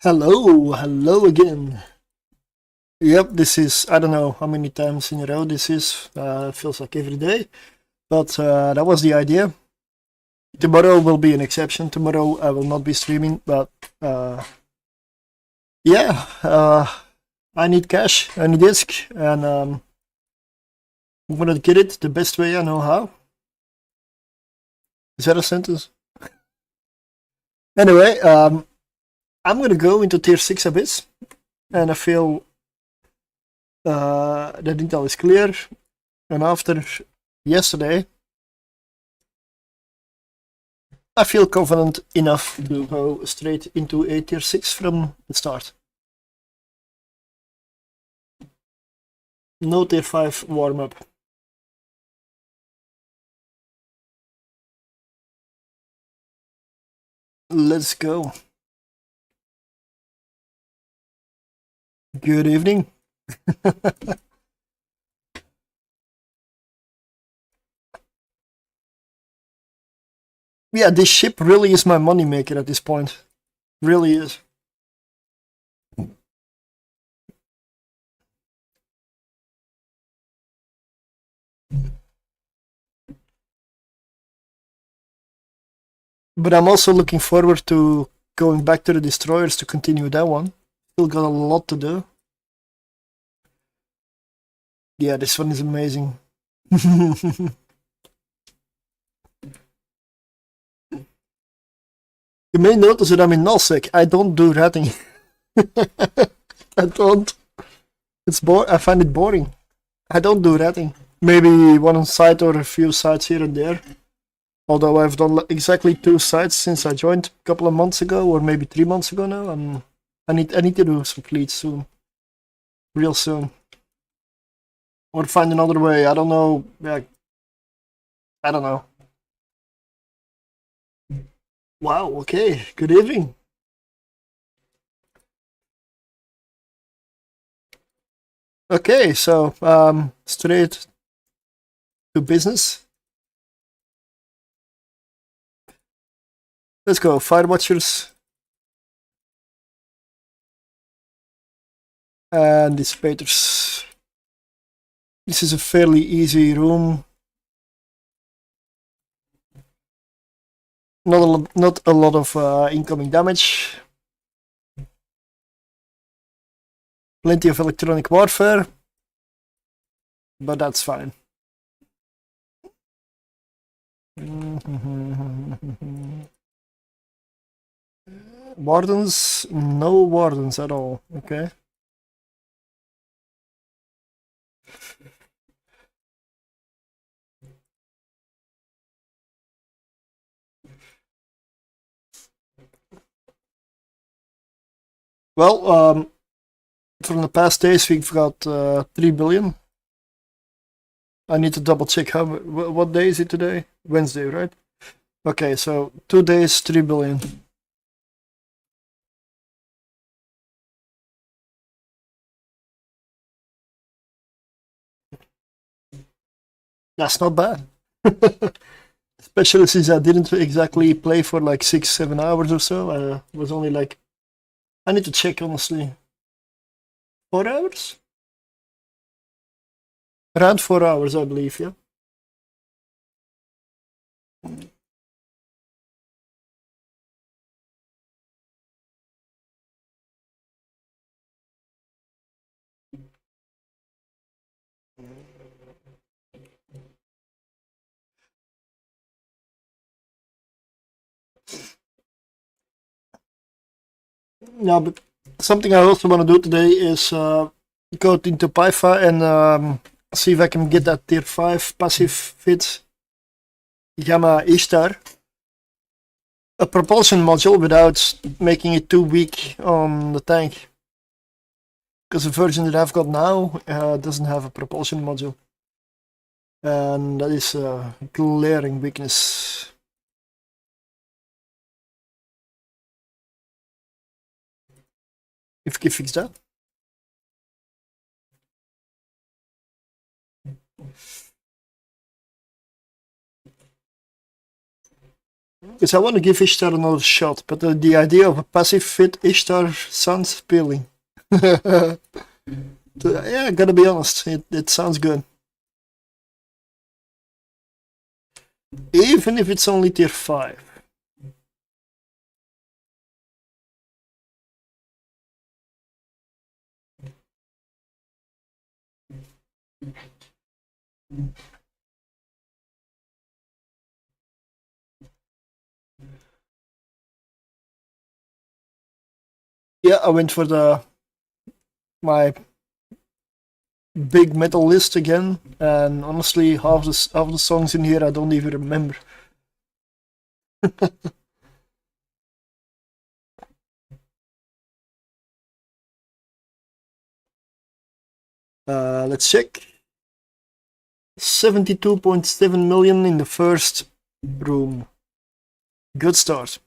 Hello again. Yep, this is, I don't know how many times in a row this is, feels like every day, but that was the idea. Tomorrow will be an exception. Tomorrow I will not be streaming, but yeah, I need cash, I need disc, and I'm gonna get it the best way I know how. Is that a sentence? Anyway, I'm gonna go into tier 6 abyss, and I feel the intel is clear, and after yesterday, I feel confident enough to go straight into a tier 6 from the start. No tier 5 warm up. Let's go. Good evening. Yeah, this ship really is my moneymaker at this point. Really is. But I'm also looking forward to going back to the destroyers to continue that one. Still got a lot to do. Yeah, this one is amazing. You may notice that I'm in nullsec. I don't do ratting. I don't. I find it boring. I don't do ratting. Maybe one side or a few sides here and there. Although I've done exactly 2 sides since I joined a couple of months ago, or maybe 3 months ago now. I need to do some fleets soon, real soon, or find another way. I don't know. Yeah, I don't know. Wow. Okay. Good evening. Okay, so straight to business. Let's go, Firewatchers and Dissipators. This is a fairly easy room. Not a lot of incoming damage. Plenty of electronic warfare, but that's fine. Wardens? No wardens at all. Okay. Well, from the past days we've got 3 billion. I need to double check what day is it today? Wednesday, right? Okay, so 2 days, 3 billion. That's not bad. Especially since I didn't exactly play for like 6-7 hours or so. I was only like, I need to check honestly. 4 hours? Around 4 hours, I believe, yeah. Yeah, but something I also want to do today is go into Python and see if I can get that tier 5 passive fit Gamma Ishtar. A propulsion module without making it too weak on the tank. Because the version that I've got now doesn't have a propulsion module. And that is a glaring weakness. If we can fix that. Because I want to give Ishtar another shot, but the idea of a passive fit Ishtar sounds appealing. Yeah, gotta be honest, it sounds good. Even if it's only tier 5. Yeah, I went for my big metal list again, and honestly, half the songs in here I don't even remember. Let's check. 72.7 million in the first room. Good start.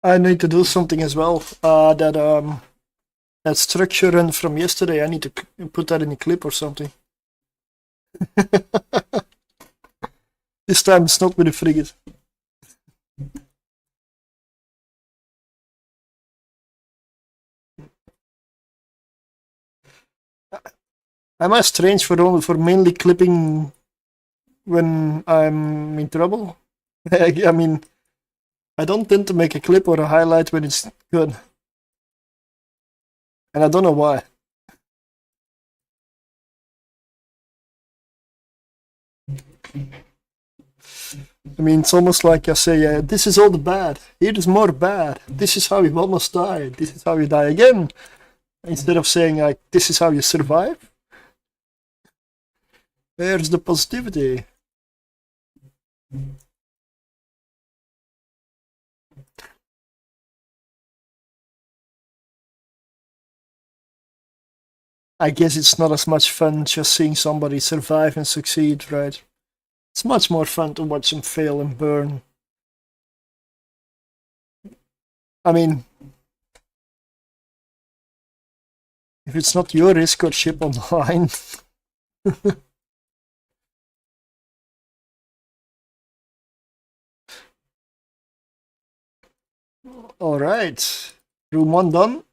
I need to do something as well. That structure run from yesterday, I need to put that in a clip or something. This time it's not with a frigate. Am I strange for mainly clipping when I'm in trouble? I mean, I don't tend to make a clip or a highlight when it's good. And I don't know why. I mean, it's almost like I say, this is all the bad. Here is more bad. This is how you almost die. This is how you die again. Instead of saying, like, this is how you survive. Where's the positivity? I guess it's not as much fun just seeing somebody survive and succeed, right? It's much more fun to watch them fail and burn. I mean, if it's not your escort ship on the line. Alright, room 1 done.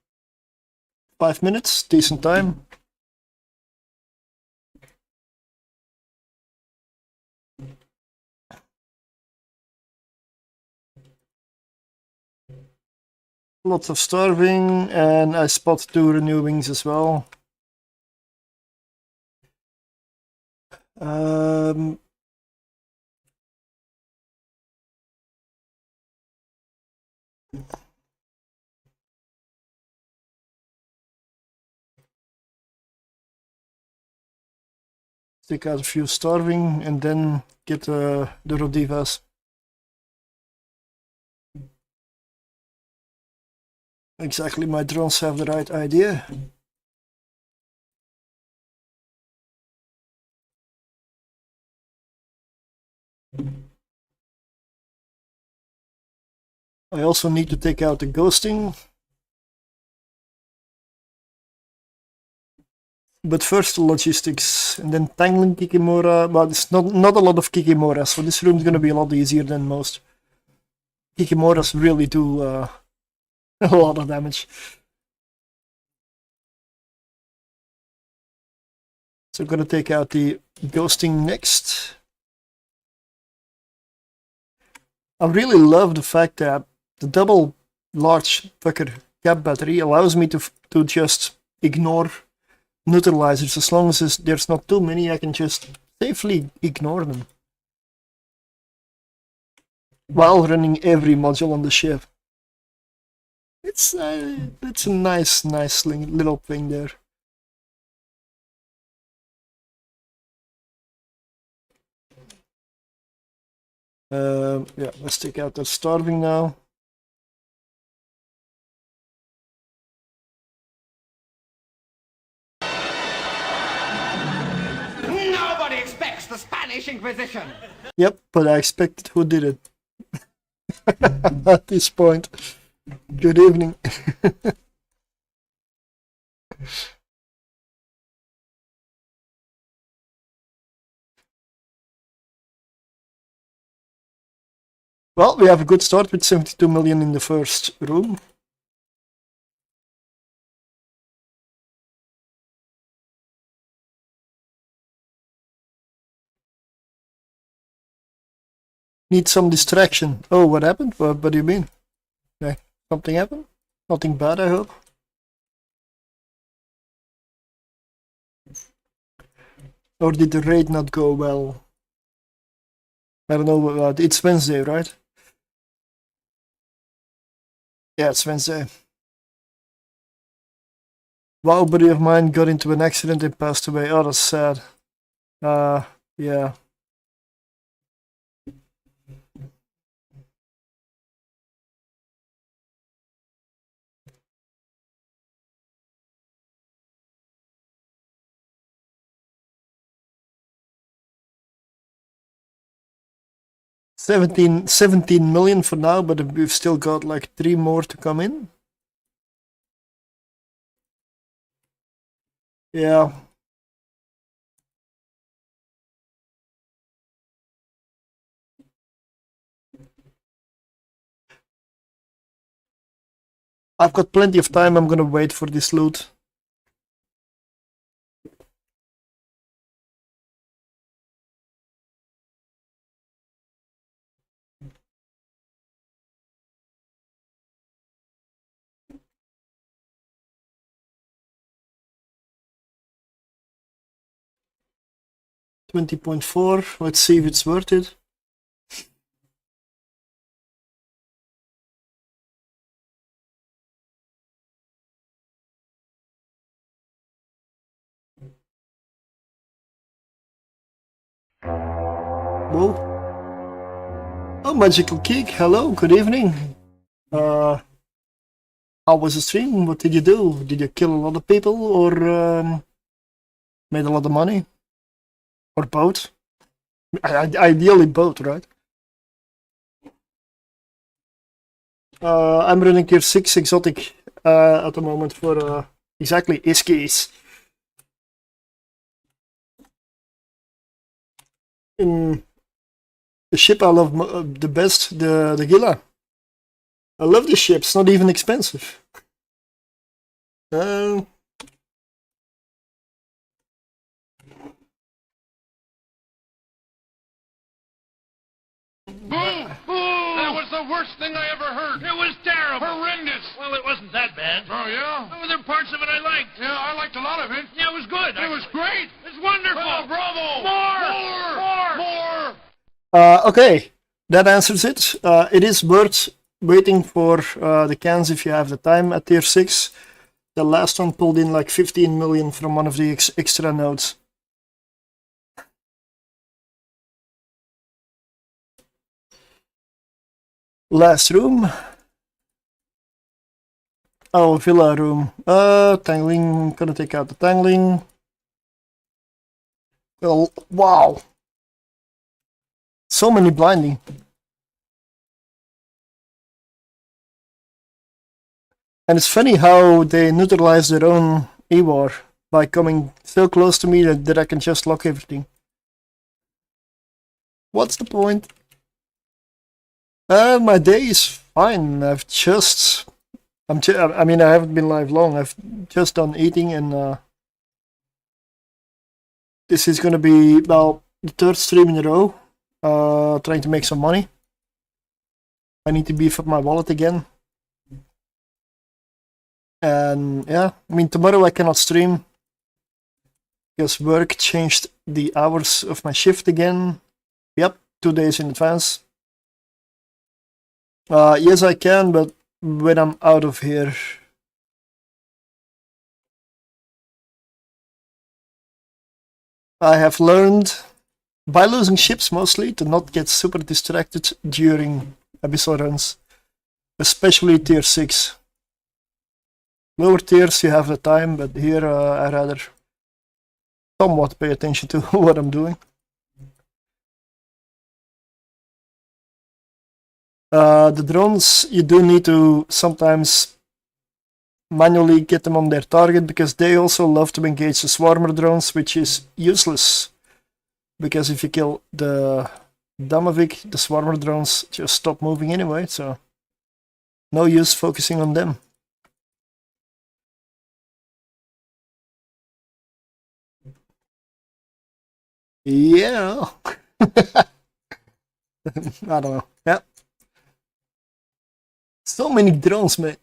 5 minutes, decent time. Lots of starving, and I spot 2 renewings as well. Take out a few starving and then get the Rodivas. Exactly, my drones have the right idea. I also need to take out the ghosting. But first the logistics, and then tangling Kikimora. Well, it's not a lot of Kikimoras, so this room's gonna be a lot easier than most. Kikimoras really do a lot of damage. So I'm gonna take out the ghosting next. I really love the fact that the double large fucker cap battery allows me to just ignore neutralizers. As long as there's not too many, I can just safely ignore them while running every module on the ship. It's a nice little thing there. Yeah, let's take out that starving now. Nobody expects the Spanish Inquisition. Yep, but I expected who did it. at this point. Good evening. Well, we have a good start with 72 million in the first room. Need some distraction. Oh, what happened? What do you mean? Okay. Something happened? Nothing bad, I hope. Or did the raid not go well? I don't know. It's Wednesday, right? Yeah, it's Wednesday. Wow, buddy of mine got into an accident and passed away. Oh, that's sad. Yeah. $17 million for now, but we've still got like 3 more to come in. Yeah. I've got plenty of time. I'm gonna wait for this loot. $20.4. Let's see if it's worth it. Whoa. Oh, Magical Kick. Hello, good evening. How was the stream? What did you do? Did you kill a lot of people or made a lot of money? Or both? Ideally both, right? I'm running tier 6 exotic at the moment for exactly Iskies. In the ship I love the best, the Gila. I love the ship, it's not even expensive. That was the worst thing I ever heard. It was terrible. Horrendous. Well, it wasn't that bad. Oh, yeah? Oh, there were parts of it I liked. Yeah, I liked a lot of it. Yeah, it was good. It was great. It's wonderful. Oh, bravo. More. Okay, that answers it. It is worth waiting for the cans if you have the time at tier 6. The last one pulled in like 15 million from one of the extra nodes. Last room. Oh, villa room. Tangling. Gonna take out the tangling. Well, wow. So many blinding. And it's funny how they neutralize their own E-War by coming so close to me that I can just lock everything. What's the point? My day is fine. I mean, I haven't been live long. I've just done eating, and this is gonna be, well, the 3rd stream in a row. Trying to make some money. I need to beef up my wallet again. And yeah, I mean, tomorrow I cannot stream because work changed the hours of my shift again. Yep, 2 days in advance. Yes, I can, but when I'm out of here. I have learned, by losing ships mostly, to not get super distracted during abyssal runs, especially tier 6. Lower tiers you have the time, but here I rather somewhat pay attention to what I'm doing. The drones, you do need to sometimes manually get them on their target, because they also love to engage the swarmer drones, which is useless. Because if you kill the Damavik, the swarmer drones just stop moving anyway, so no use focusing on them. Yeah. I don't know. Yeah. So many drones, man.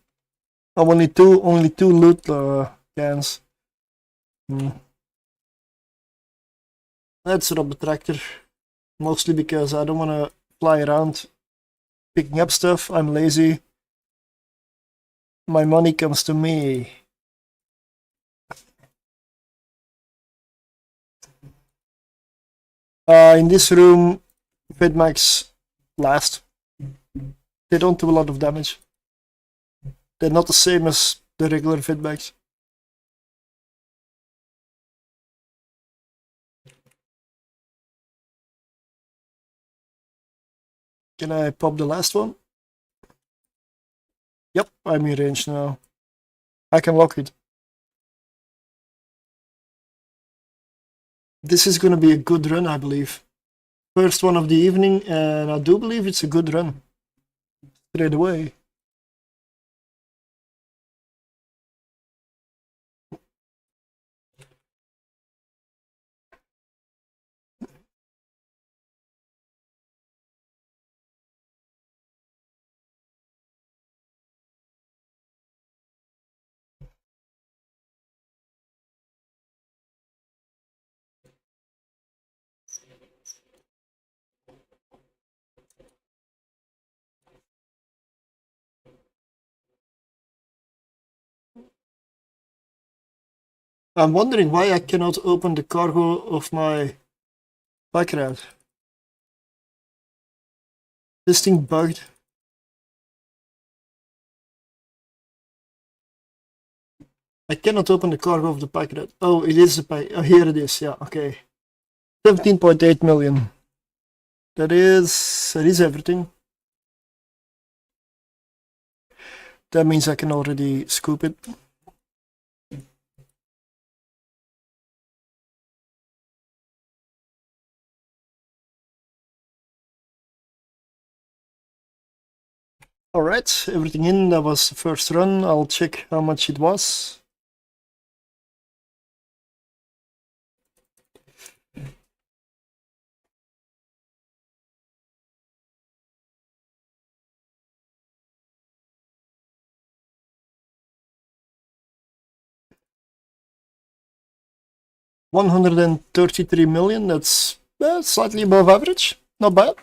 Oh, only two loot cans. Let's rob the tractor. Mostly because I don't want to fly around picking up stuff. I'm lazy. My money comes to me. In this room, Vidmax last. They don't do a lot of damage. They're not the same as the regular Vidmax. Can I pop the last one? Yep, I'm in range now. I can lock it. This is gonna be a good run, I believe. First one of the evening, and I do believe it's a good run. Straight away. I'm wondering why I cannot open the cargo of my bike rat. This thing bugged. I cannot open the cargo of the bike rat. Oh, it is the bike. Oh, here it is. Yeah, okay. 17.8 million. That is everything. That means I can already scoop it. Alright, everything in. That was the first run. I'll check how much it was. $133 million. That's slightly above average. Not bad.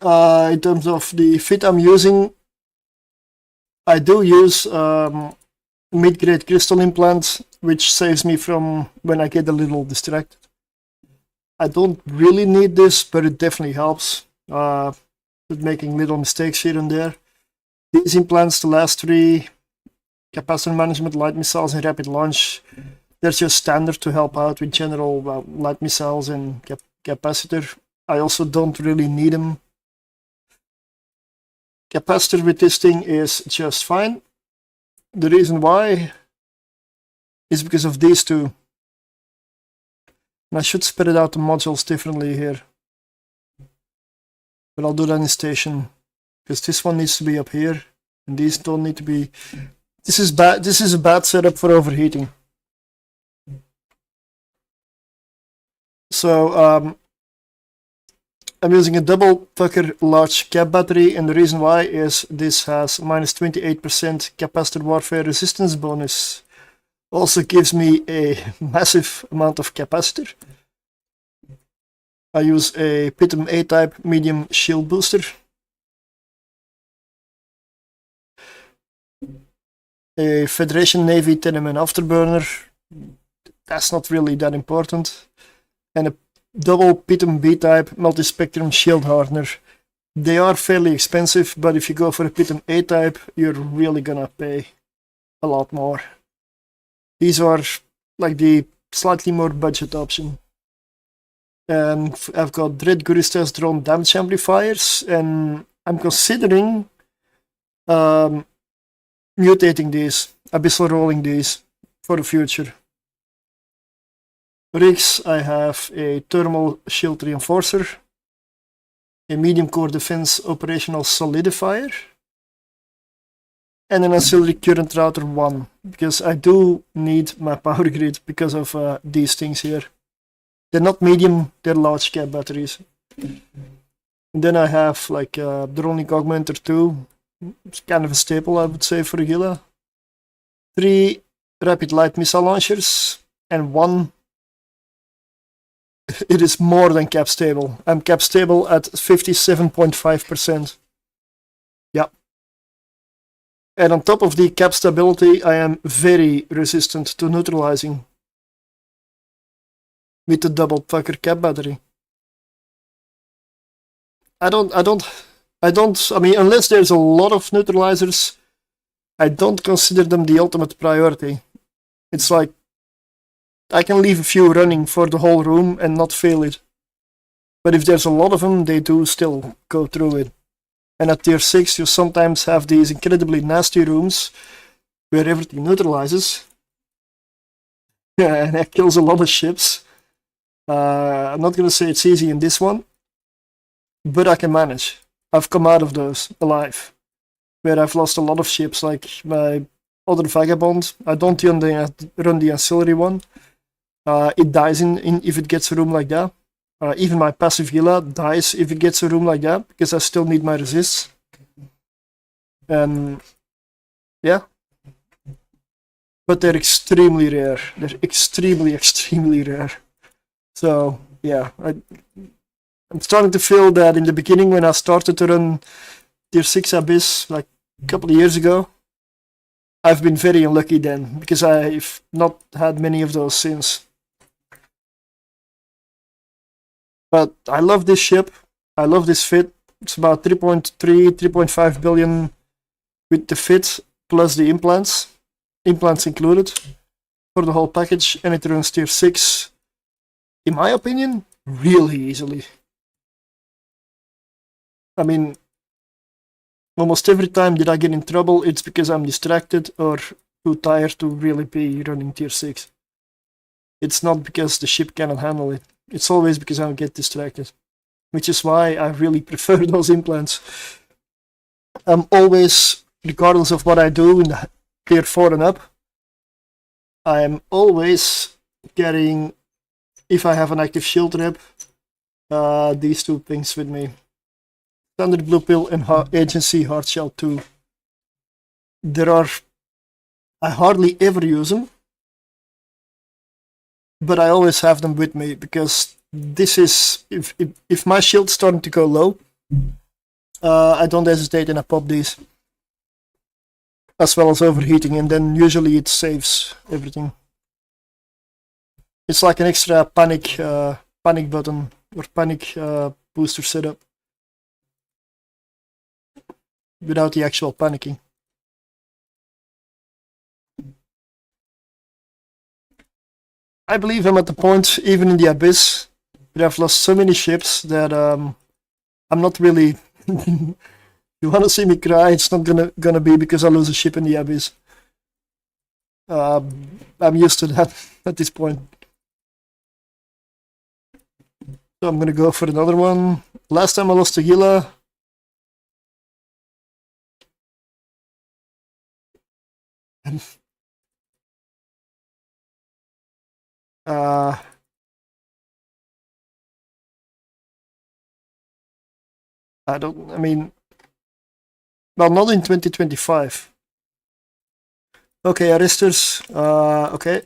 In terms of the fit I'm using, I do use mid-grade crystal implants, which saves me from when I get a little distracted. I don't really need this, but it definitely helps with making little mistakes here and there. These implants, the last three, capacitor management, light missiles, and rapid launch, they're just standard to help out with general light missiles and capacitor. I also don't really need them. Capacitor with this thing is just fine. The reason why is because of these two. And I should spread out the modules differently here. But I'll do that in station. Because this one needs to be up here. And these don't need to be... This is bad. This is a bad setup for overheating. So I'm using a double pucker large cap battery, and the reason why is this has minus 28% capacitor warfare resistance bonus. Also gives me a massive amount of capacitor. I use a Pitum A-type medium shield booster. A Federation Navy 10mm afterburner. That's not really that important. And a double Pitum B-type multi-spectrum shield hardener. They are fairly expensive, but if you go for a Pitum A-type, you're really gonna pay a lot more. These are like the slightly more budget option. and I've got Dread Gurista's drone damage amplifiers, and I'm considering mutating these, abyssal rolling these for the future. Rigs, I have a thermal shield reinforcer, a medium core defense operational solidifier, and an ancillary current router 1, because I do need my power grid because of these things here. They're not medium, they're large cap batteries. And then I have like the rolling augmenter 2, it's kind of a staple I would say for a Gila. 3 rapid light missile launchers, and 1. It is more than cap stable. I'm cap stable at 57.5%. Yeah. And on top of the cap stability, I am very resistant to neutralizing with the double fucker cap battery. I mean, unless there's a lot of neutralizers, I don't consider them the ultimate priority. It's like, I can leave a few running for the whole room and not fail it. But if there's a lot of them, they do still go through it. And at tier 6, you sometimes have these incredibly nasty rooms where everything neutralizes. And that kills a lot of ships. I'm not gonna say it's easy in this one, but I can manage. I've come out of those alive, where I've lost a lot of ships, like my other Vagabond. I don't run the ancillary one. It dies if it gets a room like that. Even my passive Gila dies if it gets a room like that, because I still need my resists. And yeah. But they're extremely rare. They're extremely, extremely rare. So yeah, I'm starting to feel that in the beginning when I started to run tier 6 Abyss like a couple of years ago, I've been very unlucky then, because I've not had many of those since. But I love this ship, I love this fit. It's about 3.5 billion with the fit, plus the implants included, for the whole package, and it runs tier 6, in my opinion, really easily. I mean, almost every time that I get in trouble, it's because I'm distracted or too tired to really be running tier 6. It's not because the ship cannot handle it. It's always because I get distracted. Which is why I really prefer those implants. I'm always, regardless of what I do in the tier 4 and up, I am always getting, if I have an active shield rep, these two things with me. Standard Blue Pill and Agency Hard Shell 2. I hardly ever use them, but I always have them with me, because this is, if my shield's starting to go low, I don't hesitate and I pop these, as well as overheating, and then usually it saves everything. It's like an extra panic button or panic booster setup, without the actual panicking. I believe I'm at the point, even in the Abyss, where I've lost so many ships that I'm not really... You wanna see me cry, it's not gonna be because I lose a ship in the Abyss. I'm used to that at this point. So I'm gonna go for another one. Last time I lost to Gila, I mean, well, not in 2025. Okay, Aristers, okay.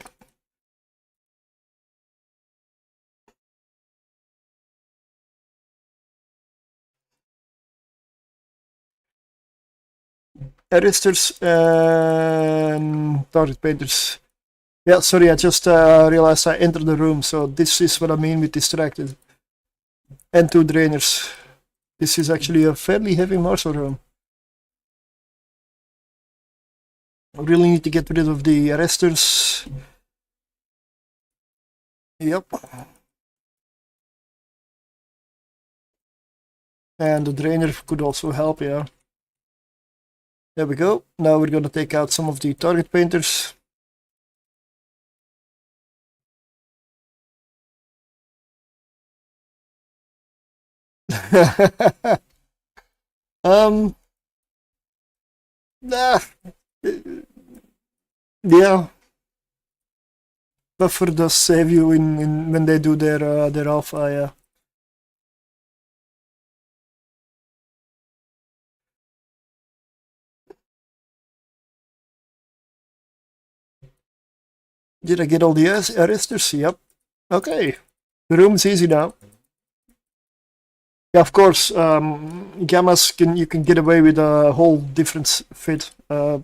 Aristers and target painters. Yeah, sorry, I just realized I entered the room, so this is what I mean with distracted. And 2 drainers. This is actually a fairly heavy martial room. I really need to get rid of the arresters. Yep. And the drainer could also help, yeah. There we go. Now we're gonna take out some of the target painters. Nah, yeah. Buffer does save you in when they do their alpha, yeah. Did I get all the arresters? Yep. Okay. The room's easy now. Yeah, of course, gammas you can get away with a whole different fit. The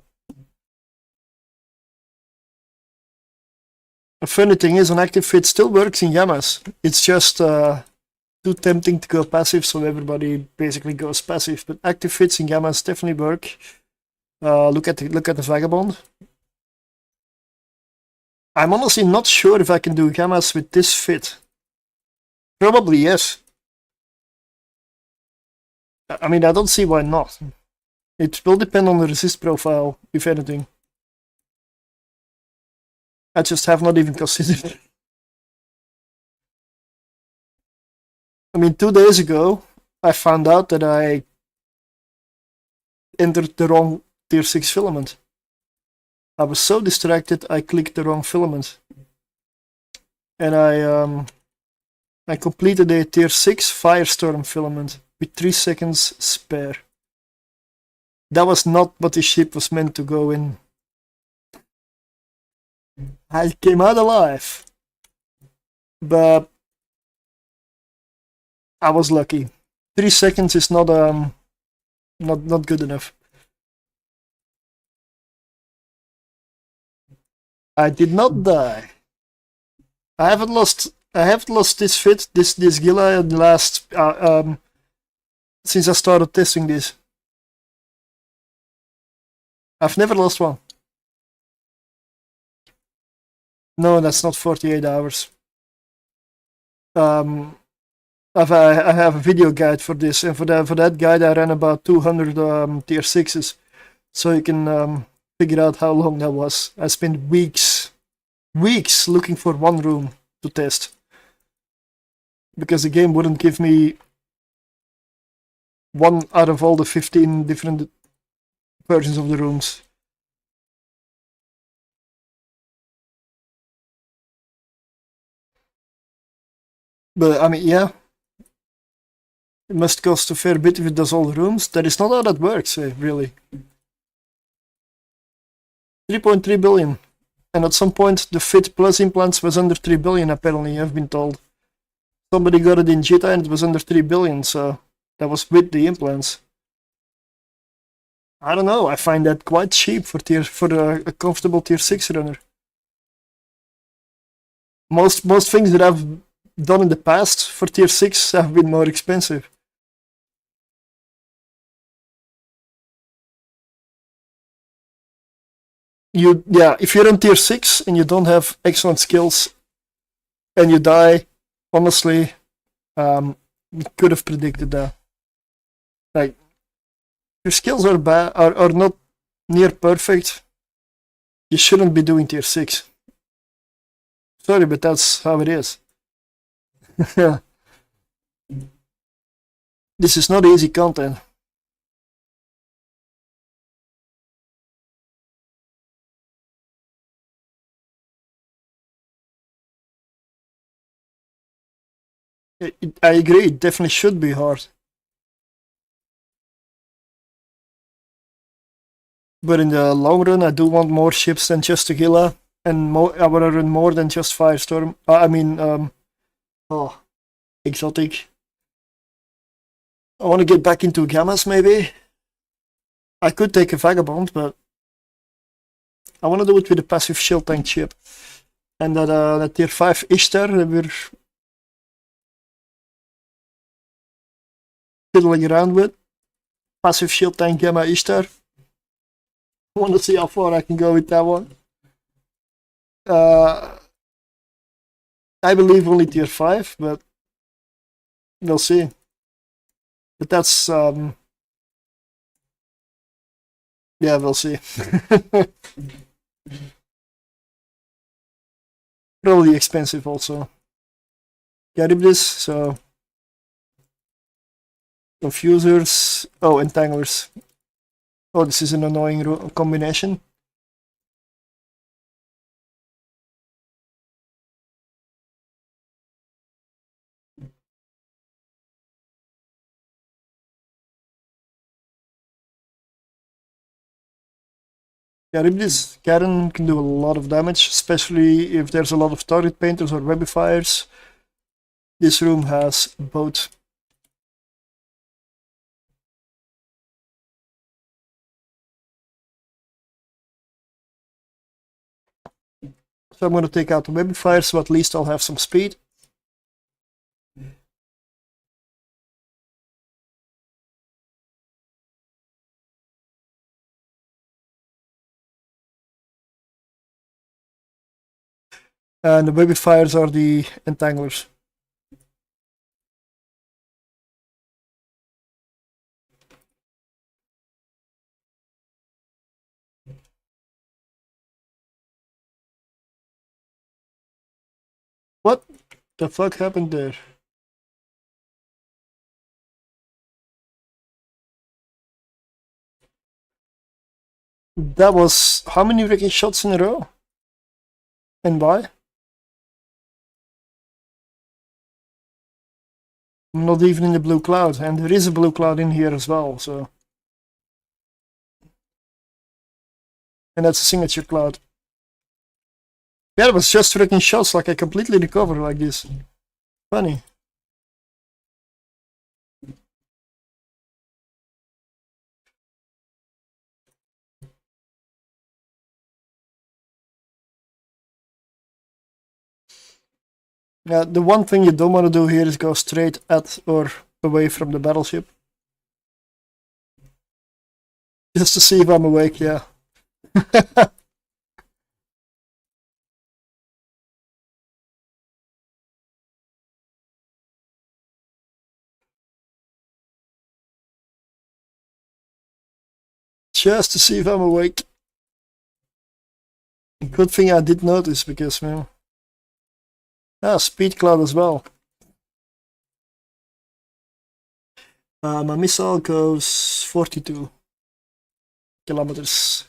funny thing is, an active fit still works in gammas. It's just too tempting to go passive, so everybody basically goes passive. But active fits in gammas definitely work. Look at the vagabond. I'm honestly not sure if I can do gammas with this fit. Probably yes. I mean, I don't see why not. It will depend on the resist profile, if anything. I just have not even considered. I mean, 2 days ago, I found out that I entered the wrong tier 6 filament. I was so distracted, I clicked the wrong filament. And I completed a tier 6 firestorm filament with 3 seconds spare. That was not what the ship was meant to go in. I came out alive. But I was lucky. 3 seconds is not good enough. I did not die. I haven't lost this fit, this Gila in the last since I started testing this. I've never lost one. No, that's not 48 hours. I have a video guide for this, and for that guide I ran about 200 tier 6s, so you can figure out how long that was. I spent weeks looking for one room to test, because the game wouldn't give me one out of all the 15 different versions of the rooms. But I mean, yeah, it must cost a fair bit if it does all the rooms. That is not how that works, really. 3.3 billion. And at some point, the fit plus implants was under 3 billion, apparently, I've been told. Somebody got it in Jita and it was under 3 billion, so that was with the implants. I don't know, I find that quite cheap for a comfortable tier 6 runner. Most things that I've done in the past for tier 6 have been more expensive. If you're on tier 6 and you don't have excellent skills and you die, honestly, you could have predicted that. Like, your skills are bad, are not near perfect, you shouldn't be doing tier 6. Sorry, but that's how it is. This is not easy content. I agree, it definitely should be hard. But in the long run, I do want more ships than just Agila, and I want to run more than just Firestorm. Exotic. I want to get back into Gammas, maybe. I could take a Vagabond, but I want to do it with a passive shield tank ship. And that tier 5 Ishtar that we're fiddling around with. Passive shield tank Gamma Ishtar. I want to see how far I can go with that one. I believe only tier 5, but we'll see. But that's yeah, we'll see. Probably expensive also. Get rid of this, so confusers. Oh, entanglers. Oh, this is an annoying combination. Yeah, this Karen can do a lot of damage, especially if there's a lot of target painters or webifiers. This room has both. So I'm going to take out the webifiers, so at least I'll have some speed. And the webifiers are the entanglers. What the fuck happened there? That was how many wrecking shots in a row? And why? I'm not even in the blue cloud, and there is a blue cloud in here as well, so. And that's a signature cloud. Yeah, it was just wrecking shots, like I completely recover like this. Funny. Yeah, the one thing you don't want to do here is go straight at or away from the battleship. Just to see if I'm awake, yeah. Just to see if I'm awake. Good thing I did notice, because, man. Ah, speed cloud as well. My missile goes 42 kilometers.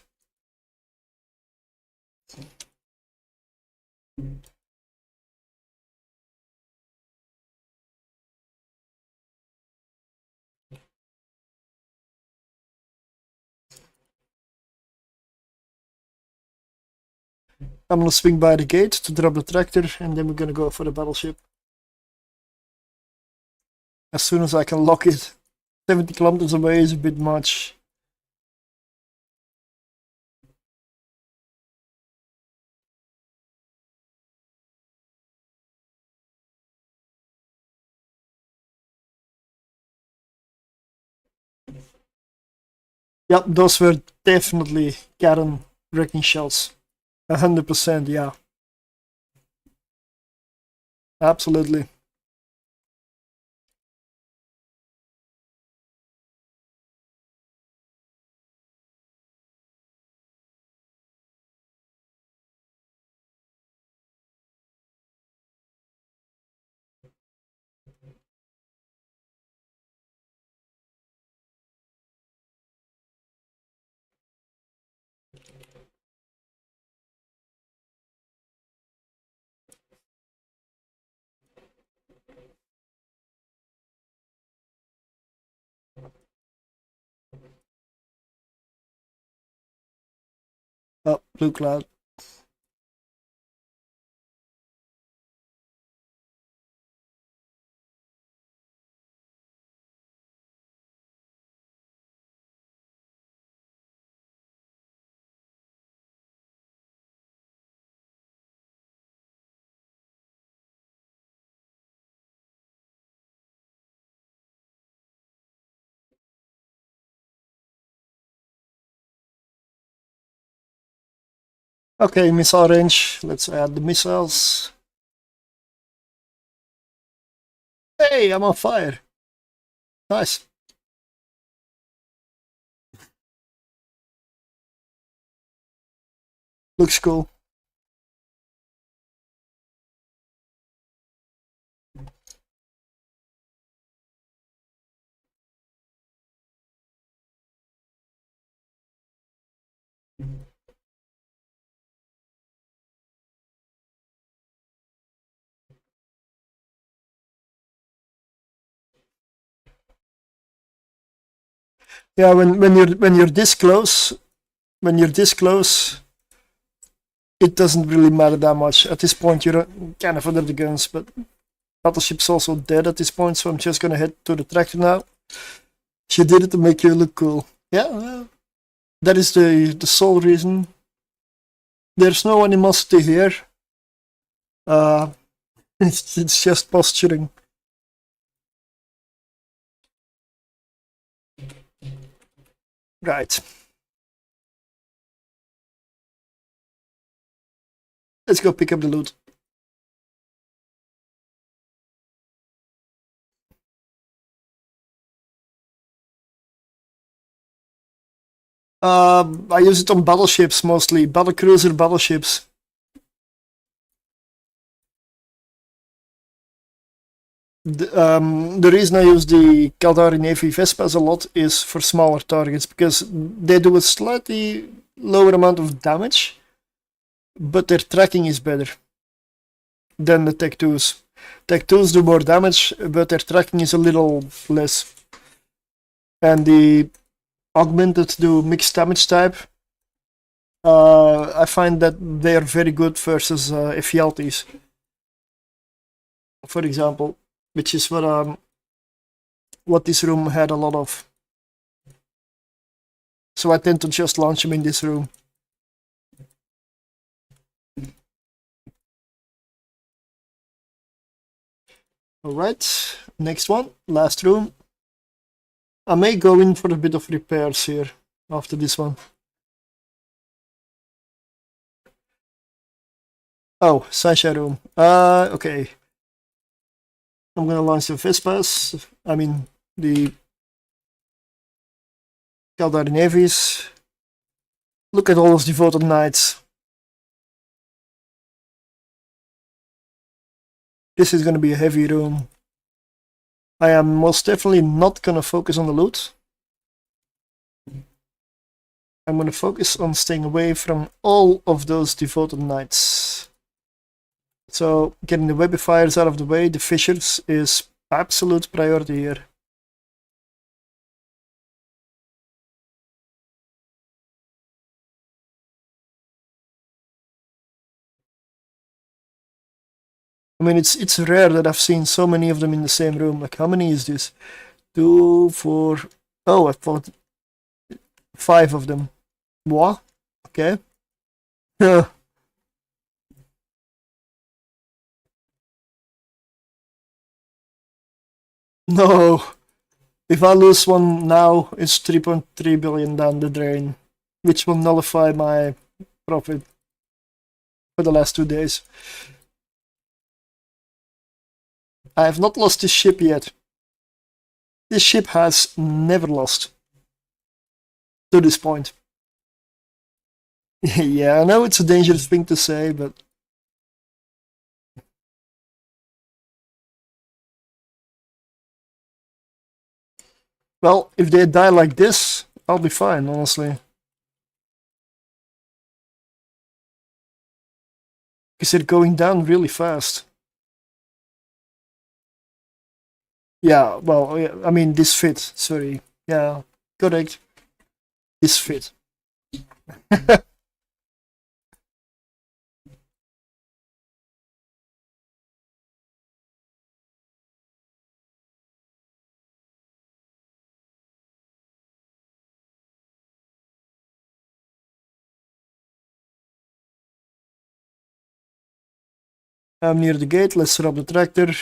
I'm gonna swing by the gate to drop the tractor, and then we're gonna go for the battleship. As soon as I can lock it. 70 kilometers away is a bit much. Yep, those were definitely Karen wrecking shells. 100%, yeah. Absolutely. Oh, blue cloud. Okay, missile range. Let's add the missiles. Hey, I'm on fire. Nice. Looks cool. Yeah, when you're this close, it doesn't really matter that much. At this point, you're kind of under the guns, but Battleship's also dead at this point, so I'm just gonna head to the tractor now. She did it to make you look cool. Yeah, that is the sole reason. There's no animosity here. It's just posturing. Right. Let's go pick up the loot. I use it on battleships mostly, battlecruiser battleships. The reason I use the Caldari Navy Vespas a lot is for smaller targets, because they do a slightly lower amount of damage, but their tracking is better than the Tech 2s. Tech 2s do more damage, but their tracking is a little less. And the augmented do mixed damage type. I find that they are very good versus Ephialtes, for example, which is what this room had a lot of. So I tend to just launch them in this room. Alright, next one, last room. I may go in for a bit of repairs here after this one. Oh, Sunshine room. Okay. I'm gonna launch the Vespas. I mean, the Caldari Navies. Look at all those devoted knights. This is gonna be a heavy room. I am most definitely not gonna focus on the loot. I'm gonna focus on staying away from all of those devoted knights. So getting the webifiers out of the way, the fissures, is absolute priority here. I mean, it's rare that I've seen so many of them in the same room. Like, how many is this? 2, 4. Oh, I thought 5 of them. What? Okay. No. If I lose one now, it's 3.3 billion down the drain, which will nullify my profit for the last 2 days. I have not lost this ship yet. This ship has never lost to this point. Yeah, I know it's a dangerous thing to say, but well, if they die like this, I'll be fine, honestly. Because they're going down really fast. Yeah, well, yeah, I mean, this fit, sorry. Yeah, correct. This fit. I'm near the gate, let's set up the tractor.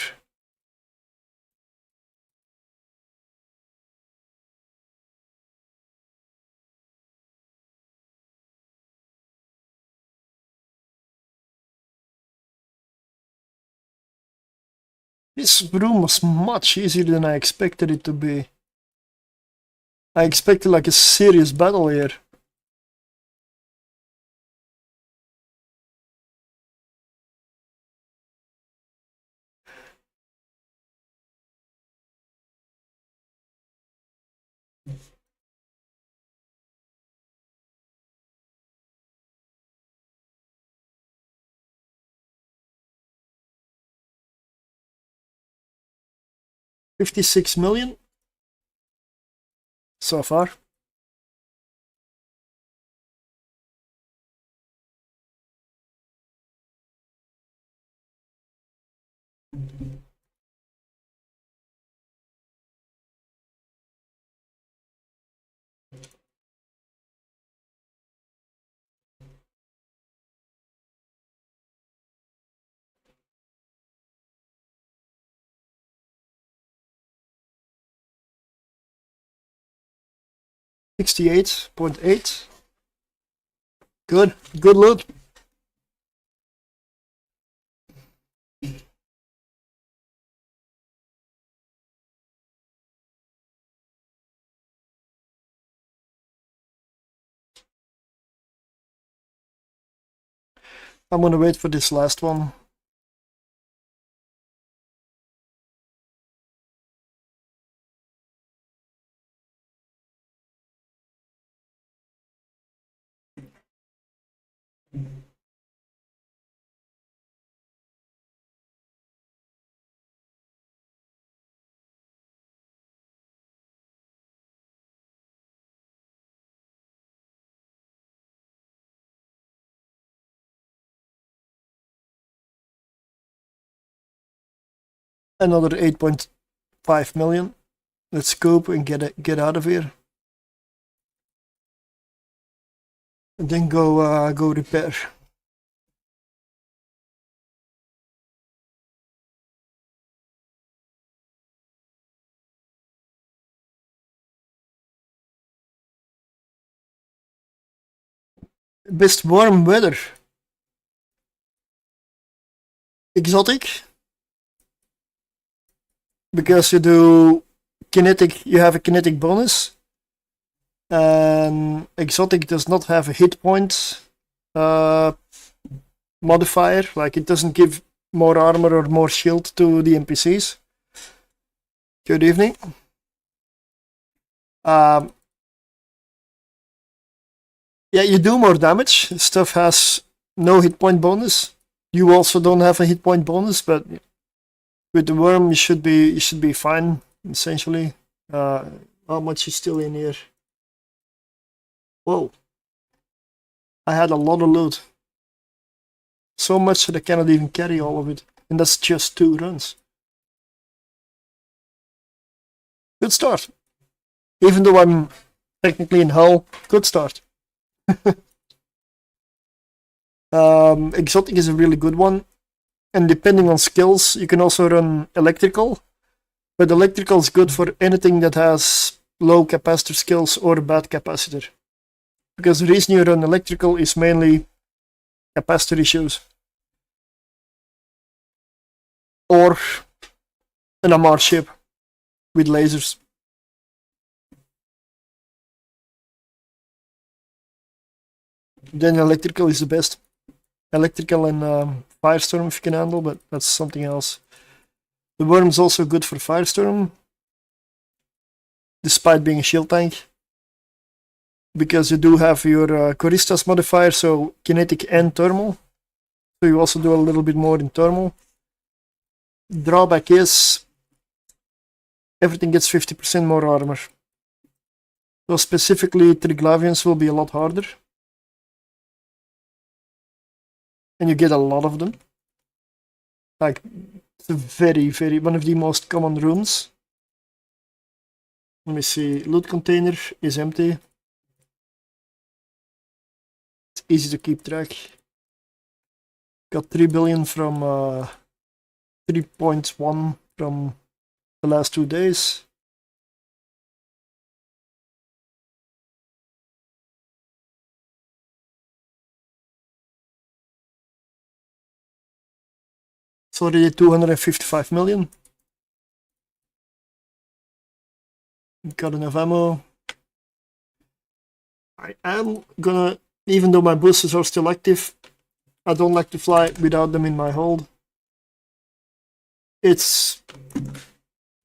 This room was much easier than I expected it to be. I expected like a serious battle here. $56 million so far. $68.8. Good loot. I'm gonna wait for this last one. Another 8.5 million. Let's scope and get out of here. And then go repair. Best warm weather. Exotic. Because you do kinetic, you have a kinetic bonus. And exotic does not have a hit point modifier, like it doesn't give more armor or more shield to the NPCs. Good evening. Yeah, you do more damage. Stuff has no hit point bonus. You also don't have a hit point bonus, but with the worm you should be fine essentially. How much is still in here? Whoa! I had a lot of loot. So much that I cannot even carry all of it, and that's just 2 runs. Good start. Even though I'm technically in Hull, good start. Exotic is a really good one, and depending on skills you can also run electrical, but electrical is good for anything that has low capacitor skills or bad capacitor, because the reason you run electrical is mainly capacitor issues or an MR ship with lasers. Then electrical is the best. Electrical and Firestorm if you can handle, but that's something else. The worm's also good for Firestorm, despite being a shield tank, because you do have your Choristas modifier, so kinetic and thermal. So you also do a little bit more in thermal. Drawback is everything gets 50% more armor. So specifically Triglavians will be a lot harder. And you get a lot of them. Like, it's a very, one of the most common runes. Let me see, loot container is empty. It's easy to keep track. Got 3 billion from 3.1 from the last 2 days. It's already 255 million. Got enough ammo. I am gonna, even though my boosters are still active, I don't like to fly without them in my hold. It's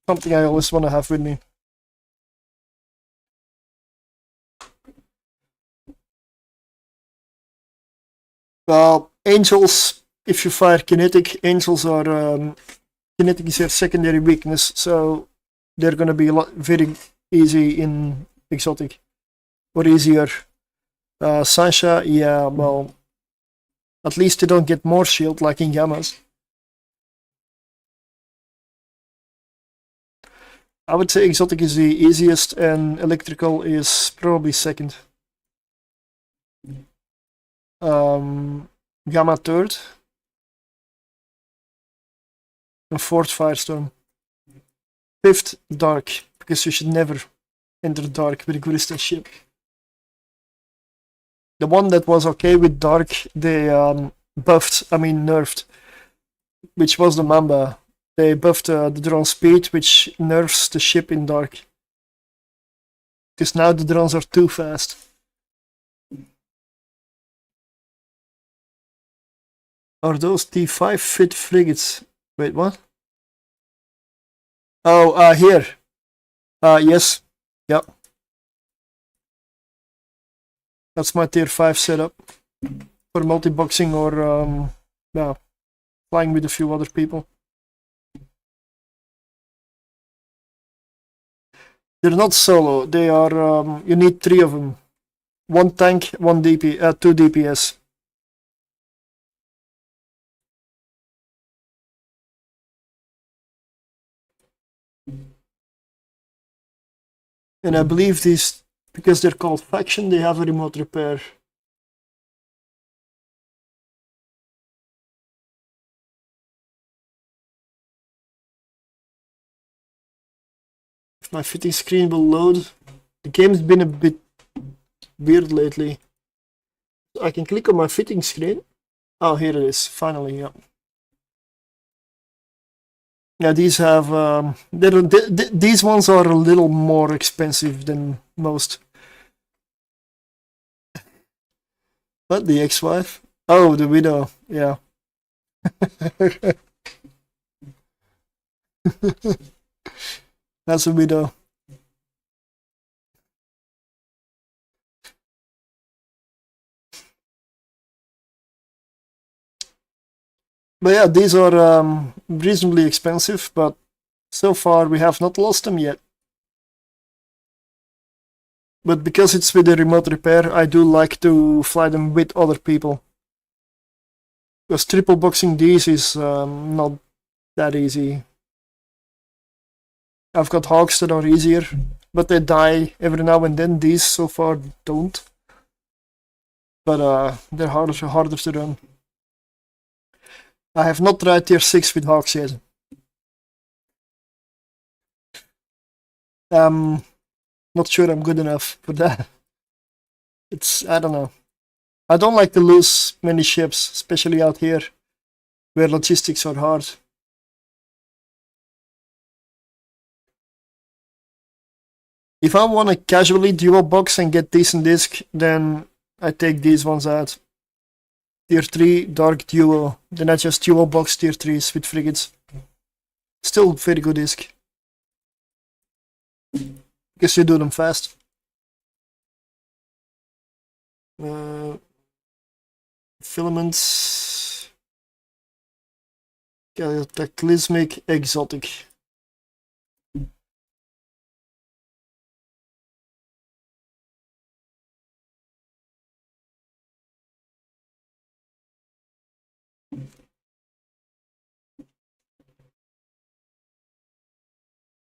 something I always want to have with me. Well, angels, if you fire kinetic, angels are kinetic is their secondary weakness, so they're gonna be very easy in exotic, or easier. Sancha, yeah, well, at least you don't get more shield like in Gammas. I would say exotic is the easiest, and electrical is probably second. Gamma third, and fourth firestorm. Fifth dark, because you should never enter dark with a Gurista ship. The one that was okay with dark, they nerfed, which was the Mamba. They buffed the drone speed, which nerfs the ship in dark. Because now the drones are too fast. Are those T5 fit frigates? Wait, what? Oh, here. Yes. Yeah. That's my tier 5 setup. For multi-boxing or, yeah, flying with a few other people. They're not solo, they are, you need 3 of them. 1 tank, 1 DP, 2 DPS. And I believe these, because they're called faction, they have a remote repair. If my fitting screen will load. The game's been a bit weird lately. I can click on my fitting screen. Oh, here it is, finally, yeah. Yeah, these have, these ones are a little more expensive than most. What, the ex-wife? Oh, the widow, yeah. That's a widow. But yeah, these are reasonably expensive, but so far we have not lost them yet. But because it's with a remote repair, I do like to fly them with other people. Because triple boxing these is not that easy. I've got hawks that are easier, but they die every now and then. These so far don't. But they're harder to run. I have not tried tier 6 with hawks yet. Not sure I'm good enough for that. I don't know. I don't like to lose many ships, especially out here, where logistics are hard. If I want to casually dual box and get decent disc, then I take these ones out. Tier 3 dark duo, then I just dual box tier 3s with frigates. Still very good disc. Because you do them fast. Filaments. Cataclysmic, exotic.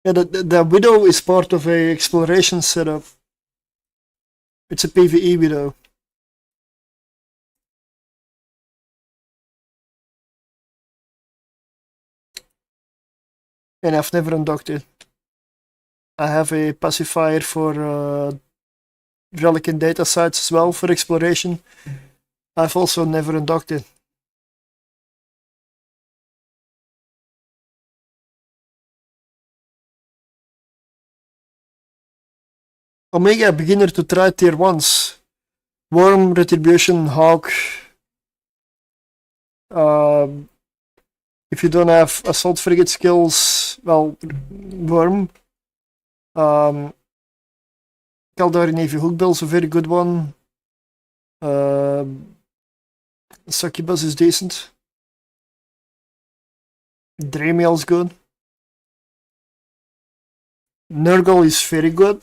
Yeah, the widow is part of a exploration setup. It's a PvE widow. And I've never undocked it. I have a pacifier for relic and data sites as well for exploration. I've also never undocked it. Omega beginner to try tier 1s. Worm, Retribution, Hawk. If you don't have assault frigate skills, well, Worm. Caldari Navy Hookbill's a very good one. Succubus is decent. Dremiel's good. Nurgle is very good.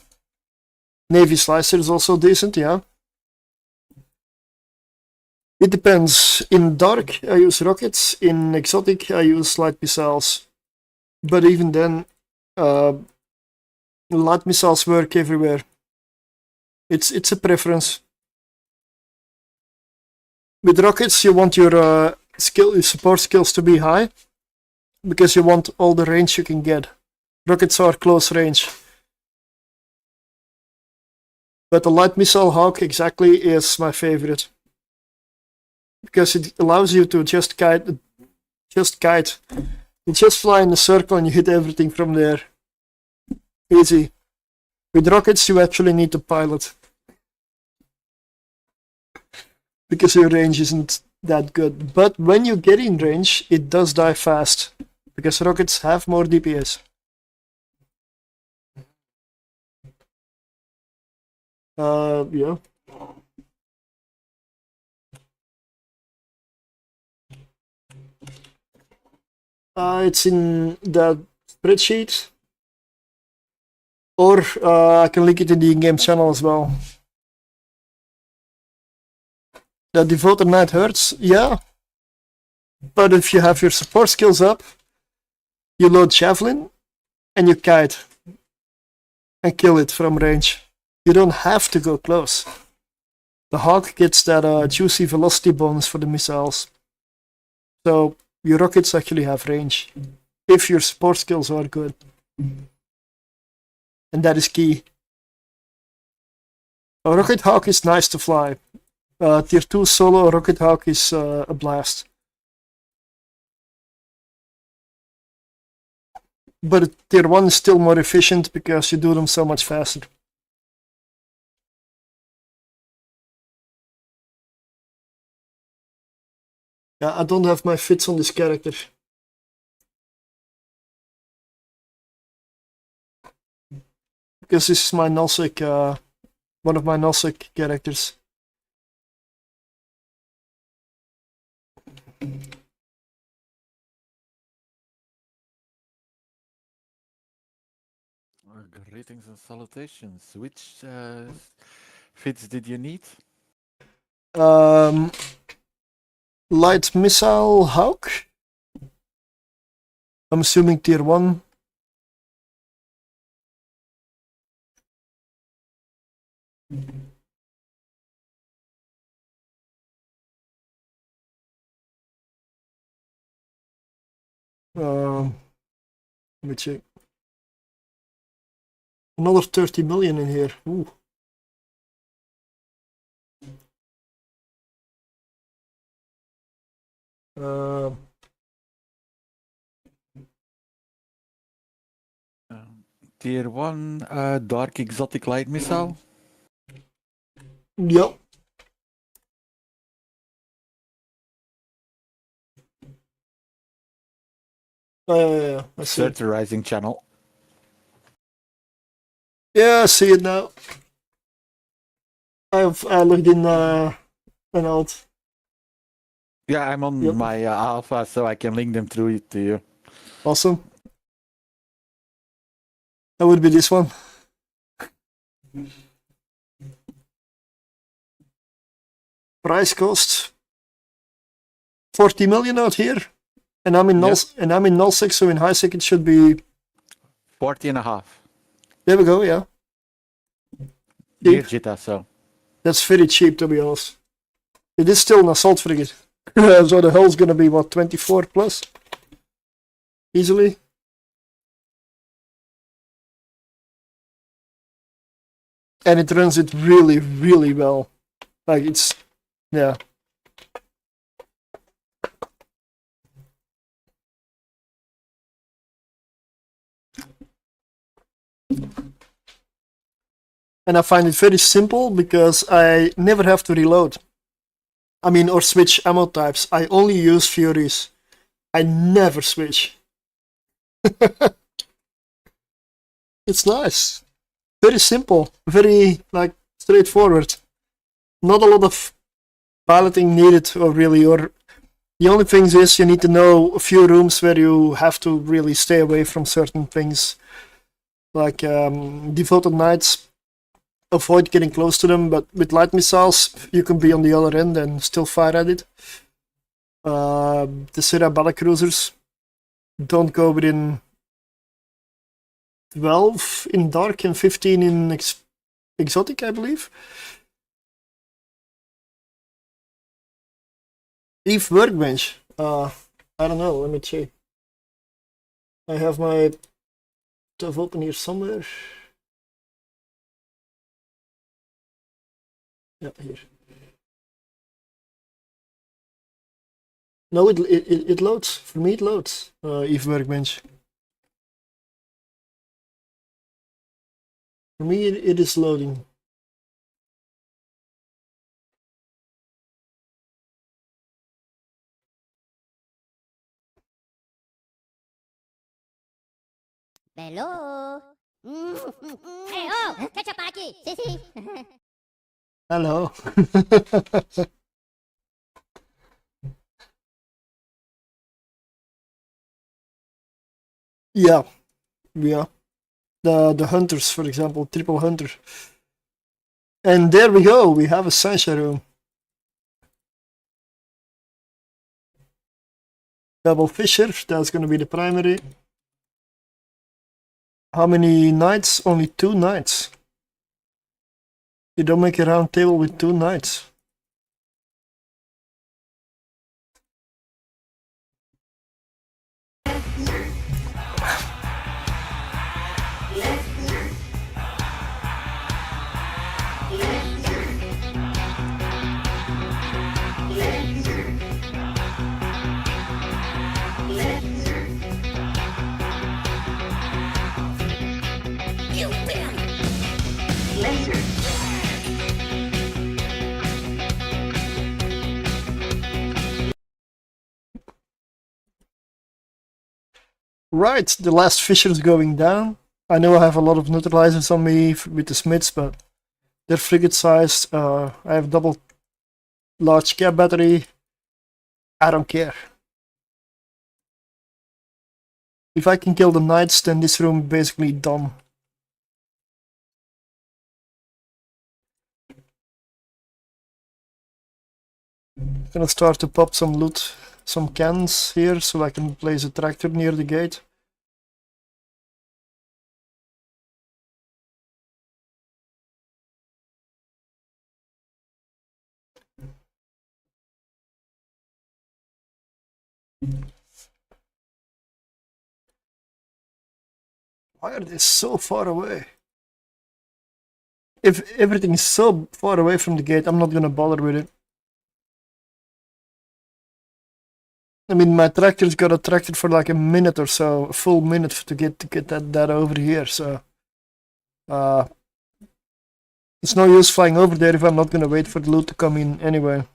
Navy Slicer is also decent, yeah. It depends. In Dark, I use rockets. In Exotic, I use light missiles. But even then, light missiles work everywhere. It's a preference. With rockets, you want your support skills to be high, because you want all the range you can get. Rockets are close range. But the light missile hawk exactly is my favorite, because it allows you to just kite. You just fly in a circle and you hit everything from there. Easy. With rockets, you actually need to pilot, because your range isn't that good. But when you get in range, it does die fast, because rockets have more DPS. Yeah. It's in that spreadsheet, or I can link it in the in-game channel as well. The Devoted Knight hurts, yeah. But if you have your support skills up, you load Javelin and you kite and kill it from range. You don't have to go close. The Hawk gets that juicy velocity bonus for the missiles. So your rockets actually have range, if your support skills are good. And that is key. A Rocket Hawk is nice to fly. Tier 2 solo Rocket Hawk is a blast. But Tier 1 is still more efficient because you do them so much faster. Yeah, I don't have my fits on this character. Because this is my Nullsec, one of my Nullsec characters. Greetings and salutations. Which fits did you need? Light Missile Hawk. I'm assuming Tier 1. Let me check. Another 30 million in here. Ooh. Tier 1 Dark Exotic Light Missile. Yep. Yeah. I see it. Surtr Rising channel. Yeah, I see it now. I looked in an out. Yeah, I'm on Yep. my alpha, so I can link them through to you. Awesome. That would be this one. Price cost 40 million out here, and I'm in null 6, so in high sec it should be 40 and a half. There we go. Yeah, Dear cheap. Jita, so. That's very cheap, to be honest. It is still an assault frigate, so the hull's gonna be what, 24 plus, easily. And it runs it really, really well. Like it's, yeah. And I find it very simple because I never have to reload. I mean, or switch ammo types. I only use Furies. I never switch. It's nice. Very simple. Very, like, straightforward. Not a lot of piloting needed, or really, or the only thing is you need to know a few rooms where you have to really stay away from certain things, like devoted knights. Avoid getting close to them, but with light missiles you can be on the other end and still fire at it. The Surtr battlecruisers, don't go within 12 in dark and 15 in exotic, I believe. Eve workbench. I don't know, let me check. I have my stuff open here somewhere. Yeah, here. No, it loads. For me, it loads. Eve workbench. For me, it is loading. Hello. Hey, oh, catch up aqui. Sim, sim. Hello. Yeah, yeah. The hunters, for example, triple hunter. And there we go. We have a Sancha room. Double Fisher. That's going to be the primary. How many knights? Only 2 knights. You don't make a round table with 2 knights. Right, the last fisher is going down. I know I have a lot of neutralizers on me with the Smiths, but they're frigate sized. I have double large cap battery. I don't care. If I can kill the knights, then this room basically done. Gonna start to pop some loot, some cans here, so I can place a tractor near the gate. Why are they so far away? If everything is so far away from the gate, I'm not gonna bother with it. I mean, my tractor's got a tractor for like a minute or so, a full minute to get that over here. So, it's no use flying over there if I'm not gonna wait for the loot to come in anyway.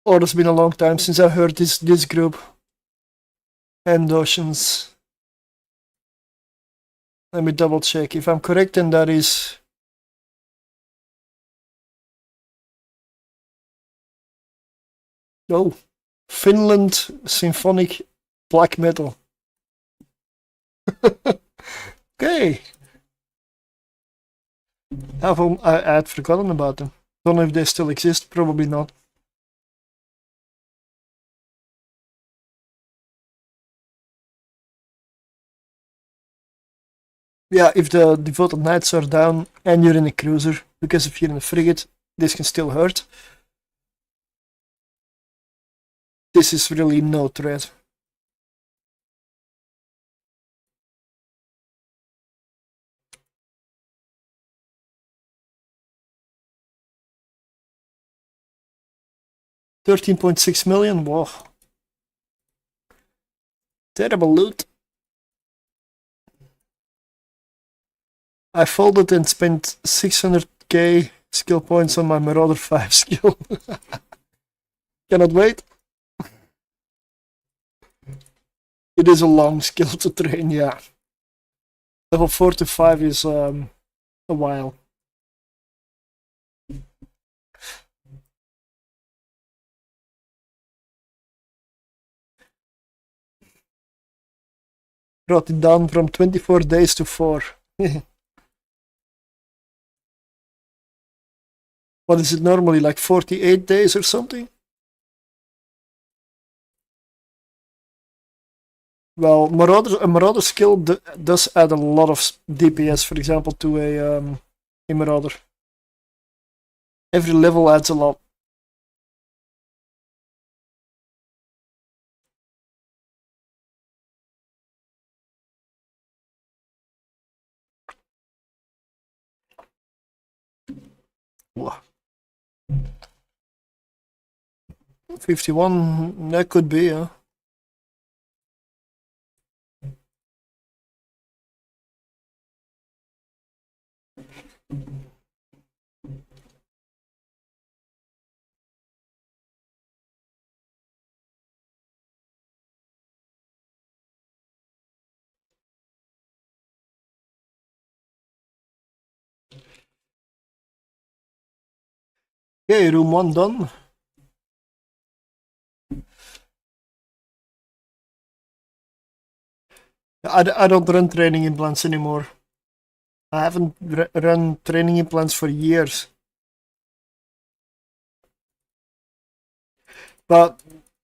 Oh, it's been a long time since I heard this group. And Oceans. Let me double check. If I'm correct, then that is... Oh, Finland Symphonic Black Metal. Okay. I had forgotten about them. Don't know if they still exist, probably not. Yeah, if the devoted knights are down and you're in a cruiser, because if you're in a frigate, this can still hurt. This is really no threat. $13.6 million, whoa. Terrible loot. I folded and spent 600k skill points on my Marauder 5 skill. Cannot wait. It is a long skill to train, yeah. Level 4 to 5 is a while. Brought it down from 24 days to 4. What is it normally, like 48 days or something? Well, a Marauder skill does add a lot of DPS, for example, to a Marauder. Every level adds a lot. Wow. 51, that could be, yeah. Okay, room 1 done. I don't run training implants anymore. I haven't run training implants for years. But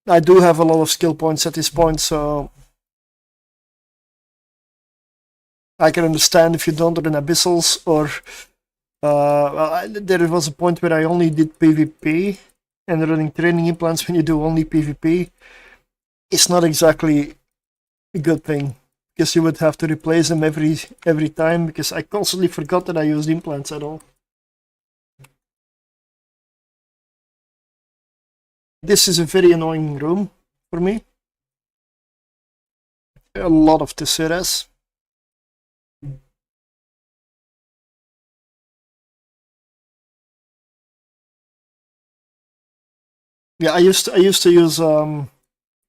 I do have a lot of skill points at this point, so I can understand if you don't run abyssals or there was a point where I only did PvP, and running training implants when you do only PvP is not exactly a good thing, because you would have to replace them every time, because I constantly forgot that I used implants at all. This is a very annoying room for me. A lot of Tesseras. Yeah, I used to use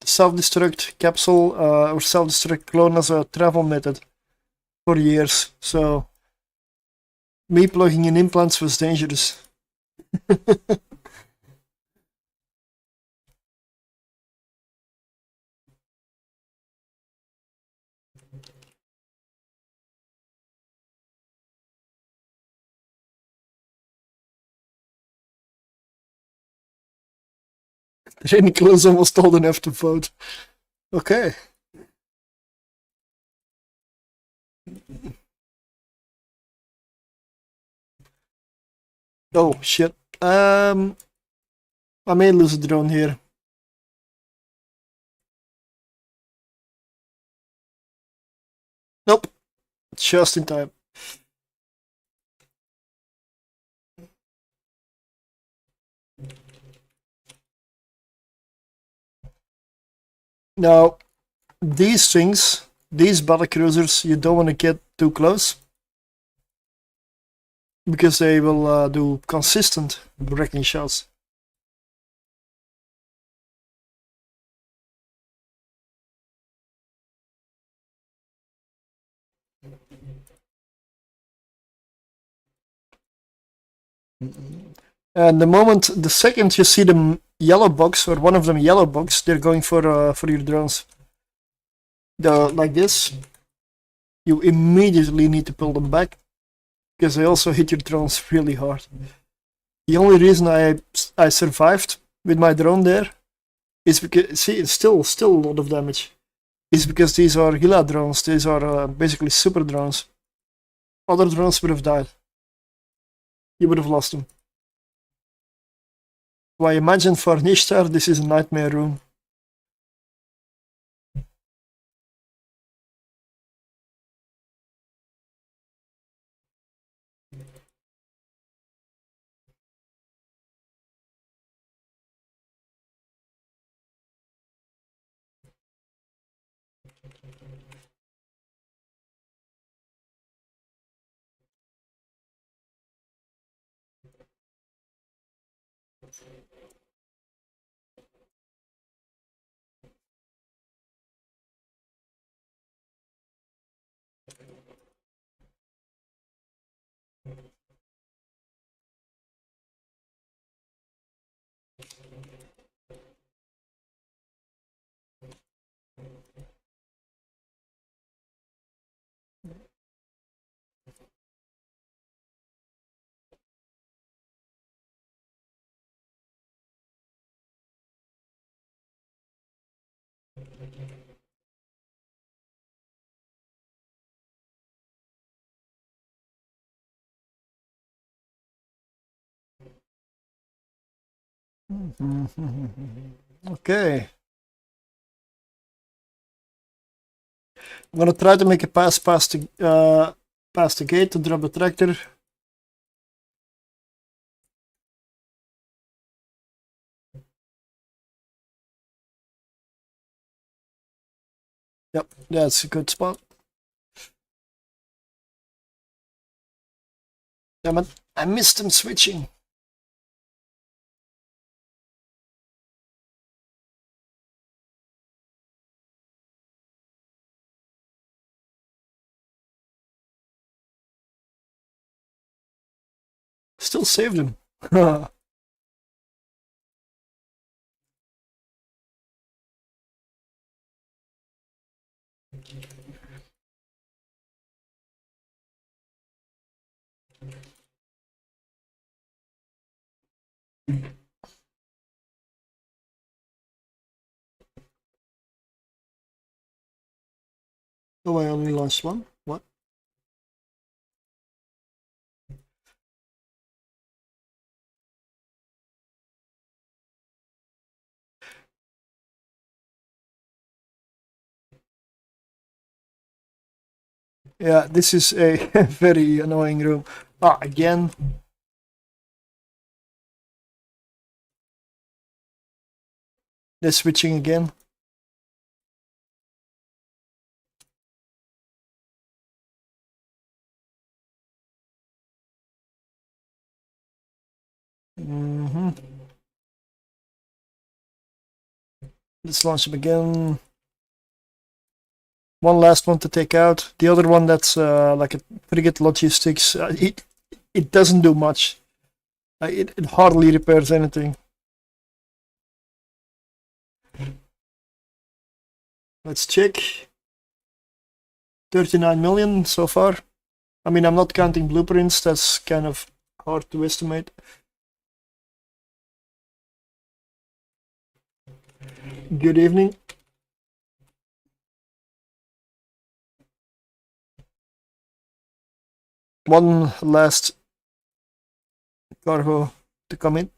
self-destruct capsule or self-destruct clone as a travel method for years, so me plugging in implants was dangerous. Nicholas almost old enough to vote. Okay. Oh shit. I may lose a drone here. Nope. Just in time. Now, these things, these battlecruisers, you don't want to get too close, because they will do consistent wrecking shots. And the second you see them yellow box, or one of them yellow box, they're going for your drones. Like this, you immediately need to pull them back, because they also hit your drones really hard. The only reason I survived with my drone there is because, see, it's still a lot of damage. Is because these are Gila drones. These are basically super drones. Other drones would have died. You would have lost them. So I imagine for Nishtar this is a nightmare room. Okay. I'm gonna try to make a pass past the gate to drop the tractor. Yep, that's a good spot. Damn it, I missed him switching. Still saved him. Oh, I only launched one? What? Yeah, this is a very annoying room. Ah, again. They're switching again. Let's launch them again. One last one to take out. The other one that's like a frigate logistics. It doesn't do much. It hardly repairs anything. Let's check. 39 million so far. I mean, I'm not counting blueprints. That's kind of hard to estimate. Good evening. One last cargo to come in.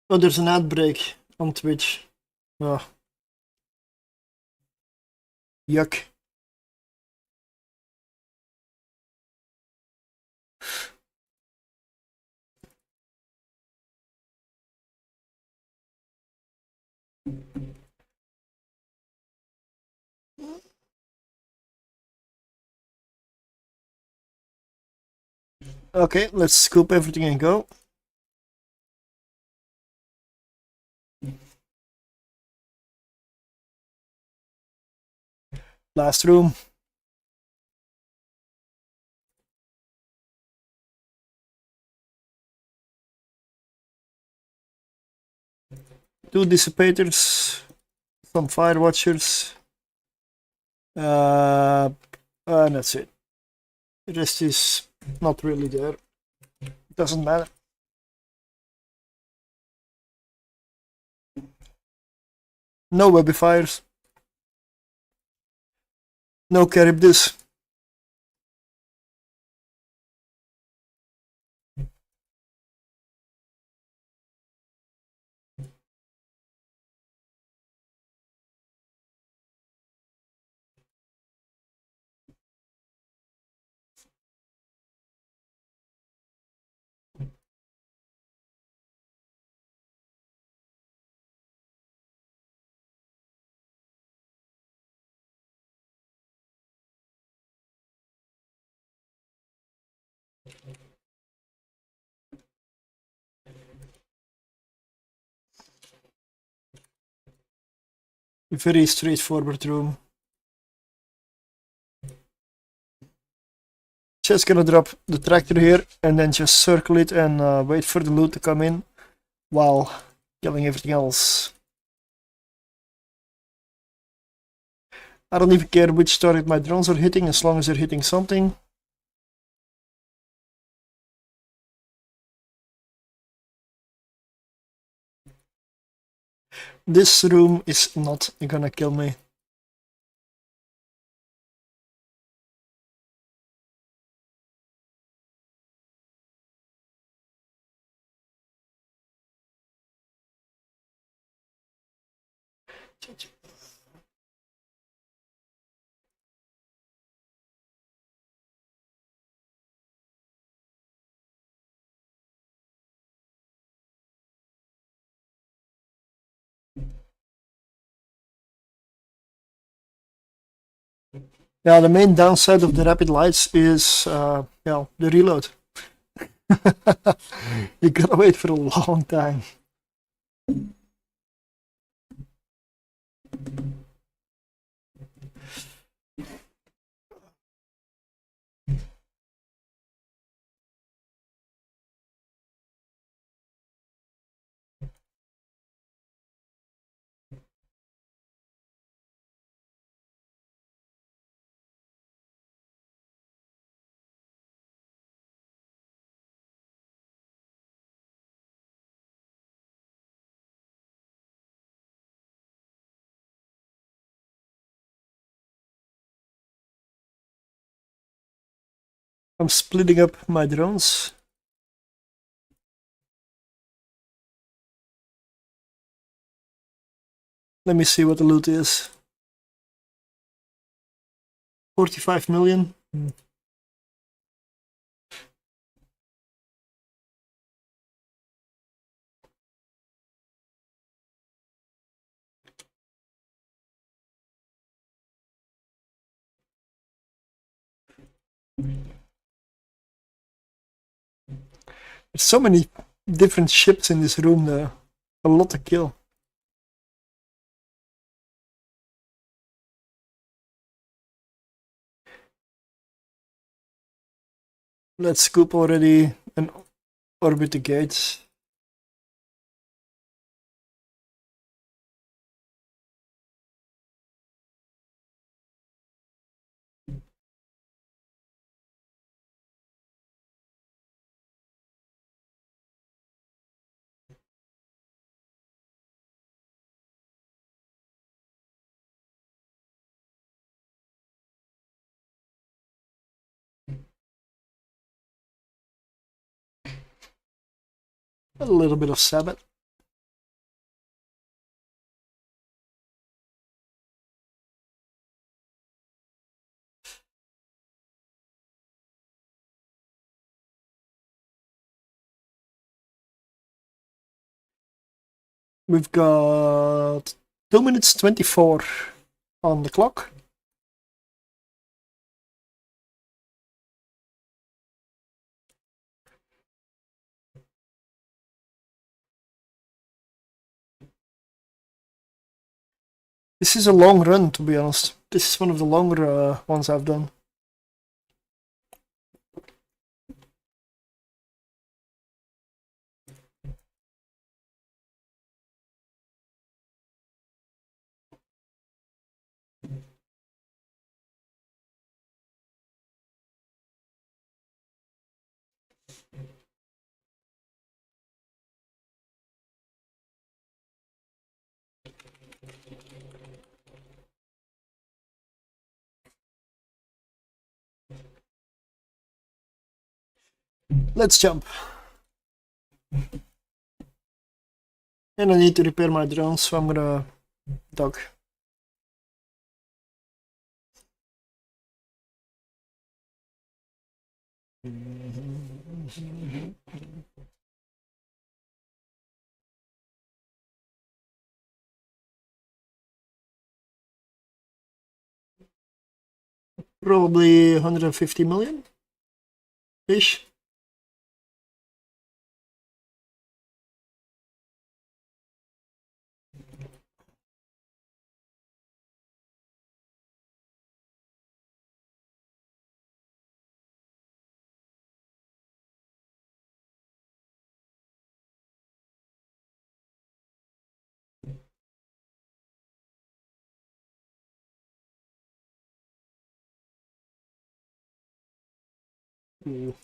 Oh, there's an ad break on Twitch. Oh. Yuck. Okay, let's scoop everything and go. Last room. Two dissipators, some fire watchers, and that's it. The rest is not really there. Doesn't matter. No webby fires. No Charybdis. Very straightforward room. Just gonna drop the tractor here and then just circle it and wait for the loot to come in while killing everything else. I don't even care which target my drones are hitting as long as they're hitting something. This room is not gonna kill me. Yeah, the main downside of the rapid lights is the reload. You gotta wait for a long time. I'm splitting up my drones. Let me see what the loot is. 45 million. There's so many different ships in this room though. A lot to kill. Let's scoop already and orbit the gates. A little bit of Sabbath. We've got 2 minutes 24 on the clock. This is a long run, to be honest. This is one of the longer ones I've done. Let's jump. And I need to repair my drones, so I'm gonna dock. Probably 150 million ish. Ooh.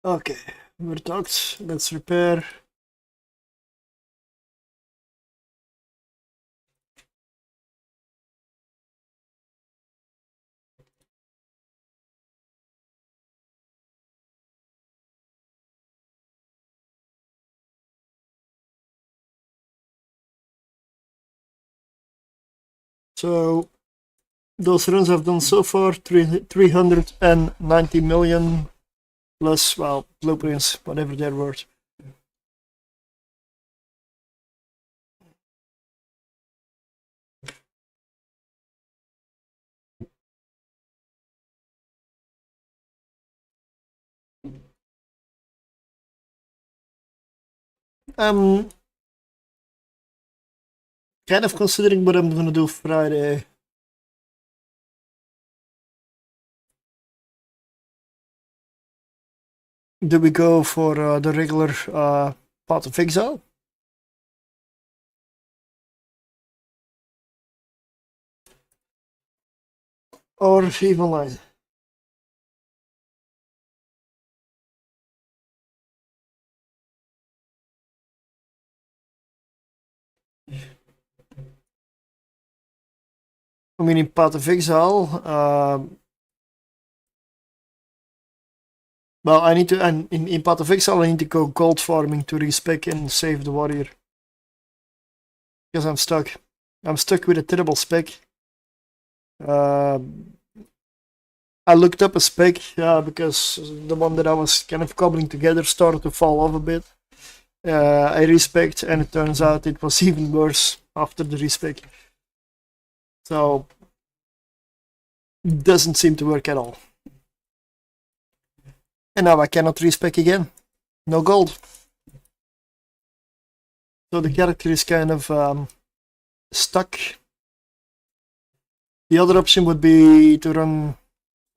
Okay, we're docked. Let's repair. So those runs I've done so far, 390 million plus, well, blueprints, whatever they're worth. I'm kind of considering what I'm gonna do Friday. Do we go for the regular Path of Exile? Or EVE Online? I mean, in Path of Exile, well, I need to, and in Path of Exile, I need to go gold farming to respec and save the warrior. Because I'm stuck. I'm stuck with a terrible spec. I looked up a spec because the one that I was kind of cobbling together started to fall off a bit. I respec and it turns out it was even worse after the respec. So, doesn't seem to work at all. And now I cannot respec again. No gold. So the character is kind of stuck. The other option would be to run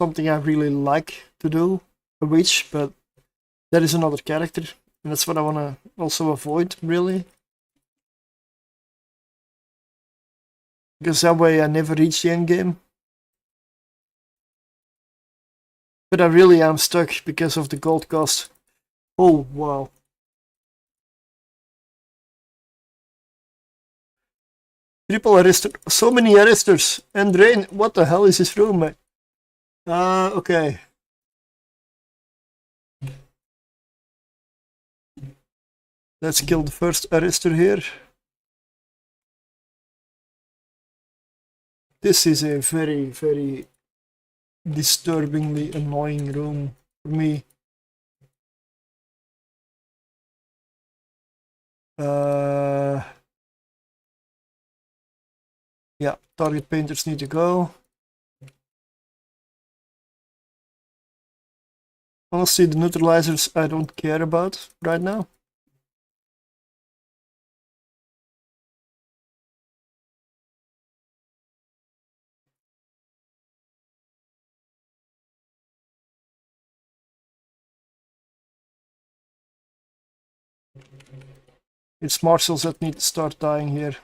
something I really like to do, a witch, but that is another character. And that's what I want to also avoid, really. Because that way I never reach the end game. But I really am stuck because of the gold cost. Oh, wow. Triple arrestor. So many arrestors. And Drain, what the hell is this room, man? Okay. Let's kill the first arrestor here. This is a very, very disturbingly annoying room for me. Yeah, target painters need to go. Honestly, the neutralizers I don't care about right now. It's marshals that need to start dying here.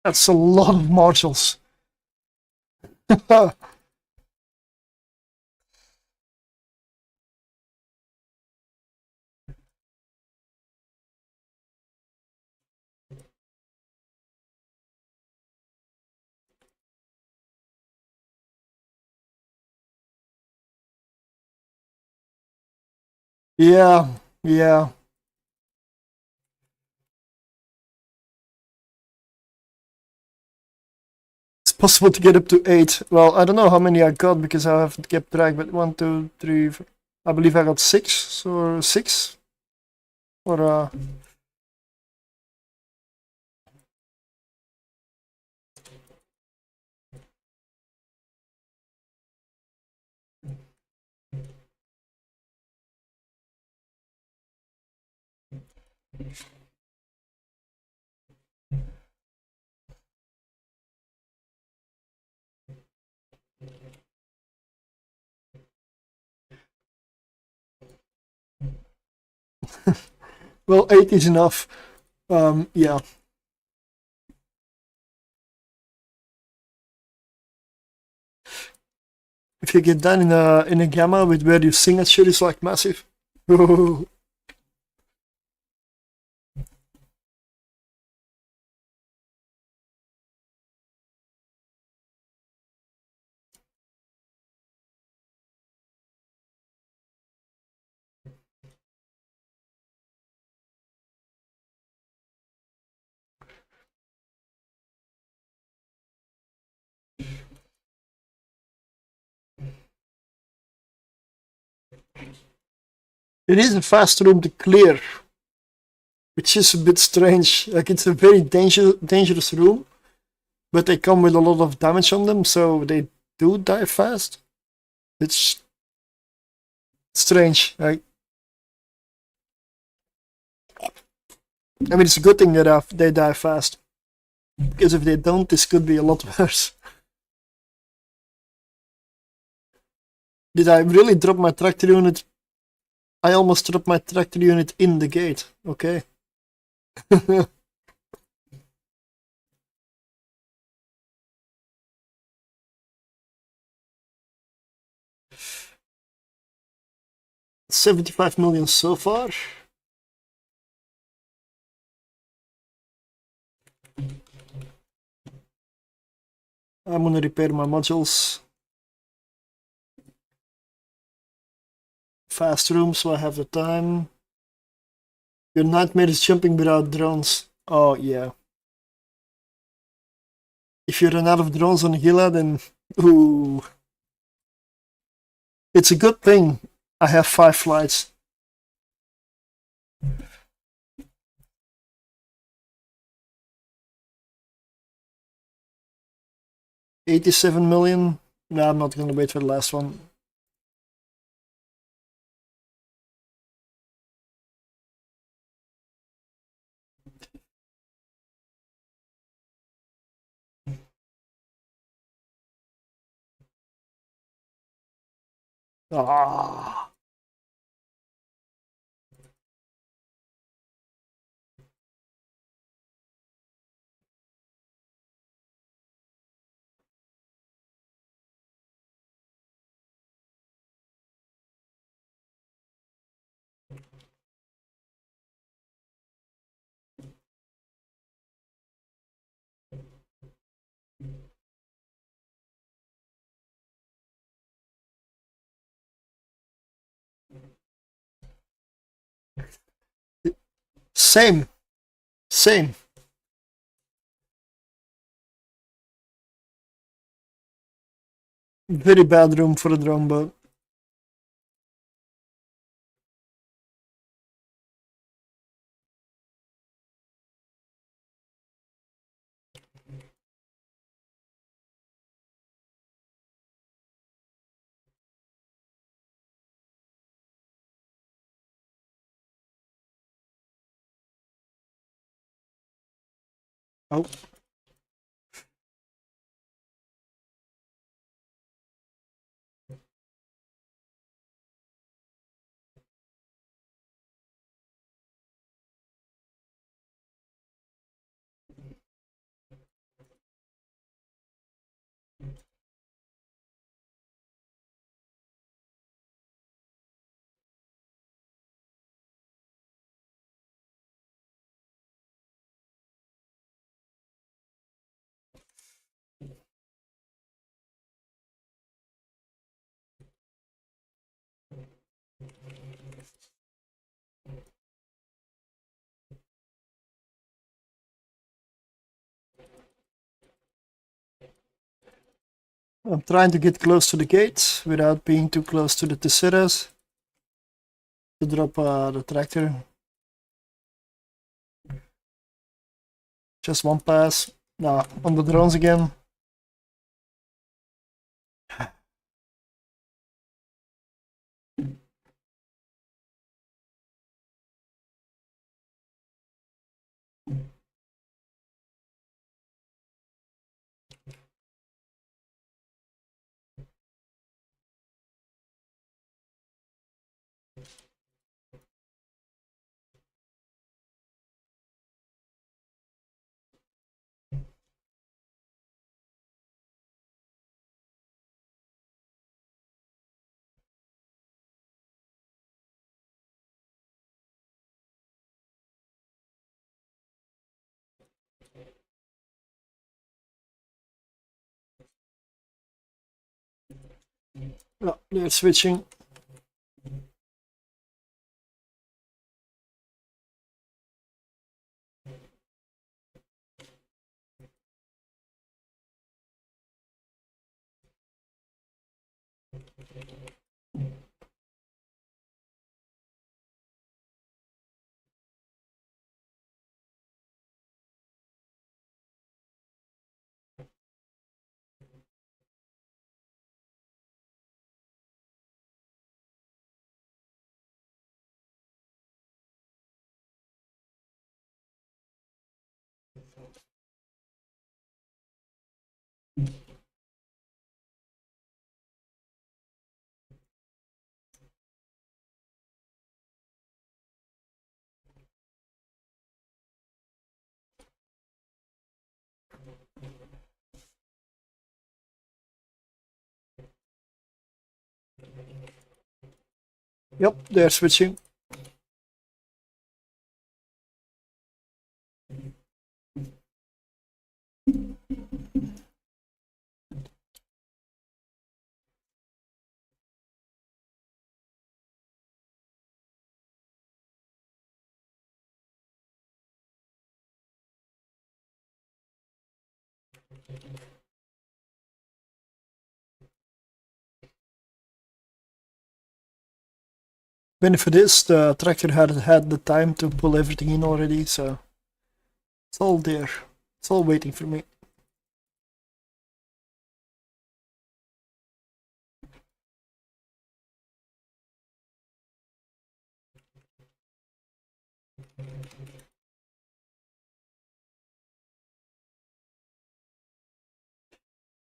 That's a lot of marshals. Yeah, yeah. possible to get up to 8. Well, I don't know how many I got because I haven't kept track, but 1, 2, 3, I believe I got 6 or 6. Or well, 8 is enough. Yeah. If you get that in a gamma with where your signature is like massive. It is a fast room to clear, which is a bit strange. Like, it's a very dangerous room, but they come with a lot of damage on them, so they do die fast. It's strange. Like, I mean, it's a good thing that they die fast, because if they don't, this could be a lot worse. Did I really drop my tractor unit? I almost dropped my tractor unit in the gate. Okay. $75 million so far. I'm gonna repair my modules. Fast room, so I have the time. Your nightmare is jumping without drones. Oh yeah. If you run out of drones on Gila, then ooh. It's a good thing I have 5 flights. $87 million. No, I'm not gonna wait for the last one. Ah. Same. Same. Very bad room for a drone boat. Oh. I'm trying to get close to the gate without being too close to the Tesseras to drop the tractor. Just one pass. Nah, on the drones again. Oh, they're switching. Yep, they're switching. Benefit is the tractor had the time to pull everything in already, so it's all there. It's all waiting for me.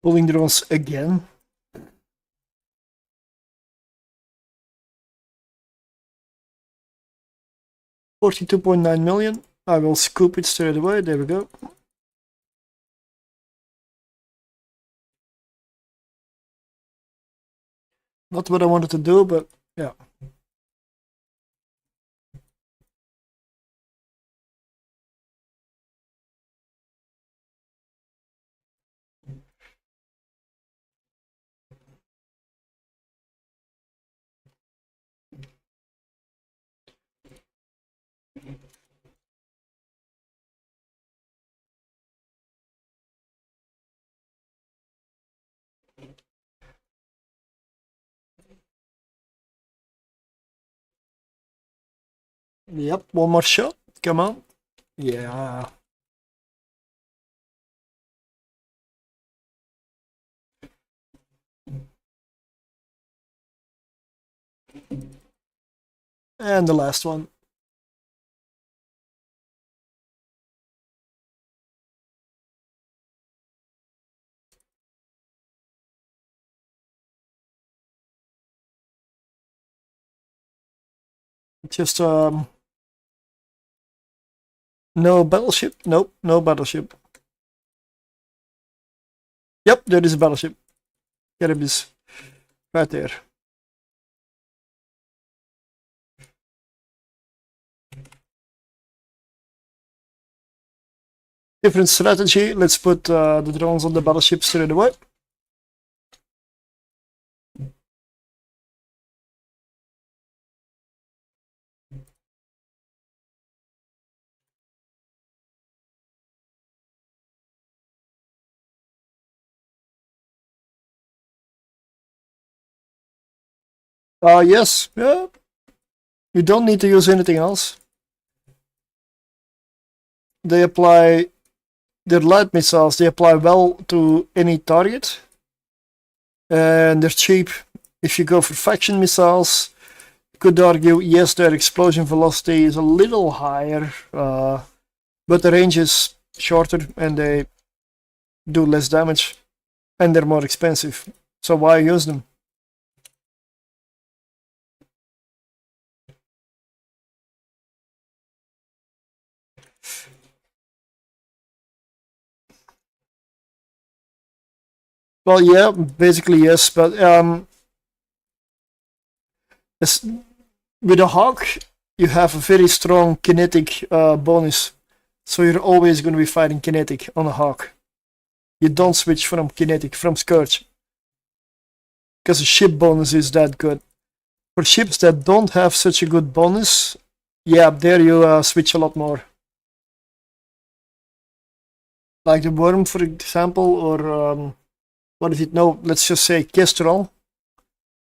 Pulling drones again. $42.9 million. I will scoop it straight away. There we go. Not what I wanted to do, but yeah. Yep, one more shot. Come on. Yeah. And the last one. Just no battleship. Nope, no battleship. Yep, there is a battleship. Caribbees. Right there. Different strategy. Let's put the drones on the battleship straight away. Yes, yeah. You don't need to use anything else. They apply, they're light missiles, they apply well to any target. And they're cheap. If you go for faction missiles, you could argue, yes, their explosion velocity is a little higher, but the range is shorter and they do less damage. And they're more expensive. So why use them? Well, yeah, basically yes, but with a hawk, you have a very strong kinetic bonus, so you're always going to be fighting kinetic on a hawk. You don't switch from kinetic, from Scourge, because the ship bonus is that good. For ships that don't have such a good bonus, yeah, there you switch a lot more. Like the Worm, for example, or what is it? No, let's just say Kestrel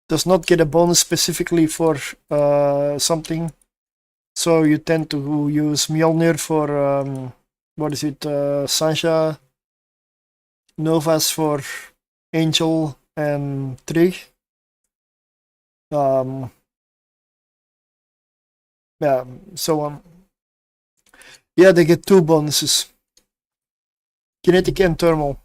does not get a bonus specifically for something. So you tend to use Mjolnir for, what is it, Sancha, Novas for Angel and Trig. Yeah, so on. Yeah, they get 2 bonuses. Kinetic and thermal.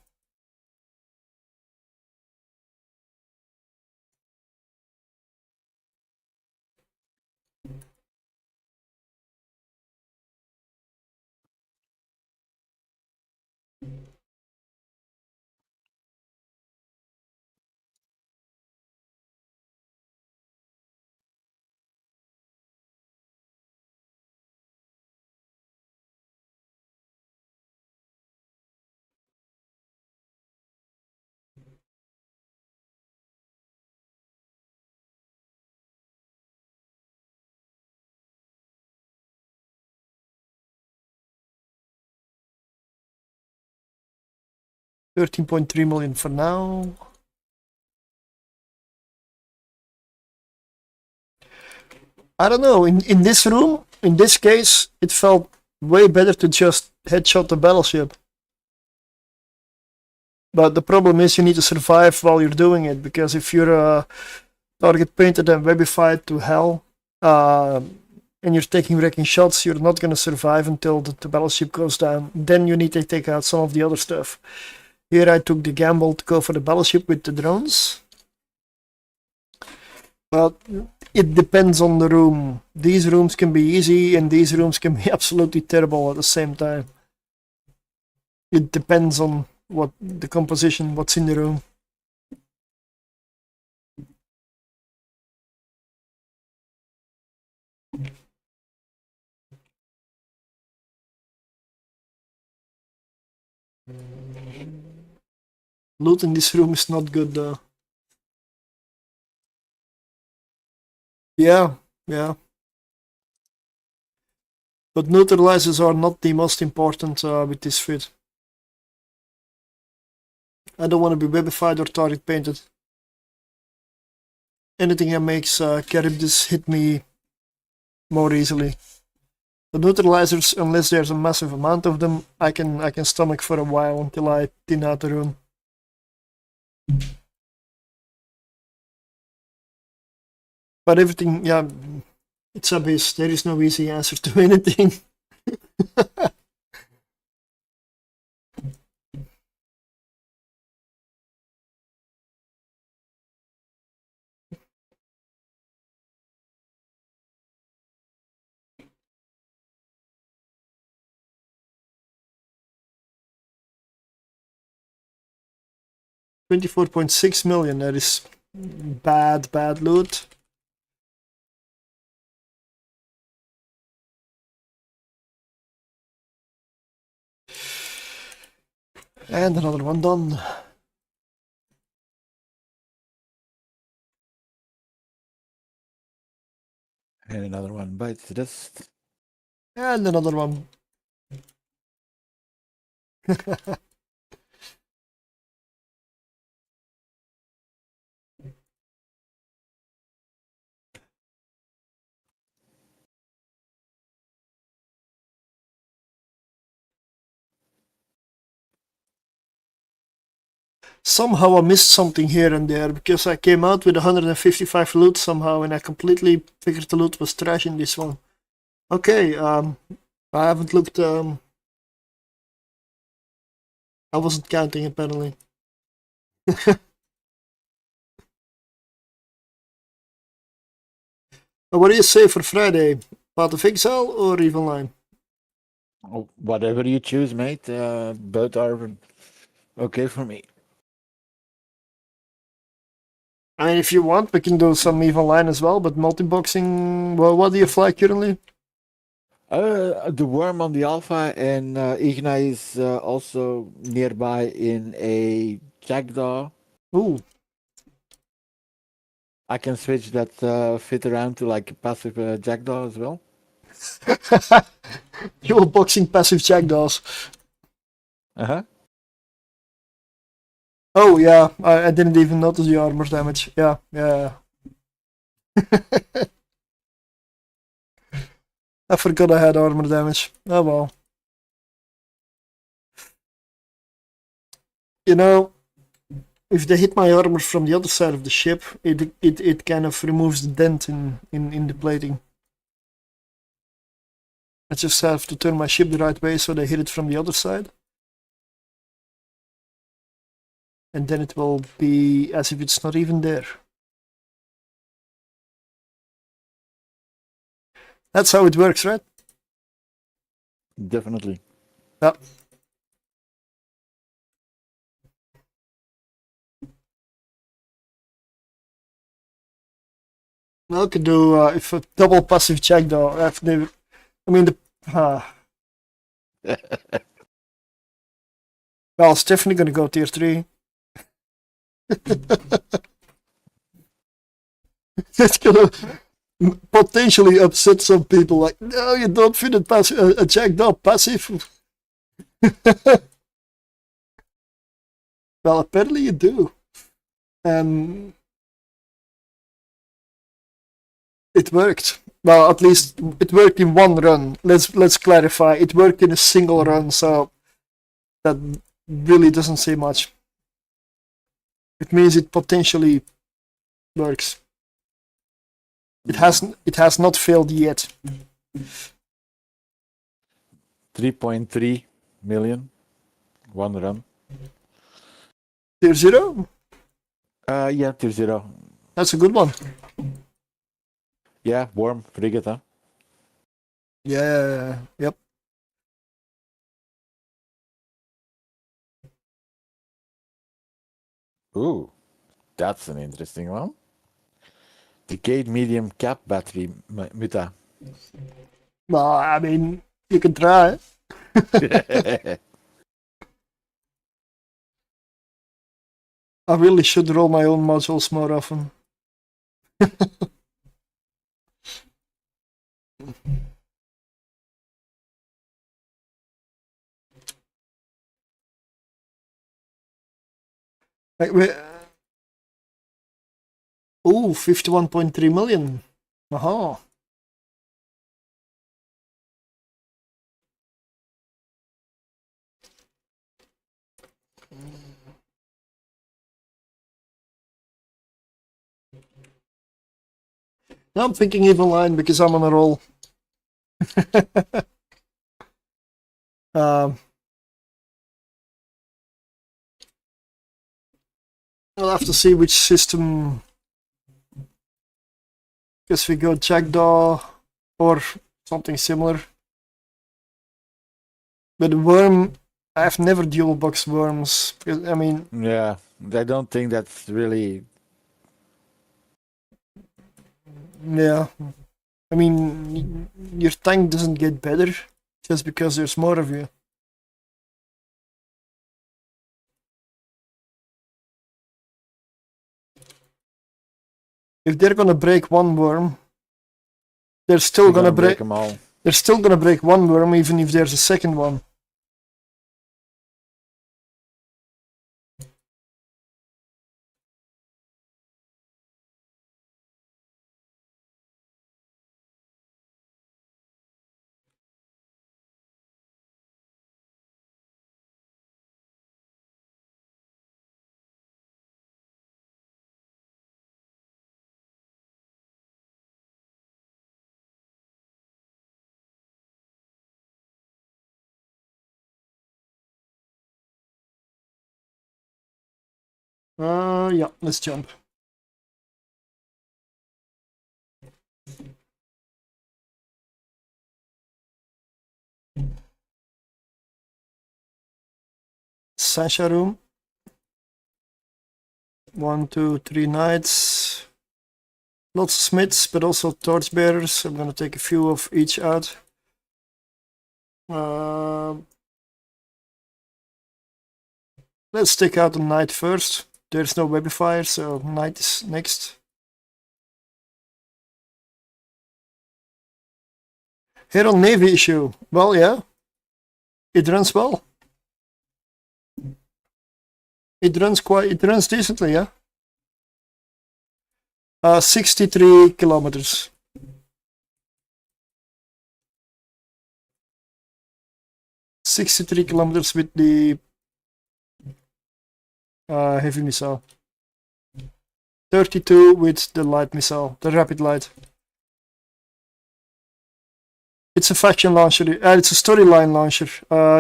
$13.3 million for now. I don't know, in this room, in this case, it felt way better to just headshot the battleship. But the problem is you need to survive while you're doing it, because if you're target painted and webified to hell, and you're taking wrecking shots, you're not going to survive until the battleship goes down. Then you need to take out some of the other stuff. Here I took the gamble to go for the battleship with the drones. But it depends on the room. These rooms can be easy and these rooms can be absolutely terrible at the same time. It depends on what the composition, what's in the room. Loot in this room is not good though. Yeah, yeah. But neutralizers are not the most important with this fit. I don't want to be webified or target painted. Anything that makes Charybdis hit me more easily. The neutralizers, unless there's a massive amount of them, I can stomach for a while until I thin out the room. But everything, yeah, it's abyss. There is no easy answer to anything. $24.6 million, that is bad loot. And another one done. And another one bites the dust. And another one. Somehow I missed something here and there because I came out with 155 loot somehow and I completely figured the loot was trash in this one. Okay, I haven't looked, I wasn't counting apparently. What do you say for Friday? Path of Exile or EVE Online? Oh, whatever you choose, mate. Both are okay for me. I mean, if you want, we can do some EVE Online as well, but multi-boxing, well, what do you fly currently? The worm on the alpha, and Ingame is also nearby in a jackdaw. Ooh. I can switch that fit around to like a passive jackdaw as well. Dual boxing passive jackdaws. Uh-huh. Oh yeah, I didn't even notice the armor damage. Yeah. I forgot I had armor damage. Oh well. You know, if they hit my armor from the other side of the ship, it kind of removes the dent in the plating. I just have to turn my ship the right way so they hit it from the other side. And then it will be as if it's not even there. That's how it works, right? Definitely. Yeah. Well, I could do if a double passive jackdaw. I mean the. Well, it's definitely gonna go tier 3. It's gonna potentially upset some people. Like, no, you don't fit a jackdaw passive. Well, apparently you do. It worked. Well, at least it worked in one run. Let's clarify. It worked in a single run, so that really doesn't say much. It means it potentially works. It has not failed yet. 3.3 million. One run. Tier 0? Yeah, tier 0. That's a good one. Yeah, worm frigate, huh? Yeah, yep. Ooh, that's an interesting one. Decayed medium cap battery muta. Well, I mean, you can try. I really should roll my own modules more often. Wait. Ooh, 51.3 million. Aha. Now I'm thinking EVE Online because I'm on a roll. um, I'll have to see which system. Guess we go jackdaw or something similar. But worm, I've never dual box worms. I mean, Yeah, I don't think that's really. yeah. I mean, your tank doesn't get better just because there's more of you. If they're gonna break one worm, they're still gonna break them all. They're still gonna break one worm even if there's a second one. Yeah, let's jump. Sasha room. 1, 2, 3 knights. Lots of smiths, but also torchbearers. I'm gonna take a few of each out. Let's take out the knight first. There's no webifier, so knight is next. Herald Navy issue. Well, yeah. It runs well. It runs decently, yeah. 63 kilometers. .63 kilometers with the heavy missile. 32 with the light missile, the rapid light. It's a faction launcher. It's a storyline launcher.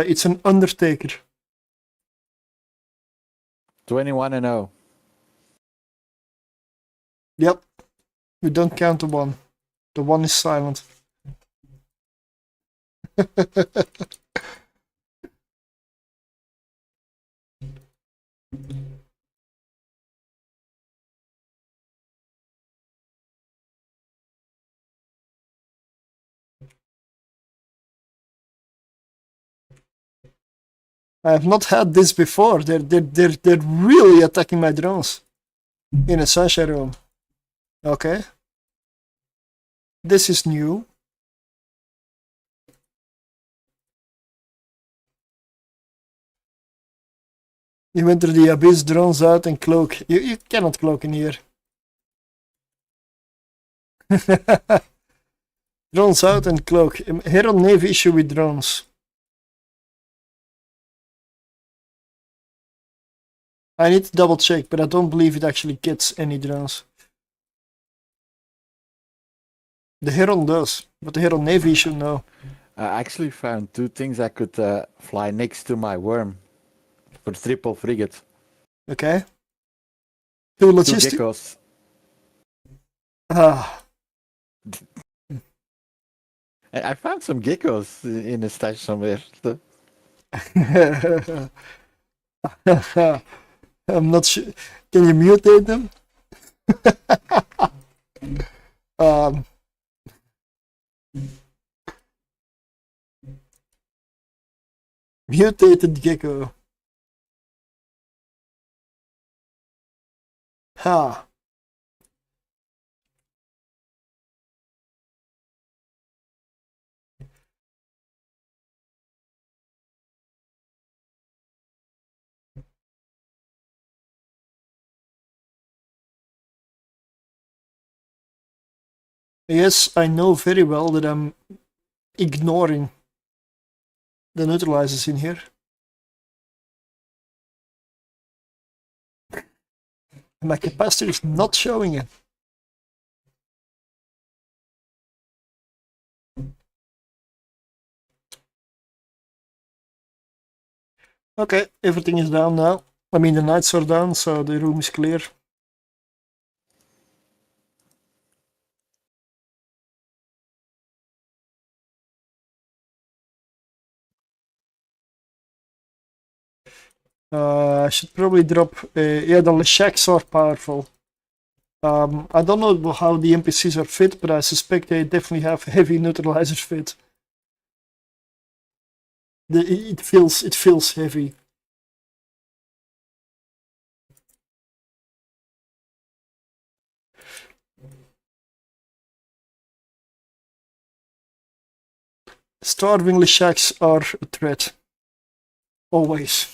It's an Undertaker. 21-0. Yep. We don't count the one. The one is silent. I have not had this before. They're really attacking my drones in a sunshine room. Okay. This is new. You enter the abyss, drones out, and cloak. You cannot cloak in here. Drones out and cloak. Herald Navy issue with drones. I need to double check, but I don't believe it actually gets any drones. The Herald does, but the Herald Navy issue, no. I actually found 2 things I could fly next to my worm for triple frigate. Okay. 2 2 logistic. geckos. Ah. I found some geckos in a stash somewhere. So. I'm not sure. Can you mutate them? Mutated gecko. Ha. Yes, I know very well that I'm ignoring the neutralizers in here. My capacitor is not showing it. Okay, everything is down now. I mean, the knights are down, so the room is clear. I should probably drop. Yeah, the shacks are powerful. I don't know how the NPCs are fit, but I suspect they definitely have heavy neutralizers fit. It feels heavy. Starving shacks are a threat. Always.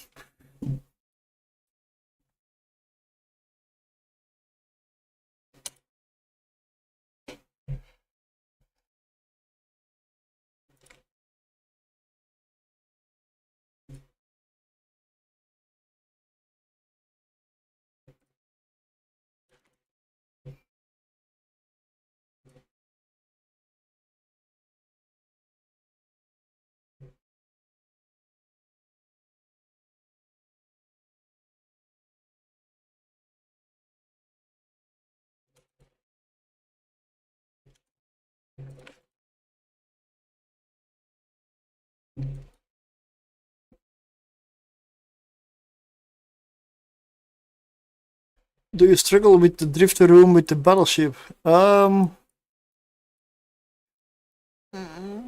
Do you struggle with the drifter room with the battleship?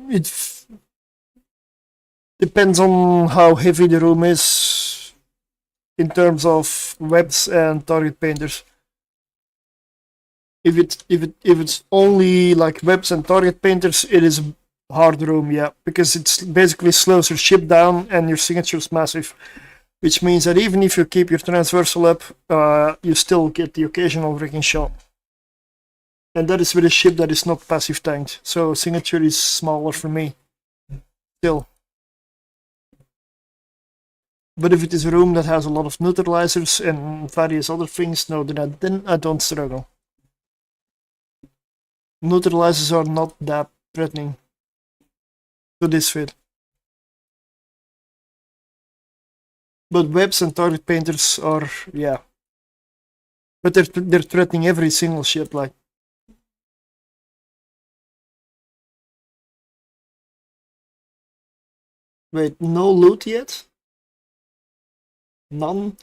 It depends on how heavy the room is in terms of webs and target painters. If it's only like webs and target painters, it is a hard room, yeah, because it's basically slows your ship down and your signature is massive, which means that even if you keep your transversal up, you still get the occasional wrecking shot. And that is with a ship that is not passive tanked, so signature is smaller for me. Still. But if it is a room that has a lot of neutralizers and various other things, no, then I don't struggle. Neutralizers are not that threatening to this fit. But webs and target painters are, yeah. But they're threatening every single ship, like. Wait, no loot yet? None?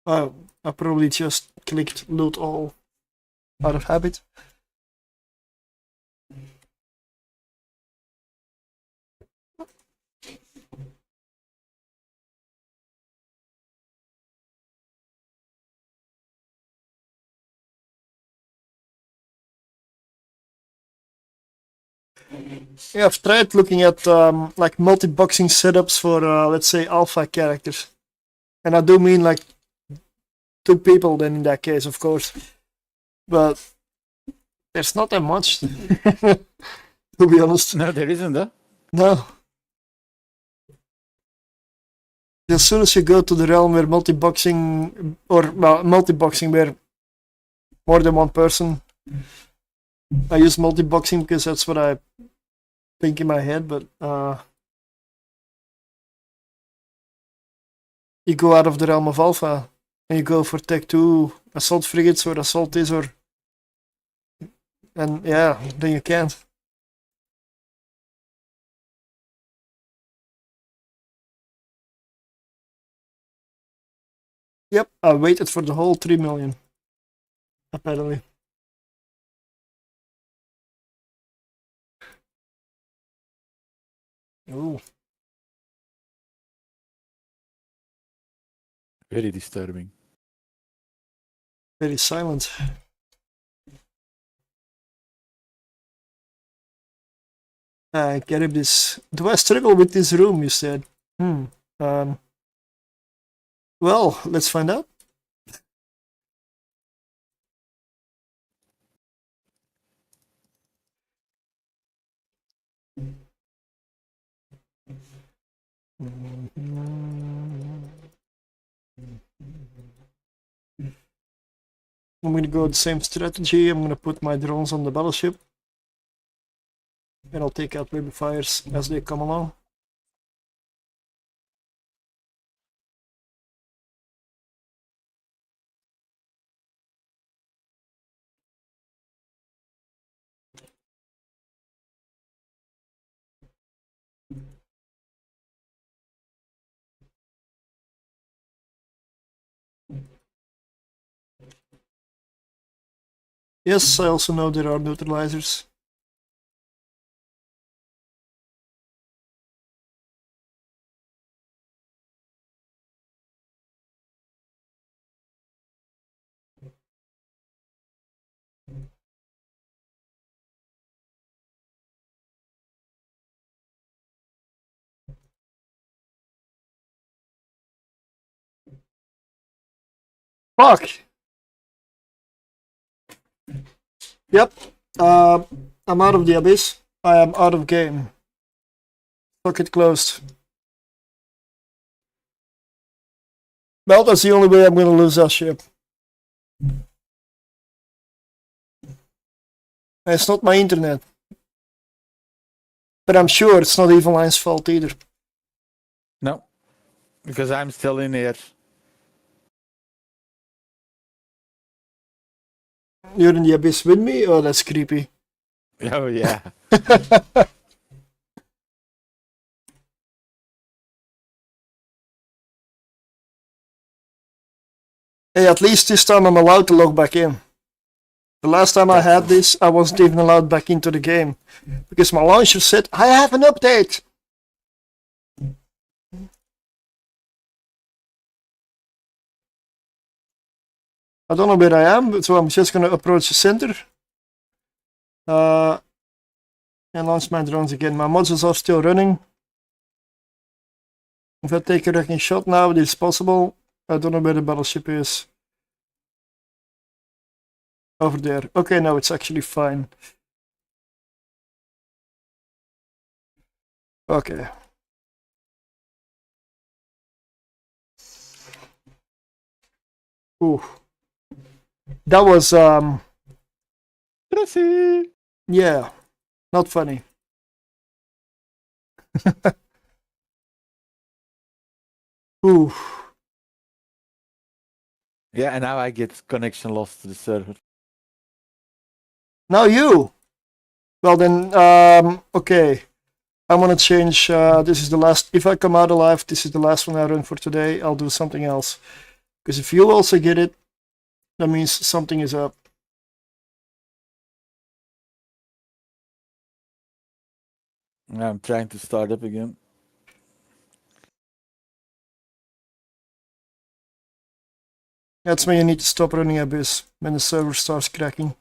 Oh, I probably just clicked loot all out of habit. Yeah, I've tried looking at like multi-boxing setups for let's say alpha characters, and I do mean like 2 people then in that case, of course, but there's not that much to be honest. No, there isn't, huh? No. As soon as you go to the realm where multi-boxing, or well, multi-boxing where more than one person, I use multi-boxing because that's what I think in my head, but you go out of the realm of alpha and you go for tech 2 assault frigates or assault is, or and yeah, then you can't. Yep, I waited for the whole 3 million, apparently. Ooh, Very disturbing. very silent. Get this. Do I struggle with this room, you said? Well, let's find out. I'm gonna go the same strategy. I'm gonna put my drones on the battleship. And I'll take out baby fires as they come along. Yes, I also know there are neutralizers. Fuck! Yep, I'm out of the abyss. I am out of game. Socket closed. Well, that's the only way I'm gonna lose that ship. It's not my internet. But I'm sure it's not Evil Line's fault either. No, because I'm still in here. You're in the abyss with me? Oh, that's creepy. Oh yeah. Hey, at least this time I'm allowed to log back in. The last time I had this, I wasn't even allowed back into the game. Because my launcher said, I have an update! I don't know where I am, so I'm just gonna approach the center. And launch my drones again. My modules are still running. If I take a wrecking shot now, it is possible. I don't know where the battleship is. Over there. Okay, now it's actually fine. Okay. Ooh. That was, yeah, not funny. Ooh. Yeah, and now I get connection lost to the server. Now you. Well then, okay. I'm gonna change, this is the last, if I come out alive, this is the last one I run for today. I'll do something else. Because if you also get it, that means something is up. I'm trying to start up again. That's when you need to stop running Abyss, when the server starts cracking.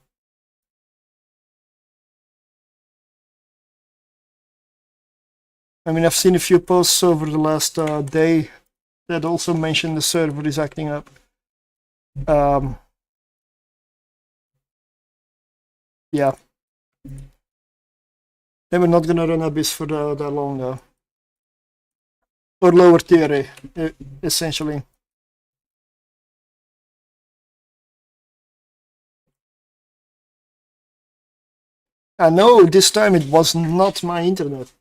I mean, I've seen a few posts over the last day that also mention the server is acting up. Yeah. They were not gonna run Abyss for that long though. Or lower tier, essentially. I know this time it was not my internet.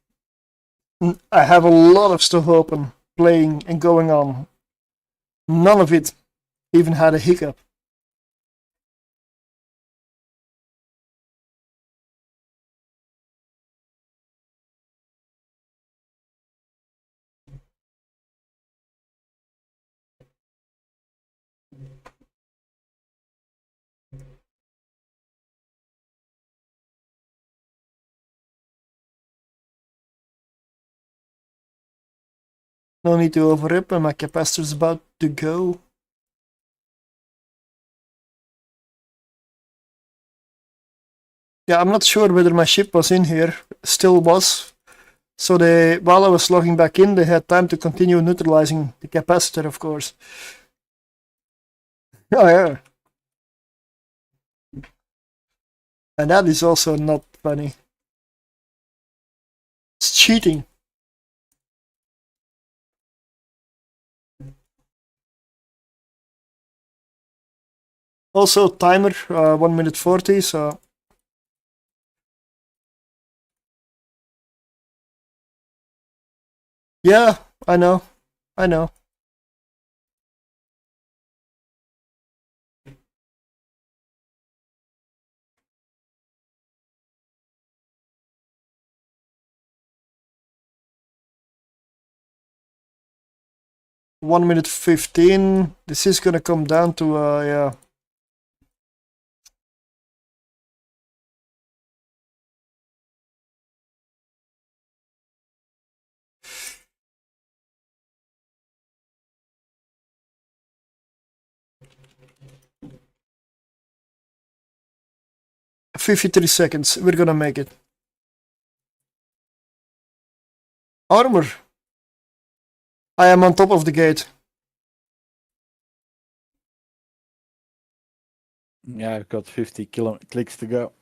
I have a lot of stuff open, playing and going on. None of it even had a hiccup. No need to overrip, and my capacitor's about to go. Yeah, I'm not sure whether my ship was in here. Still was. So they, while I was logging back in, they had time to continue neutralizing the capacitor, of course. Oh yeah. And that is also not funny. It's cheating. Also timer, 1 minute 40, so... Yeah, I know. I know. One minute 15. This is gonna come down to, yeah. "53 seconds. We're gonna make it." Armor. I am on top of the gate. Yeah, I've got 50 clicks to go.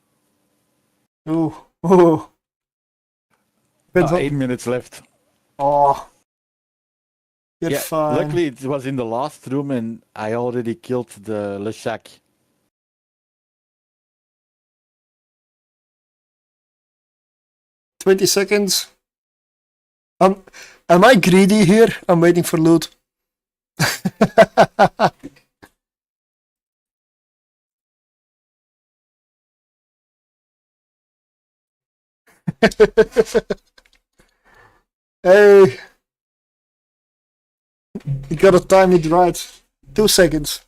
Ooh. Oh. 8 minutes left. Oh. You're Yeah, fine. luckily it was in the last room and I already killed the Leshak. "20 seconds. Am I greedy here? I'm waiting for loot. Hey, you gotta time it right. 2 seconds.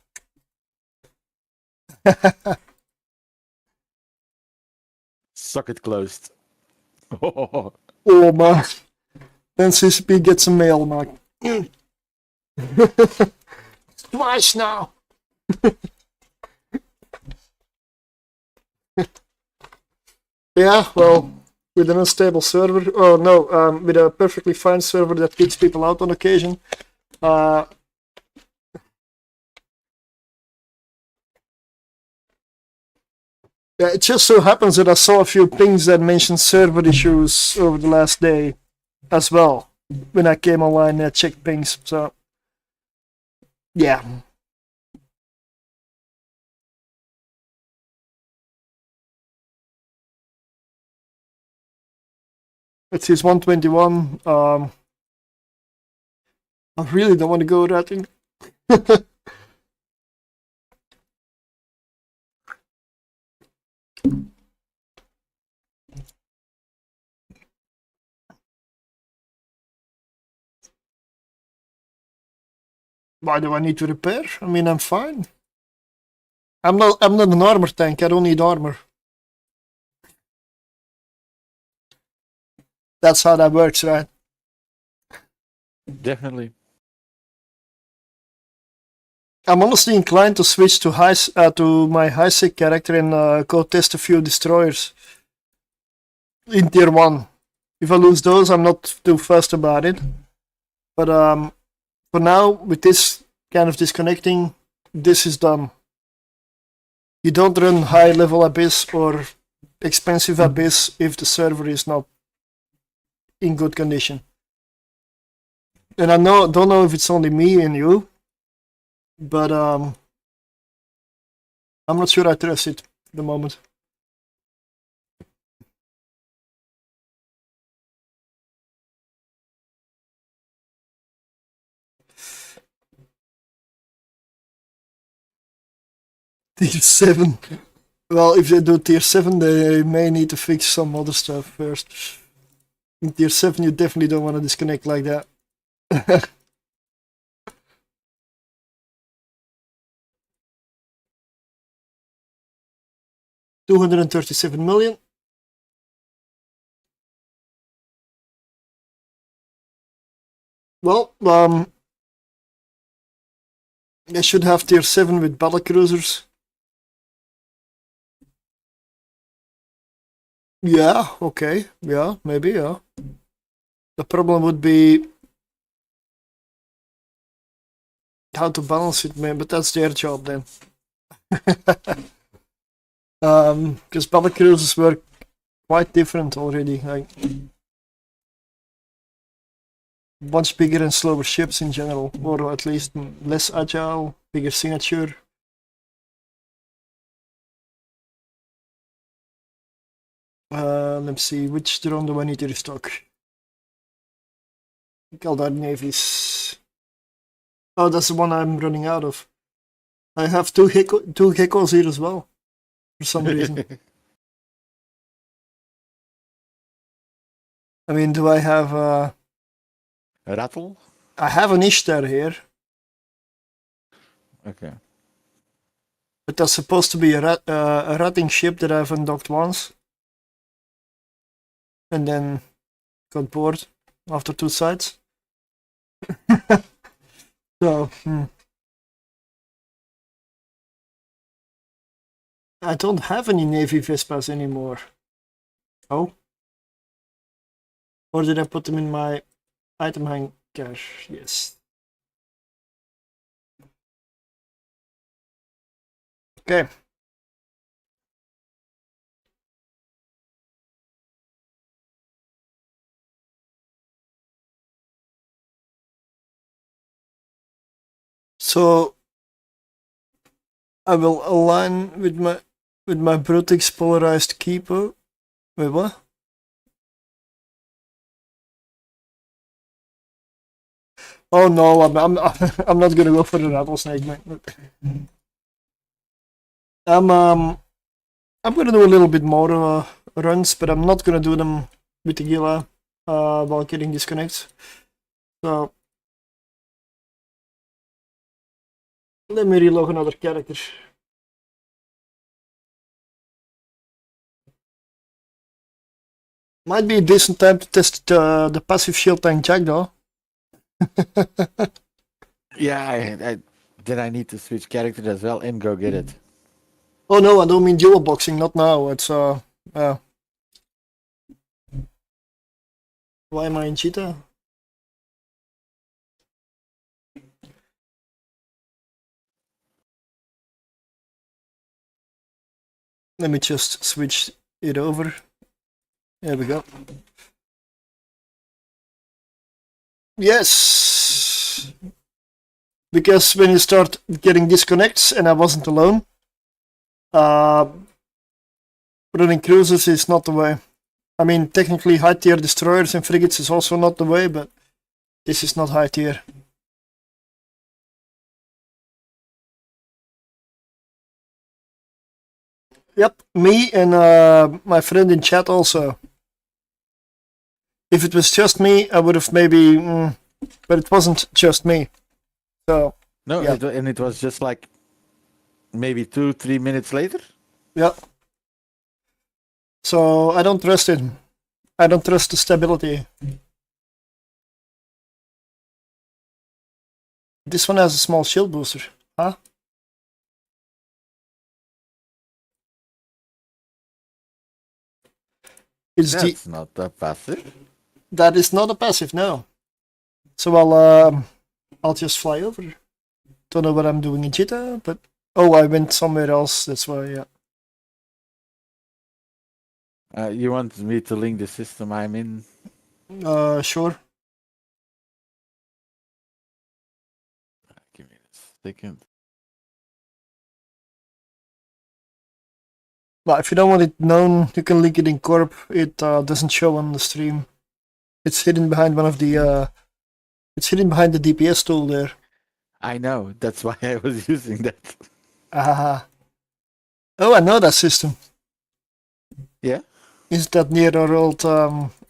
Socket closed. Oh man. Then CCP gets a mail, man. Twice now. Yeah, well, with an unstable server, oh no, with a perfectly fine server that kicks people out on occasion. Yeah, it just so happens that I saw a few pings that mentioned server issues over the last day as well. When I came online, I checked pings, so yeah. It says 121. I really don't want to go ratting. Why do I need to repair? I mean, I'm fine. I'm not an armor tank. I don't need armor. That's how that works, right? Definitely. I'm honestly inclined to switch to my high sec character and go test a few destroyers in tier 1. If I lose those, I'm not too fussed about it. But for now, with this kind of disconnecting, this is done. You don't run high level abyss or expensive abyss if the server is not in good condition. And I don't know if it's only me and you, but I'm not sure I trust it at the moment. Tier 7. Well, if they do tier 7, they may need to fix some other stuff first. In tier 7, you definitely don't want to disconnect like that. $237 million. Well, I should have tier 7 with battle cruisers. Yeah, okay. Yeah, maybe, yeah. The problem would be how to balance it, man, but that's their job then. Because battle cruisers were quite different already. Like, much bigger and slower ships in general, or at least less agile, bigger signature. Let's see, which drone do I need to restock? Kaldar Navies. Oh, that's the one I'm running out of. I have two geckos here as well, for some reason. I mean, do I have A rattle? I have an Ishtar here, Okay. but that's supposed to be a ratting ship that I've undocked once, and then got bored after 2 sites. So, I don't have any Navy Vespas anymore. Oh? Or did I put them in my item hang cache? Yes. Okay. So I will align with my Brutix polarized keeper. Wait, what? Oh no, I'm not gonna go for the rattlesnake, man. I'm gonna do a little bit more runs, but I'm not gonna do them with the Gila while getting disconnects. So let me reload another character. Might be a decent time to test the passive shield tank Jack though. Yeah, then I need to switch character as well and go get it. Oh no, I don't mean dual boxing, not now. It's why am I in Cheetah? Let me just switch it over. There we go. Yes! Because when you start getting disconnects, and I wasn't alone, running cruisers is not the way. I mean, technically high tier destroyers and frigates is also not the way, but this is not high tier. Yep, me and my friend in chat also. If it was just me, I would have maybe, but it wasn't just me. So No, yeah. and it was just like maybe 2-3 minutes later. Yeah. So I don't trust it. I don't trust the stability. This one has a small shield booster, huh? It's That's not that passive. that is not a passive, no. So I'll just fly over. Don't know what I'm doing in Cheetah, but oh, I went somewhere else. That's why, yeah. You want me to link the system I'm in? Sure. Give me a second. Well, if you don't want it known, you can link it in Corp. It doesn't show on the stream. It's hidden behind one of the. It's hidden behind the DPS tool there. I know. That's why I was using that. Ah. Oh, I know that system. Yeah. Is that near our old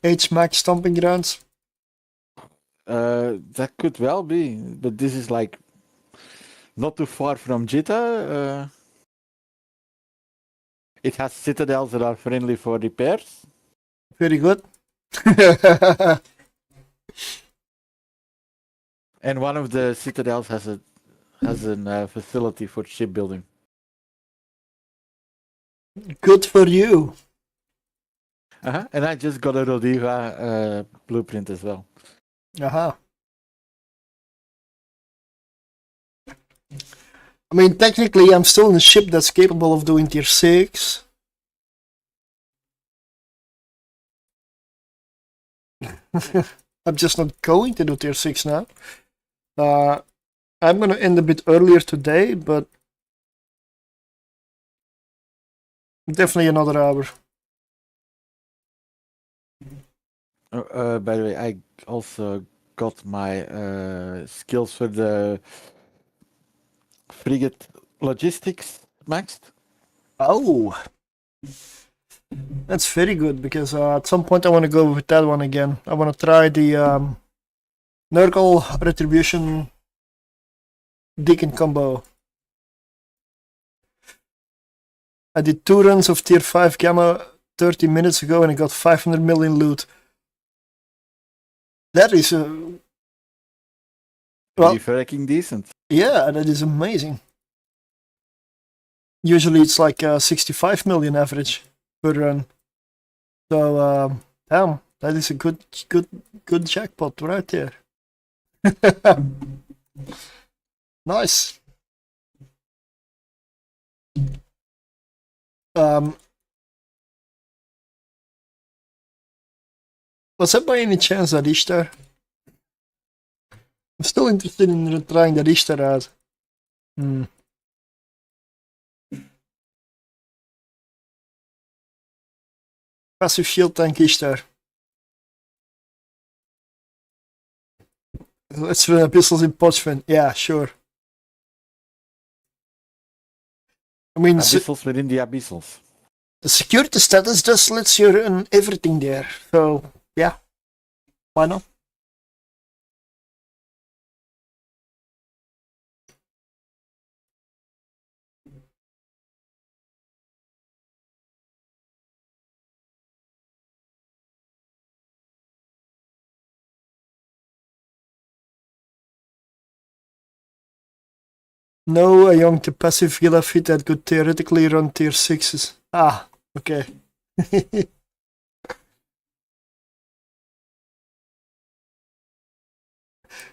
H-Max stomping grounds? That could well be, but this is like not too far from Jita. It has citadels that are friendly for repairs. Very good. And one of the citadels has a facility for shipbuilding. Good for you. And I just got a Rodiva blueprint as well. Aha. I mean, technically, I'm still in a ship that's capable of doing tier 6. I'm just not going to do tier 6 now. I'm gonna end a bit earlier today, but definitely another hour. By the way, I also got my skills for the frigate logistics maxed. Oh, that's very good because at some point I want to go with that one again. I want to try the Nurgle Retribution Deacon combo. I did 2 runs of tier 5 Gamma 30 minutes ago and I got 500 million loot. That is Well, freaking decent. yeah, that is amazing. Usually it's like 65 million average per run. So damn, that is a good jackpot right there. Nice. Was that by any chance that Ishtar? I'm still interested in trying that Ishtar out. Passive shield tank Ishtar. Let's run abyssals in Pochven. Yeah, sure. I mean, Abyssals within the abyssals. The security status just lets you run everything there. So yeah, why not? No, a young to passive Gila fit that could theoretically run tier 6s. Ah, okay.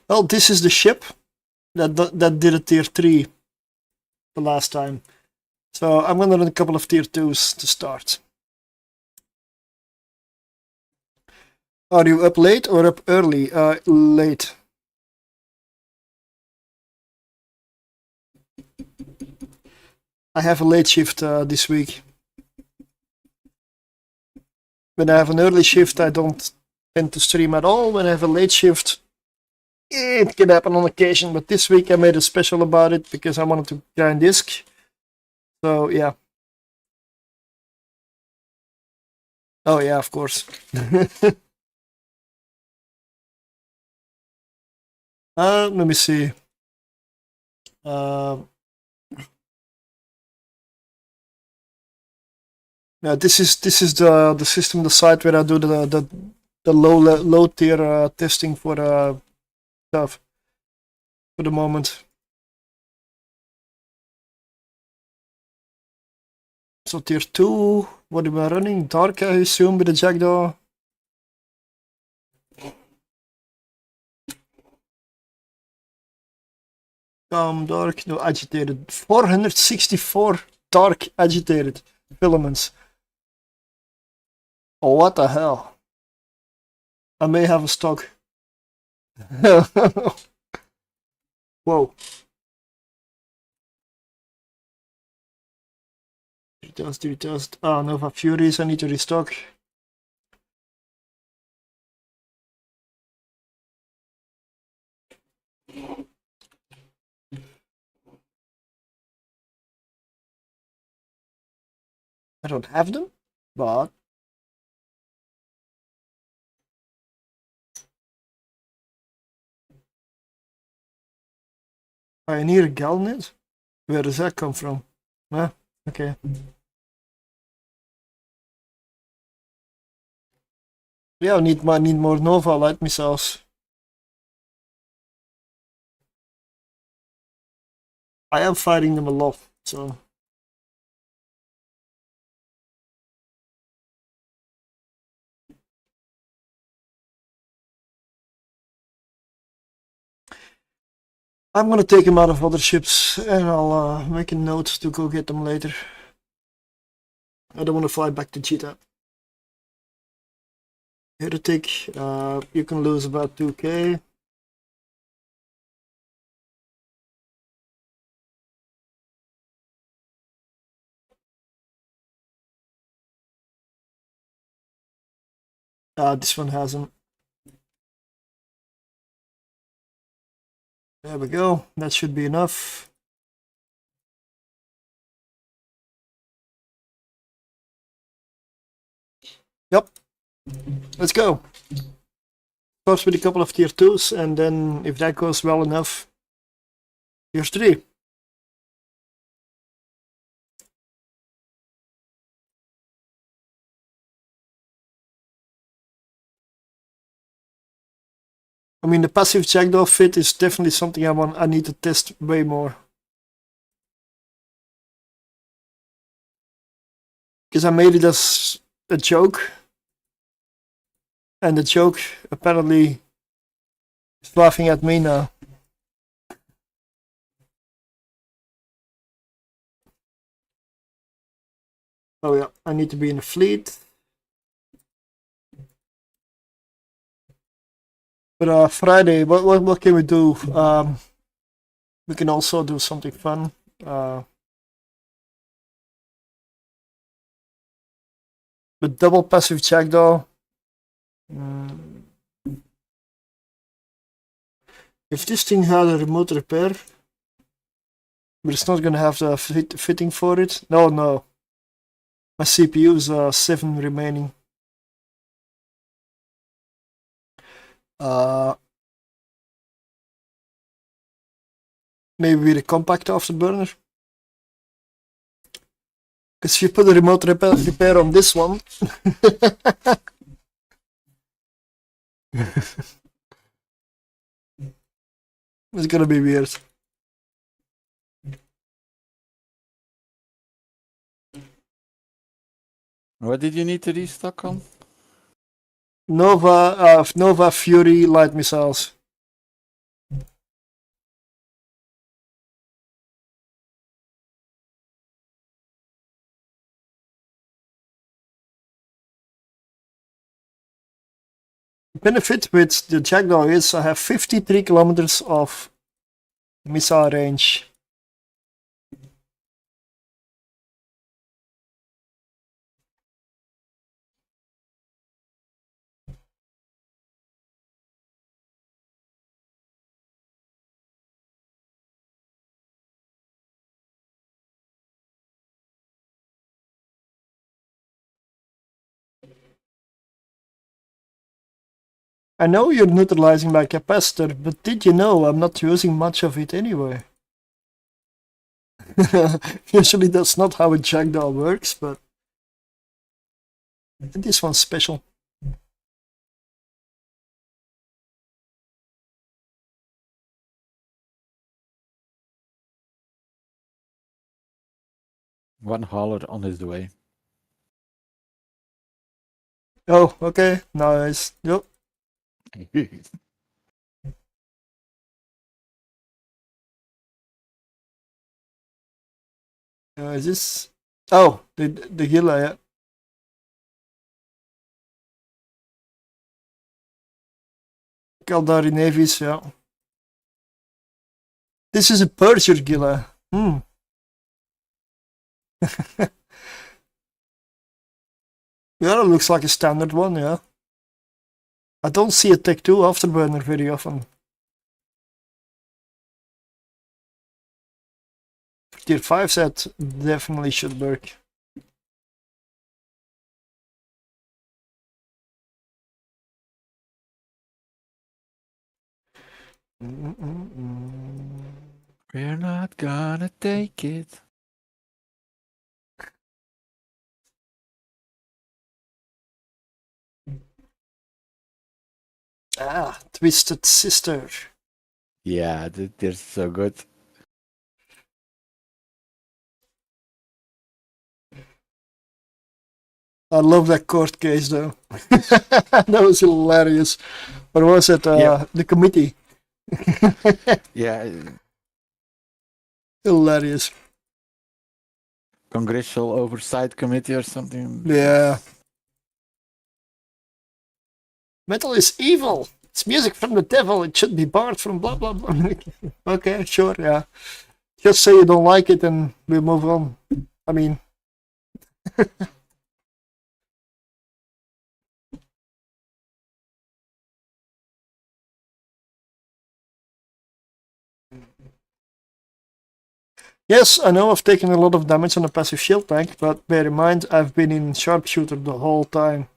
Well, this is the ship that did a tier 3 the last time. So I'm gonna run a couple of tier 2s to start. Are you up late or up early? Late. I have a late shift this week. When I have an early shift, I don't tend to stream at all. When I have a late shift, it can happen on occasion, but this week I made a special about it because I wanted to grind disc. So yeah. Oh yeah, of course. Let me see. Yeah, this is the system, the site where I do the low tier testing for stuff for the moment. So tier 2, what am I running? Dark, I assume, with the Jackdaw. Dark, no, agitated. 464 dark agitated filaments. Oh, what the hell? I may have a stock. Whoa. Retest. Ah, Nova Furies, I need to restock. I don't have them, but Pioneer Galnet? Where does that come from? Ah, okay. Yeah, I need more Nova light missiles. I am fighting them a lot, so. I'm gonna take them out of other ships and I'll make a note to go get them later. I don't want to fly back to Cheetah. Heretic, you can lose about 2k. This one hasn't. There we go, that should be enough. Yep, let's go. Starts with a couple of tier 2s, and then if that goes well enough, tier 3. I mean, the passive Jackdaw fit is definitely something I need to test way more. Because I made it as a joke. And the joke apparently is laughing at me now. Oh yeah, I need to be in the fleet. But Friday, what can we do? We can also do something fun. With double passive Jackdaw. If this thing had a remote repair, but it's not gonna have the fitting for it. No. My CPU is 7 remaining. Maybe with a compact afterburner. Because if you put a remote repair on this one, it's gonna be weird. What did you need to restock on? Nova Fury light missiles. Benefit with the Jackdaw is I have 53 kilometers of missile range. I know you're neutralizing my capacitor, but did you know I'm not using much of it anyway? Usually that's not how a Jackdaw works, but this one's special. One hauler on his way. Oh, okay, nice. Yep. Is this? Oh, the Gila, yeah. Kaldari Navies, yeah. This is a Purger Gila. Yeah, that looks like a standard one, yeah. I don't see a Tech 2 afterburner very often. Tier 5 set definitely should work. We're not gonna take it. Ah, Twisted Sister. Yeah, they're so good. I love that court case though. That was hilarious. Or was it the committee? Yeah, Hilarious. Congressional Oversight Committee or something. Yeah. Metal is evil. It's music from the devil. It should be barred from blah blah blah. Okay, sure, yeah. Just say you don't like it and we move on. I mean. Yes, I know I've taken a lot of damage on a passive shield tank, but bear in mind I've been in sharpshooter the whole time.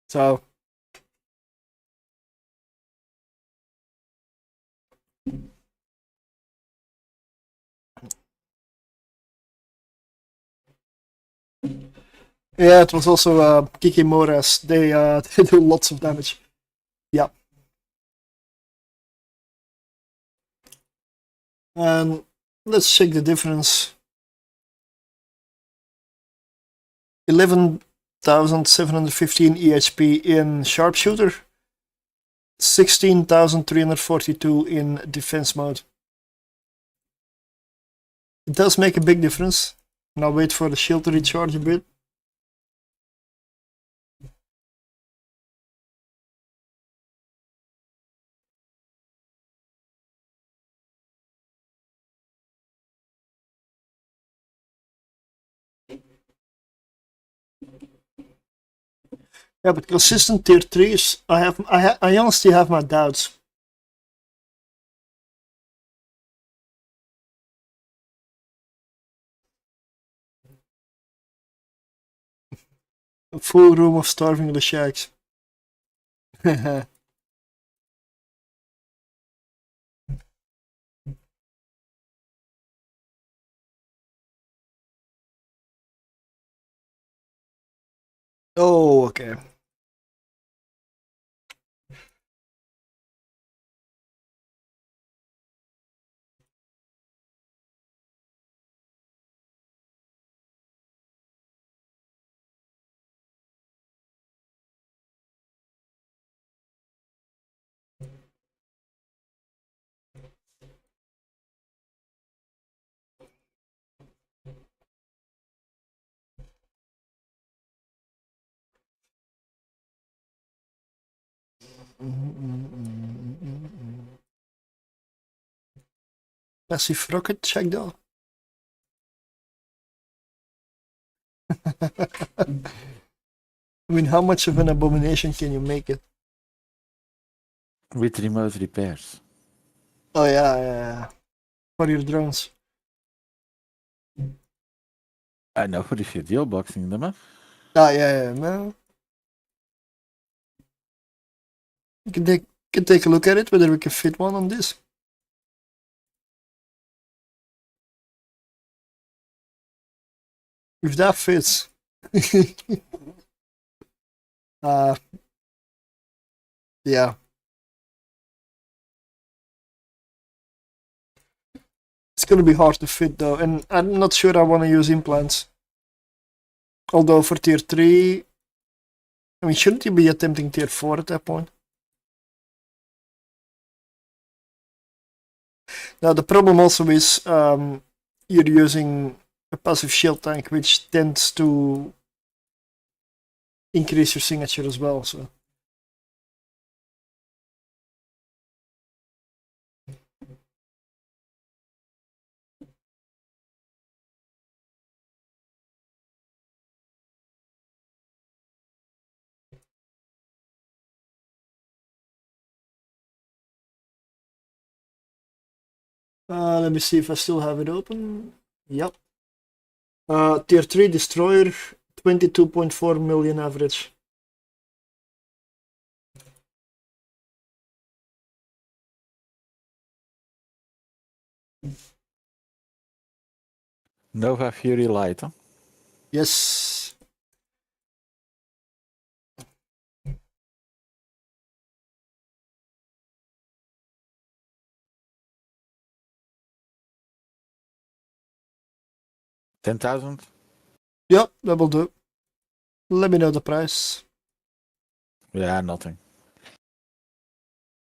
So. Yeah, it was also Kikimoras. They they do lots of damage. Yeah. And let's check the difference. 11,715 EHP in sharpshooter, 16,342 in defense mode. It does make a big difference. Now wait for the shield to recharge a bit. Yeah, but consistent tier 3s, I honestly have my doubts. A full room of starving the shacks. Oh, okay. Massive rocket, check that. I mean, how much of an abomination can you make it? With remote repairs. Oh yeah. For your drones. I know, for if you're deal boxing them up. Ah, yeah, no. You can take a look at it, whether we can fit one on this. If that fits. Yeah. It's gonna be hard to fit though, and I'm not sure I want to use implants. Although for tier 3, I mean, shouldn't you be attempting tier 4 at that point? Now the problem also is you're using a passive shield tank, which tends to increase your signature as well, so. Let me see if I still have it open. Yep. Tier 3 destroyer, 22.4 million average. Nova Fury Light, huh? Yes. $10,000? Yep, that will do. Let me know the price. Yeah, nothing.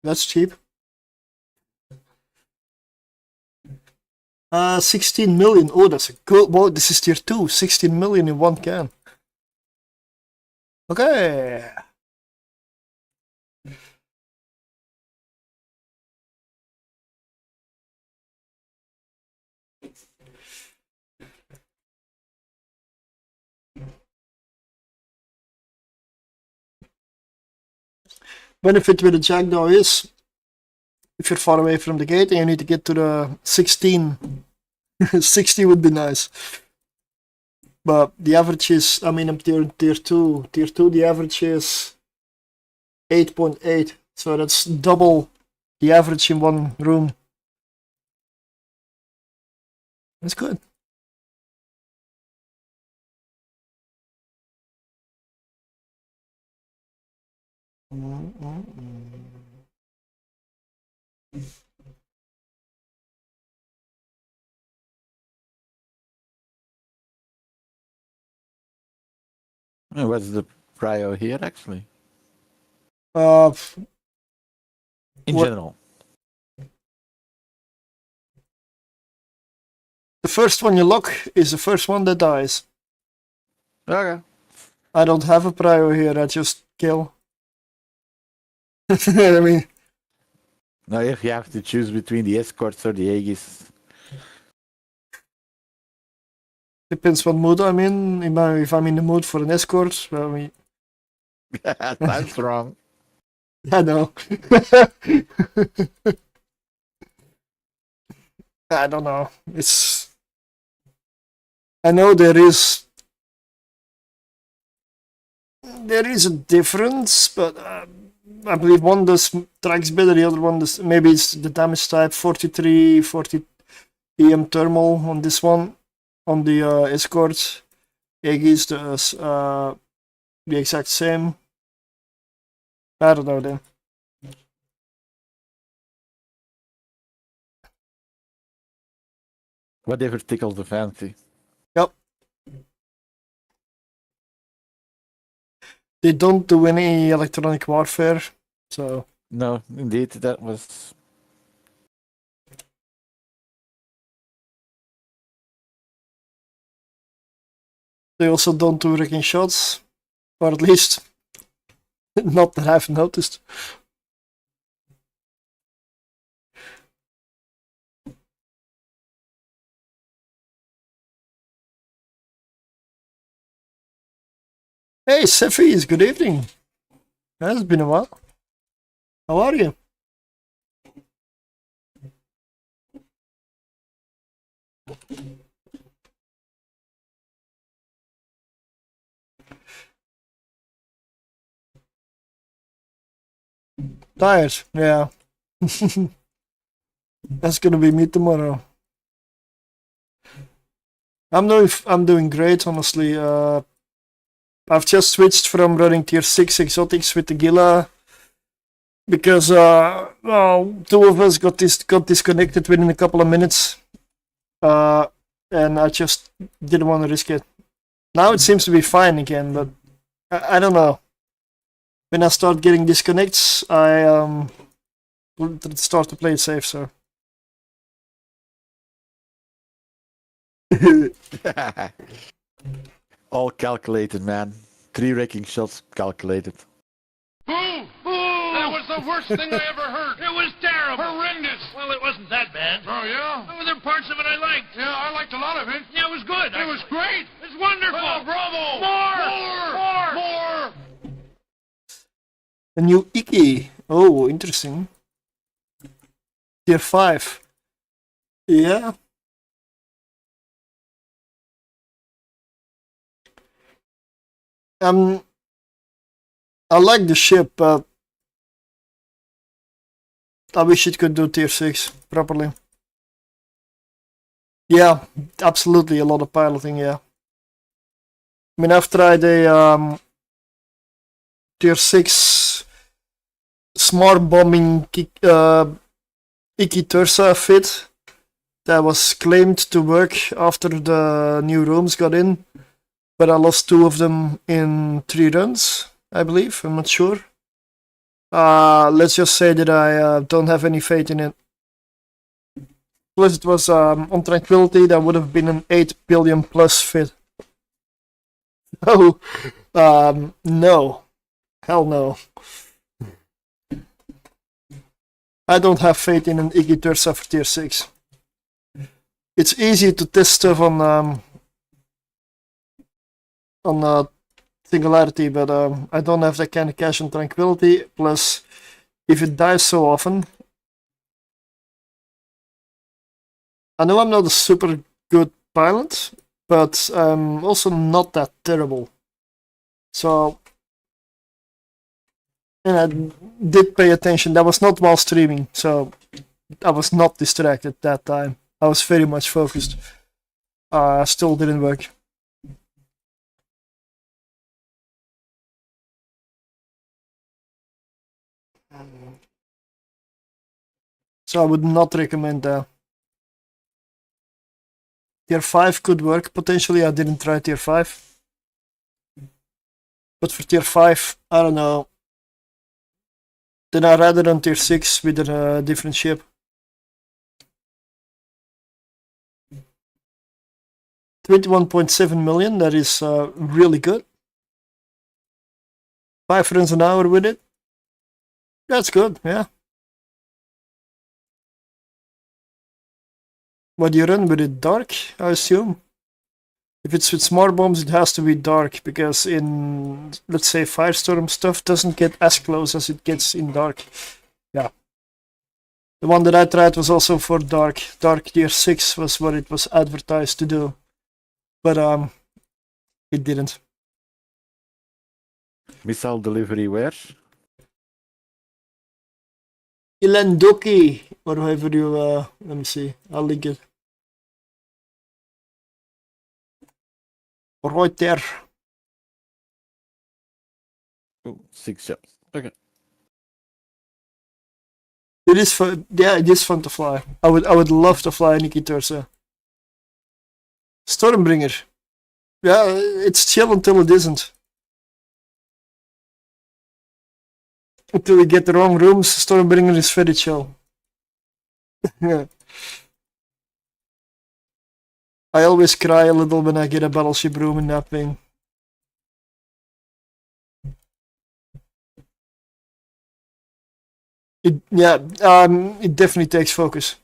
That's cheap. 16 million. Oh, that's a good. Well, this is tier 2. 16 million in one can. Okay. Benefit with the jackdaw is if you're far away from the gate and you need to get to the 16, 60 would be nice. But the average is, I mean, I'm tier 2. Tier 2, the average is 8.8. So that's double the average in one room. That's good. What's the prio here, actually? Uh, In What- general. the first one you lock is the first one that dies. Okay. I don't have a prio here, I just kill. I mean, Now, if you have to choose between the escorts or the Aegis, depends what mood I'm in. If I'm in the mood for an escort, well, I mean, that's wrong. I know. I don't know. I know there is There is a difference, but I believe one does tracks better, the other one does. Maybe it's the damage type 43, 40 EM thermal on this one. On the escort, Aegis does the exact same. I don't know then. Whatever tickles the fancy. Yep. They don't do any electronic warfare, so. No, indeed, that was. They also don't do wrecking shots, or at least not that I've noticed. Hey, Cephis, good evening. It's been a while. How are you? Tired, yeah. That's gonna be me tomorrow. I'm doing great, honestly. I've just switched from running tier 6 exotics with the Gila because well, two of us got disconnected within a couple of minutes, and I just didn't want to risk it. Now it seems to be fine again, but I don't know. When I start getting disconnects, I start to play it safe. So. All calculated, man. 3 wrecking shots calculated. Boom! Boom! That was the worst thing I ever heard. It was terrible. Horrendous. Well, it wasn't that bad. Oh, yeah? There were parts of it I liked. Yeah, I liked a lot of it. Yeah, it was good. It was great. It was wonderful. Oh, bravo. More! More! More! A new Iki. Oh, interesting. Tier 5. Yeah. I like the ship, but I wish it could do tier 6 properly. Yeah, absolutely a lot of piloting, yeah. I mean, I've tried a tier 6 smart bombing Iki Tursa fit that was claimed to work after the new rooms got in, but I lost 2 of them in 3 runs, I believe. I'm not sure. Let's just say that I don't have any faith in it. Plus it was on Tranquility, that would have been an 8 billion plus fit. Oh, no. Hell no. I don't have faith in an Iggy Tursa for tier 6. It's easy to test stuff on Singularity, but I don't have that kind of cash on Tranquility. Plus, if it dies so often, I know I'm not a super good pilot, but I'm also not that terrible. So, and I did pay attention. That was not while streaming, so I was not distracted that time. I was very much focused. Still didn't work. So I would not recommend that. Tier 5 could work potentially. I didn't try tier 5. But for tier 5, I don't know. Then I rather run tier 6 with a different ship. $21.7 million, that is really good. 5 runs an hour with it. That's good, yeah. What do you run with it? Dark, I assume? If it's with smart bombs, it has to be dark, because in, let's say, Firestorm stuff doesn't get as close as it gets in dark. Yeah. The one that I tried was also for dark. Dark tier 6 was what it was advertised to do. But it didn't. Missile delivery where? Ilendoki, or however you, let me see, I'll link it. Right there. Oh, 6 shells. Okay. It is fun. Yeah, it is fun to fly. I would love to fly Nikki Tursa. Stormbringer. Yeah, it's chill until it isn't. Until you get the wrong rooms, Stormbringer is very chill. Yeah. I always cry a little when I get a battleship room in that thing. It definitely takes focus.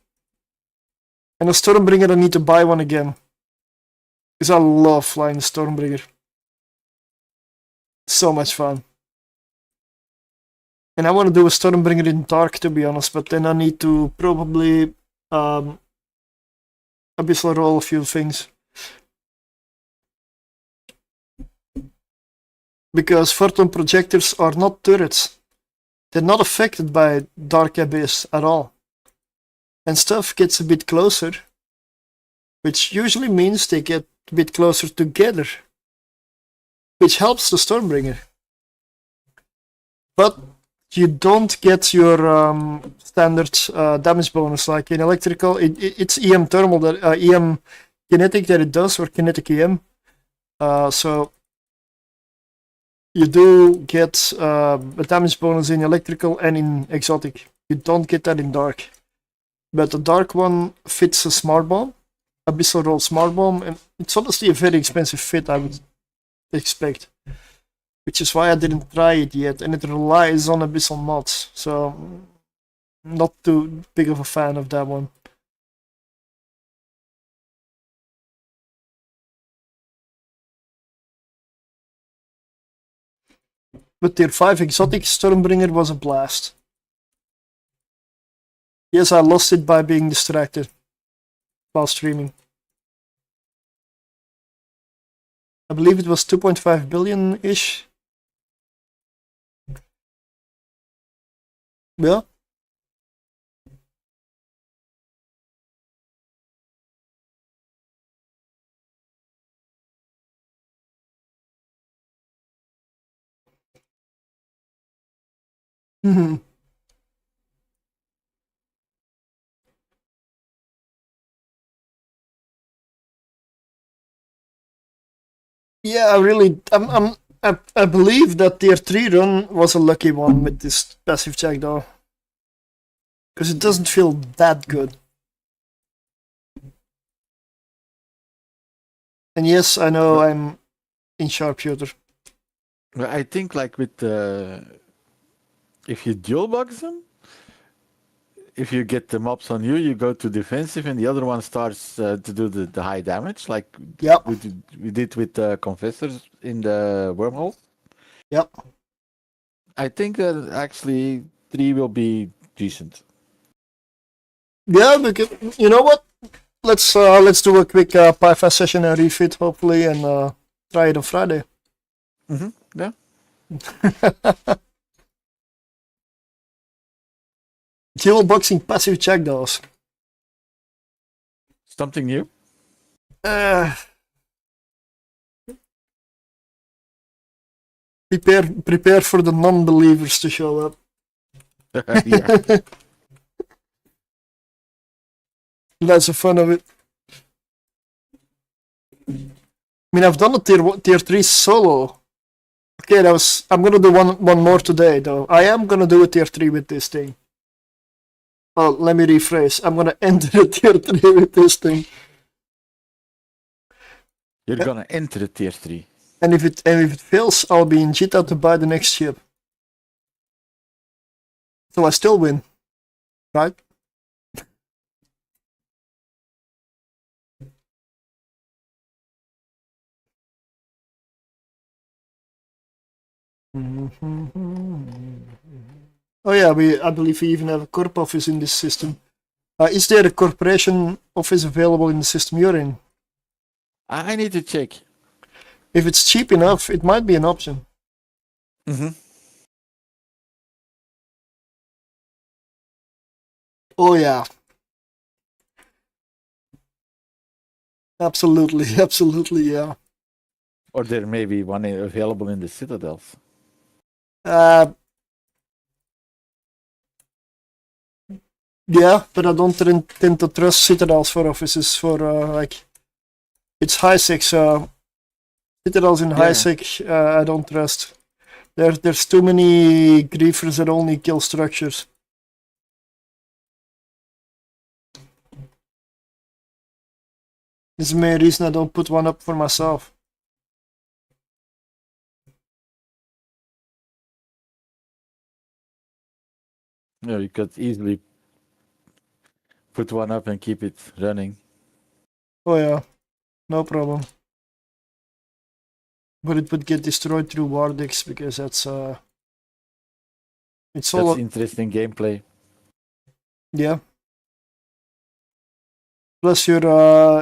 And a Stormbringer, I need to buy one again. Because I love flying the Stormbringer. So much fun. And I want to do a Stormbringer in Dark, to be honest, but then I need to probably abyssal roll a few things. Because photon projectors are not turrets. They're not affected by Dark Abyss at all. And stuff gets a bit closer, which usually means they get a bit closer together, which helps the Stormbringer. But you don't get your standard damage bonus like in electrical. It's EM thermal, that EM kinetic that it does, or kinetic EM. So you do get a damage bonus in electrical and in exotic. You don't get that in dark. But the dark one fits a smart bomb, abyssal roll smart bomb, and it's honestly a very expensive fit, I would expect. Which is why I didn't try it yet, and it relies on abyssal mods, so not too big of a fan of that one. But tier 5 exotic Stormbringer was a blast. Yes, I lost it by being distracted while streaming. I believe it was 2.5 billion-ish. Yeah. Mhm. Yeah, I believe that tier 3 run was a lucky one with this passive check though. Because it doesn't feel that good. And yes, I know I'm in sharpshooter. Well, I think like with if you dual box them, if you get the mobs on you, you go to defensive, and the other one starts to do the high damage, like Yep. we did with the confessors in the wormhole. Yep. I think that actually 3 will be decent. Yeah, because you know what? Let's do a quick PyFast session and refit hopefully, and try it on Friday. Yeah. Dual boxing passive check those. Something new. Prepare for the non-believers to show up. Yeah. That's the fun of it. I mean, I've done a tier 3 solo. Okay, I'm gonna do one more today though. I am gonna do a tier 3 with this thing. Oh, let me rephrase. I'm gonna enter a tier 3 with this thing. You're gonna enter the tier 3. And if it fails, I'll be in Jita to buy the next ship. So I still win, right? Oh yeah, I believe we even have a corp office in this system. Is there a corporation office available in the system you're in? I need to check. If it's cheap enough, it might be an option. Mm-hmm. Oh yeah, absolutely, absolutely, yeah. Or there may be one available in the citadels. Uh, yeah, but I don't tend to trust citadels for offices for like it's high sec, so citadels in high Yeah. sec I don't trust. There's too many griefers that only kill structures. This is the main reason I don't put one up for myself. You could easily put one up and keep it running. Oh yeah, no problem. But it would get destroyed through Wardix because that's it's That's all interesting gameplay. yeah. Plus your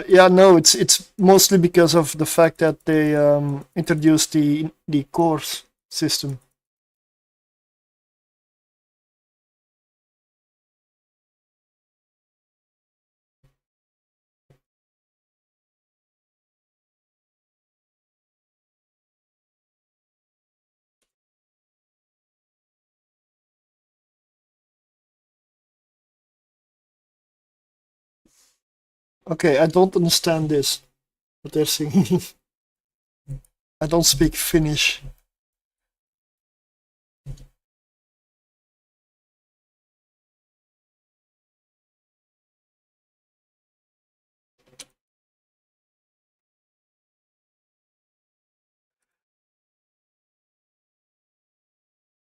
yeah no it's mostly because of the fact that they introduced the course system. Okay, I don't understand this. What they're saying. I don't speak Finnish.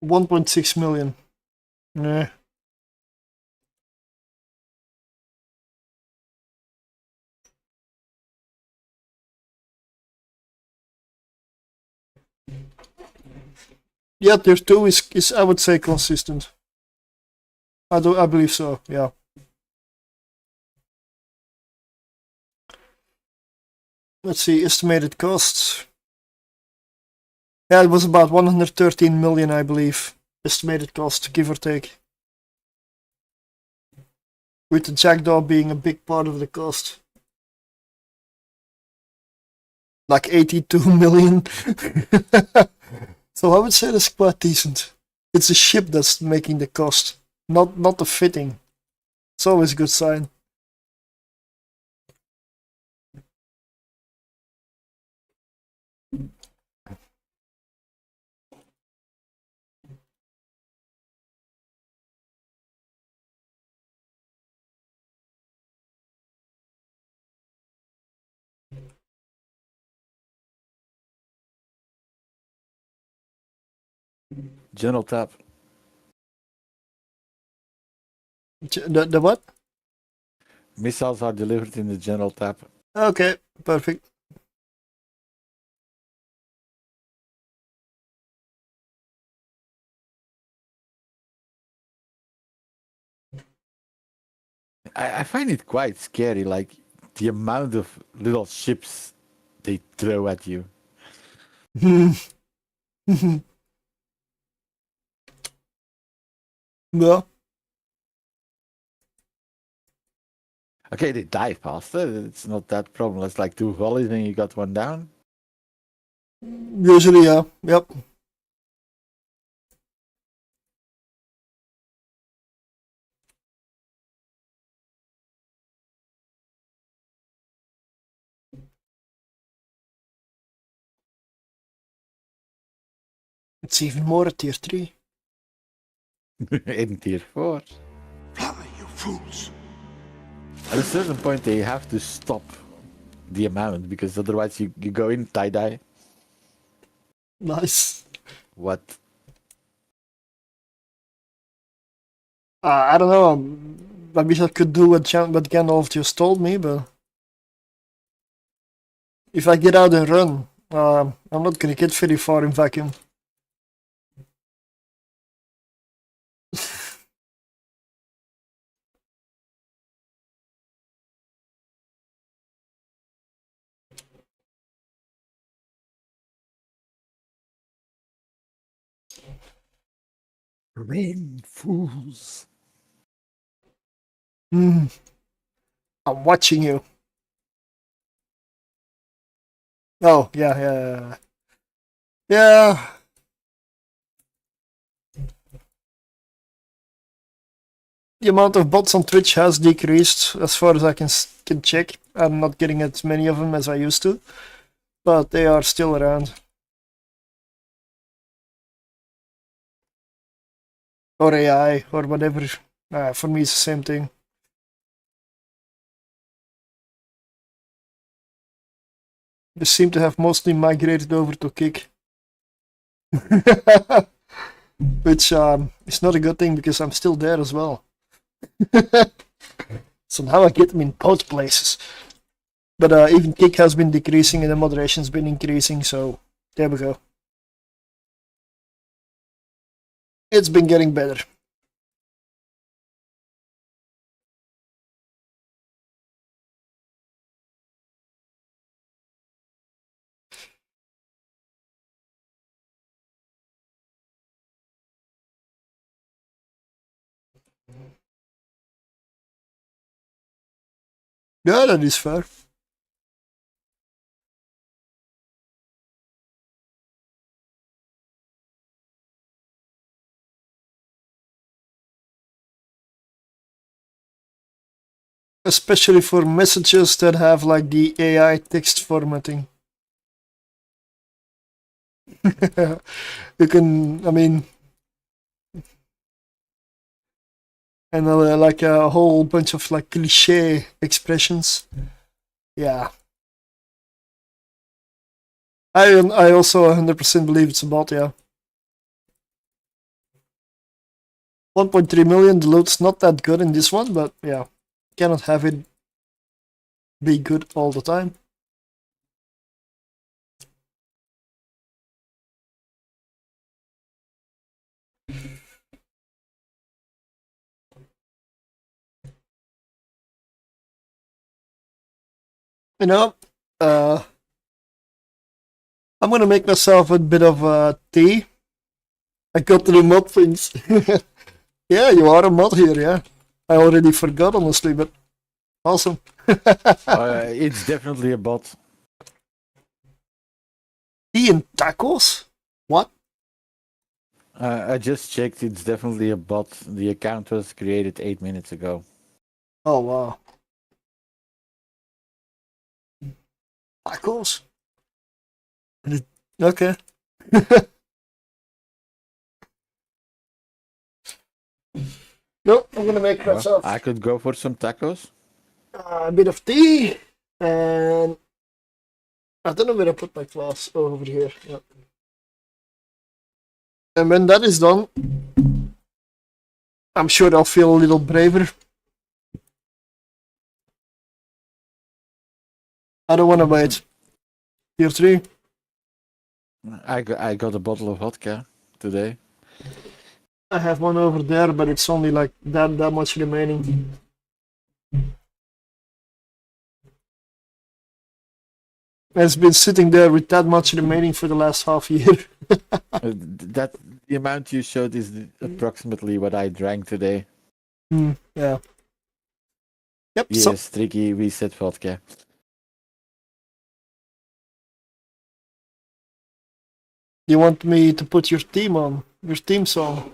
$1.6 million. Nah. Yeah, tier 2 is I would say consistent. I believe so, yeah. Let's see, estimated costs. Yeah, it was about 113 million, I believe. Estimated cost, give or take. With the jackdaw being a big part of the cost. Like 82 million. So I would say that's quite decent. It's a ship that's making the cost, not the fitting. It's always a good sign. General tab. The what? Missiles are delivered in the general tab. Okay, perfect. I find it quite scary, like the amount of little ships they throw at you. Yeah, Okay, they die faster. It's not that problem. It's like 2 volleys and you got one down. usually, yeah. Yep. It's even more at tier 3. In tier 4. Fly, you fools. At a certain point, they have to stop the amount because otherwise you go in tie-dye. Nice. What? I don't know. I wish I could do what Gandalf just told me, but if I get out and run, I'm not gonna get very far in vacuum. Rain fools. I'm watching you. Oh, yeah. Yeah. The amount of bots on Twitch has decreased as far as I can check. I'm not getting as many of them as I used to, but they are still around. Or AI, or whatever. For me, it's the same thing. They seem to have mostly migrated over to Kick. Which is not a good thing because I'm still there as well. So now I get them in both places. But even Kick has been decreasing and the moderation's been increasing, so there we go. It's been getting better. Yeah, that is fair. Especially for messages that have like the AI text formatting. You can, I mean, and like a whole bunch of like cliche expressions. Yeah. I also 100% believe it's a bot, yeah. 1.3 million, the loot's not that good in this one, but yeah, cannot have it be good all the time. You know, I'm gonna make myself a bit of tea. I got to the mod things. Yeah, you are a mod here, yeah. I already forgot, honestly, but awesome. It's definitely a bot. Tea and tacos? What? I just checked. It's definitely a bot. The account was created 8 minutes ago. Oh, wow. Tacos? Okay. No, I'm gonna make Well, myself I could go for some tacos. a bit of tea, and I don't know where I put my glass. Oh, over here. Yeah. And when that is done, I'm sure I'll feel a little braver. I don't want to wait. Tier 3. I got a bottle of vodka today. I have one over there, but it's only like that much remaining. It's been sitting there with that much remaining for the last half year. That the amount you showed is approximately what I drank today. Yeah. Yep. Yes, tricky reset vodka. You want me to put your theme on? Your theme song?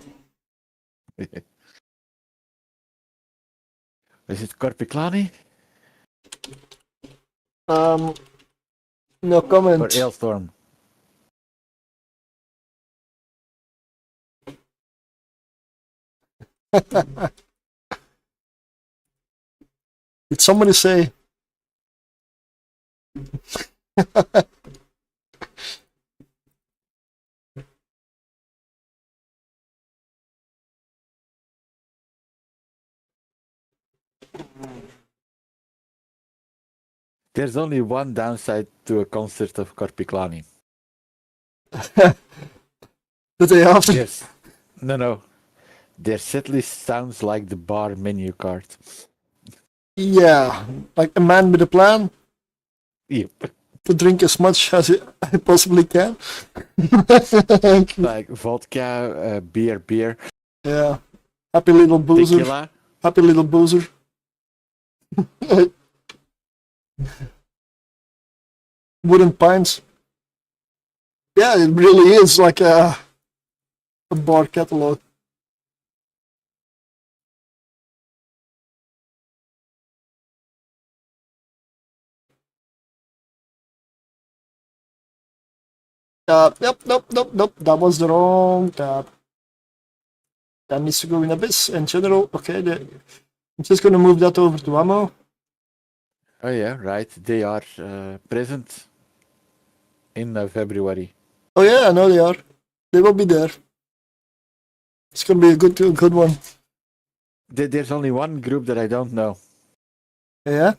Is it Korpiklani No comment. or Ailstorm? Did somebody say? There's only one downside to a concert of Korpiklani. The day after? Yes. No. Their setlist sounds like the bar menu card. Yeah, like a man with a plan Yep. to drink as much as I possibly can. Like vodka, beer. Yeah. Happy little boozer. Tequila. Happy little boozer. Wooden pines. Yeah, it really is like a bar catalog. Yep, nope. That was the wrong tab. That needs to go in Abyss in general. Okay, I'm just gonna move that over to ammo. Oh yeah, right. They are present in February. Oh yeah, I know they are. They will be there. It's gonna be a good one. There's only one group that I don't know, Yeah?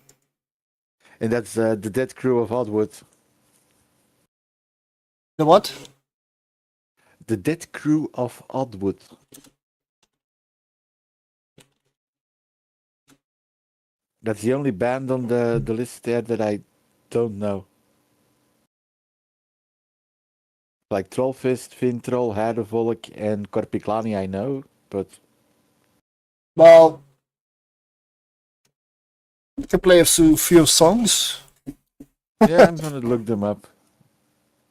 and that's the Dead Crew of Oddwood. The what? The Dead Crew of Oddwood. That's the only band on the list there that I don't know. Like Trollfist, Vintroll, Herdevolk, and Korpiklani I know, but Well, I can play a few songs. yeah, I'm gonna look them up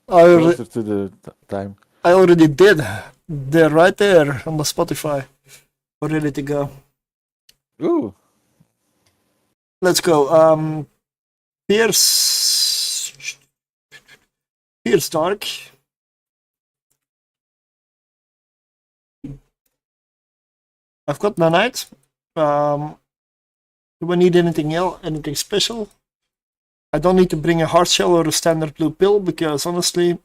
I already, closer to the time. I already did. They're right there on the Spotify. We're ready to go. Ooh, Let's go. Pierce Dark. I've got Nanite. Do I need anything else? Anything special? I don't need to bring a hard shell or a standard blue pill because honestly,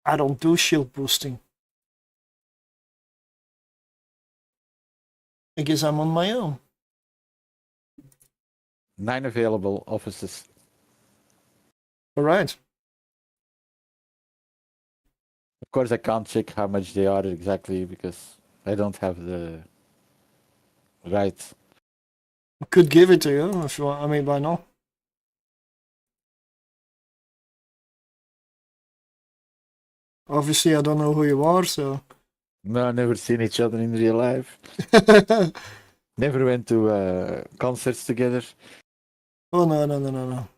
I don't do shield boosting. I guess I'm on my own. 9 available offices. Alright. Of course, I can't check how much they are exactly because I don't have the right. I could give it to you if you want. I mean, why not? Obviously, I don't know who you are, so. No, never seen each other in real life. Never went to concerts together. Oh, no.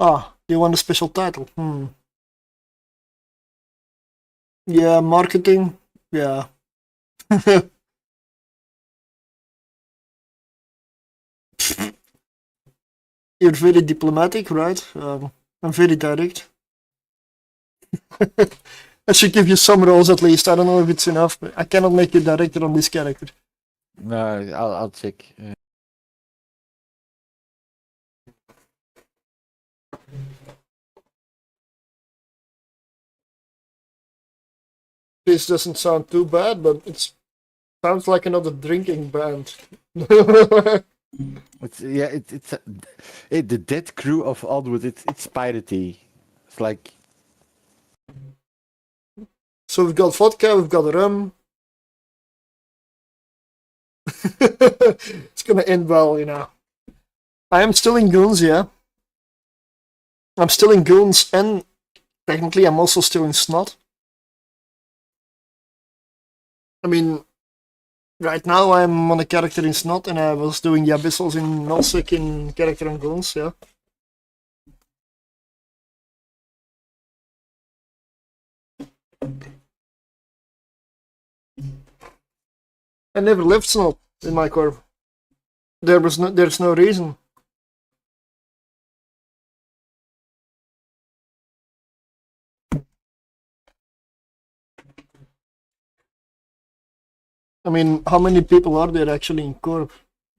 Ah, do you want a special title? Yeah, marketing. Yeah. You're very diplomatic, right? I'm very direct. I should give you some roles at least. I don't know if it's enough, but I cannot make you director on this character. No, I'll check. This doesn't sound too bad, but it sounds like another drinking band. It's the Dead Crew of Oddwood. It's piratey. It's like So we've got vodka, we've got rum. It's gonna end well, you know. I am still in Goons, yeah. I'm still in Goons, and technically I'm also still in Snot. I mean, right now I'm on a character in Snot, and I was doing the abyssals in Nullsec in character on Goons, yeah. I never left Snot in my corp. There's no reason. I mean, how many people are there actually in corp?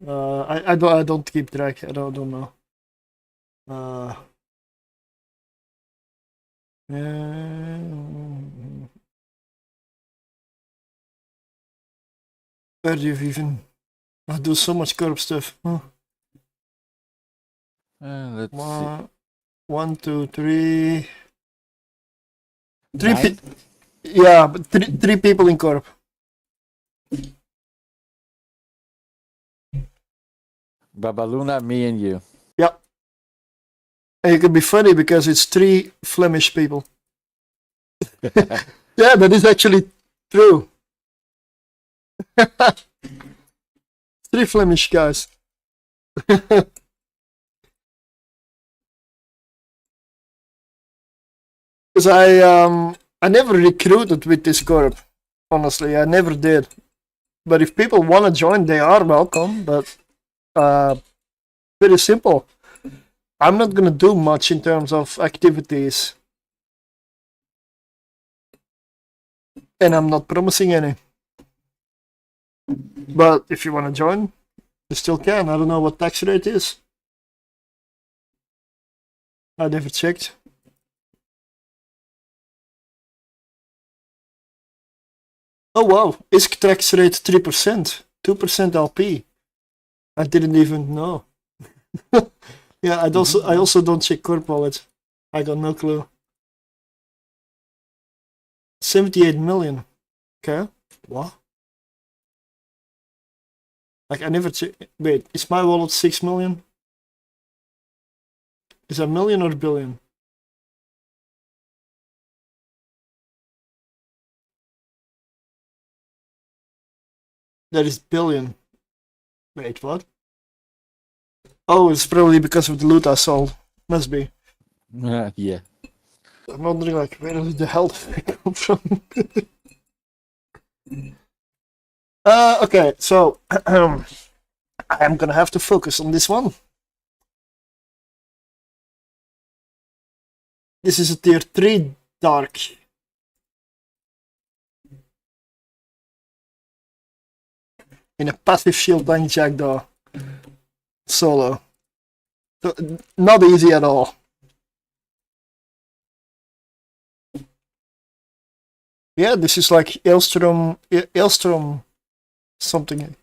I don't keep track. I don't know. Where do you even? I do so much corp stuff. Huh. let's see. 1, 2, 3. Nine? Yeah, but three people in corp. Babaluna, me, and you. Yeah. And it could be funny because it's 3 Flemish people. Yeah, that is actually true. 3 Flemish guys. Because I never recruited with this corp. Honestly, I never did. But if people want to join, they are welcome. But very simple. I'm not gonna do much in terms of activities, and I'm not promising any. But if you want to join, you still can. I don't know what tax rate is. I never checked. Oh wow, ISK tax rate 3%, 2% LP. I didn't even know. Yeah, I also don't check corp wallet. I got no clue. 78 million. Okay. What? Like I never check. Wait, is my wallet 6 million? Is that million or billion? That is billion. Wait, what? Oh, it's probably because of the loot I sold. Must be. Yeah. I'm wondering, like, where did the hell did it come from? Okay, so I'm gonna have to focus on this one. This is a tier 3 dark. In a passive shield tank jackdaw. Solo. So, not easy at all. Yeah, this is like Elstrom something.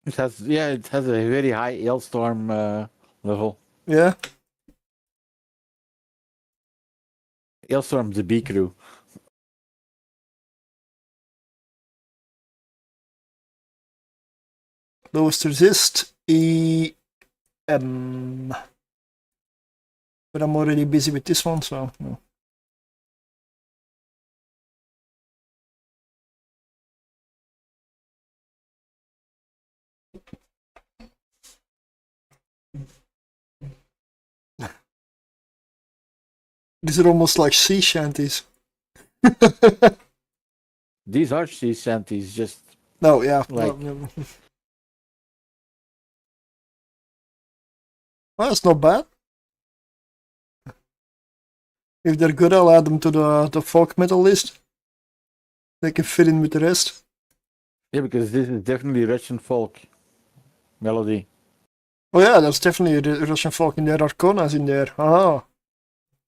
It has a very high hailstorm level. Yeah. Hailstorm the B crew. Lowest resist but I'm already busy with this one, so no. These are almost like sea shanties. These are sea shanties, just No, yeah. like Well, that's not bad. If they're good, I'll add them to the folk metal list. They can fit in with the rest. yeah, because this is definitely Russian folk melody. Oh yeah, there's definitely a Russian folk in there. Arcona's in there. Ah,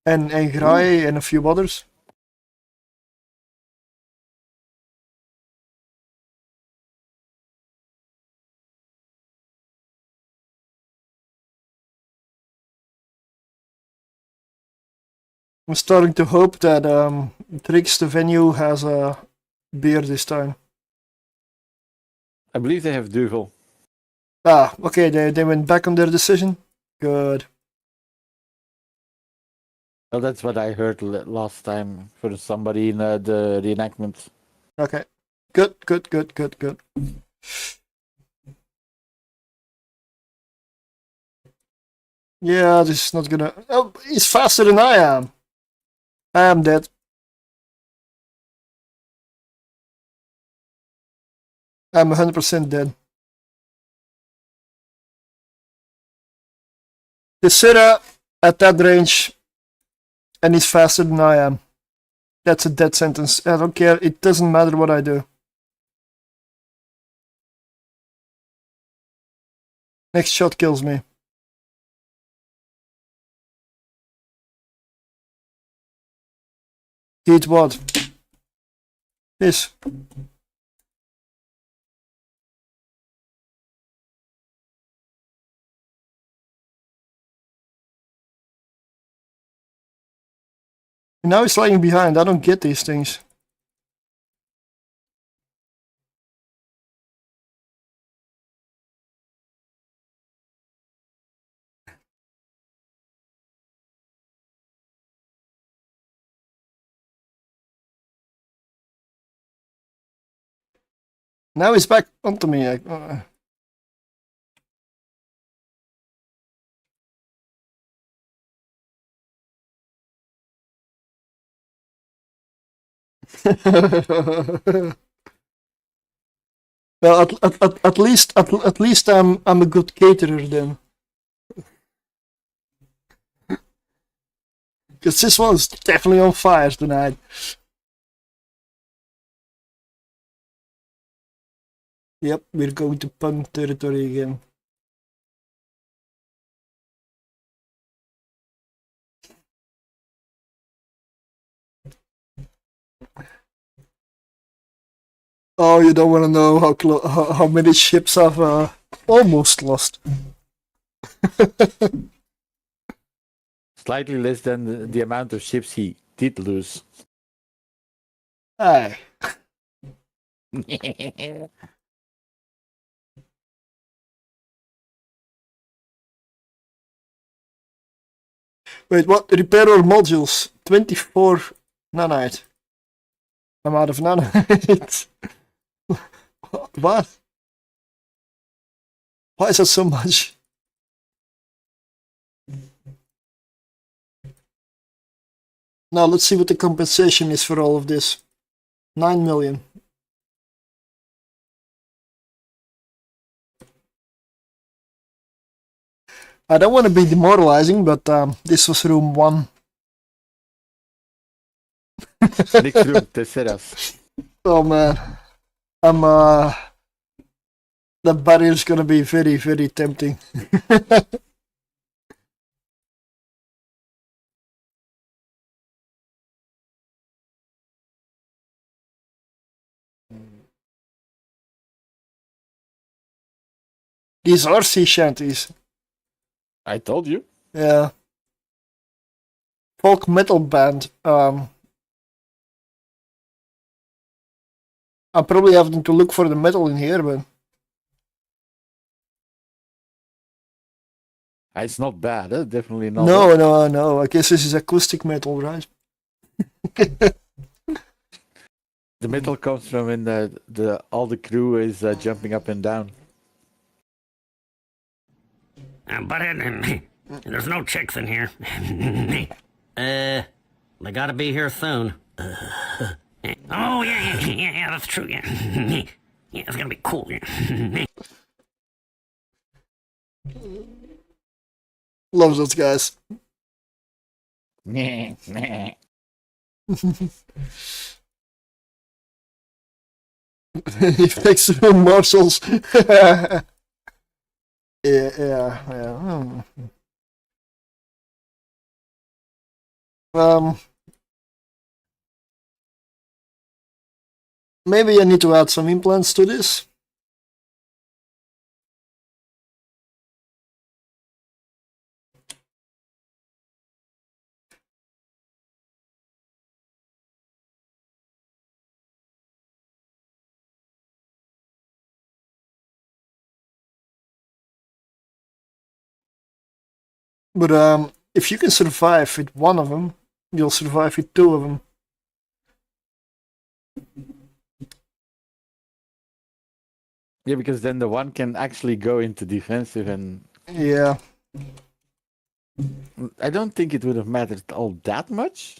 and Grai and a few others. I'm starting to hope that Trix the venue has a beer this time. I believe they have Duvel. Ah, okay, they went back on their decision. Good. Well, that's what I heard last time for somebody in the reenactment. Okay. Good, good, good, good, good. Yeah, this is not gonna. Oh, he's faster than I am. I am dead. I'm 100% dead. The Surtr at that range, and he's faster than I am. That's a dead sentence. I don't care. It doesn't matter what I do. Next shot kills me. Heat what? This. And now he's lagging behind. I don't get these things. Now he's back onto me. Well, at least I'm a good caterer then. Because this one's definitely on fire tonight. Yep, we're going to punk territory again. Oh, you don't want to know how many ships I've almost lost. Slightly less than the amount of ships he did lose. Aye. Wait, what? Repair our modules. 24 nanite. I'm out of nanite. What? Why is that so much? Now let's see what the compensation is for all of this. 9 million. I don't want to be demoralizing, but this was room 1. Next room, Tesseras. Oh man. The barrier's gonna be very, very tempting. These are sea shanties. I told you. Yeah. Folk metal band. I'm probably having to look for the metal in here, but It's not bad, huh? Definitely not. no. I guess this is acoustic metal, right? The metal comes from when all the crew is jumping up and down. But there's no chicks in here. They gotta be here soon. Oh, yeah, that's true, yeah. Yeah, it's gonna be cool, yeah. Love those guys. He takes the marshals. Yeah. Maybe I need to add some implants to this. But if you can survive with one of them, you'll survive with 2 of them. Yeah, because then the one can actually go into defensive, and Yeah. I don't think it would have mattered all that much.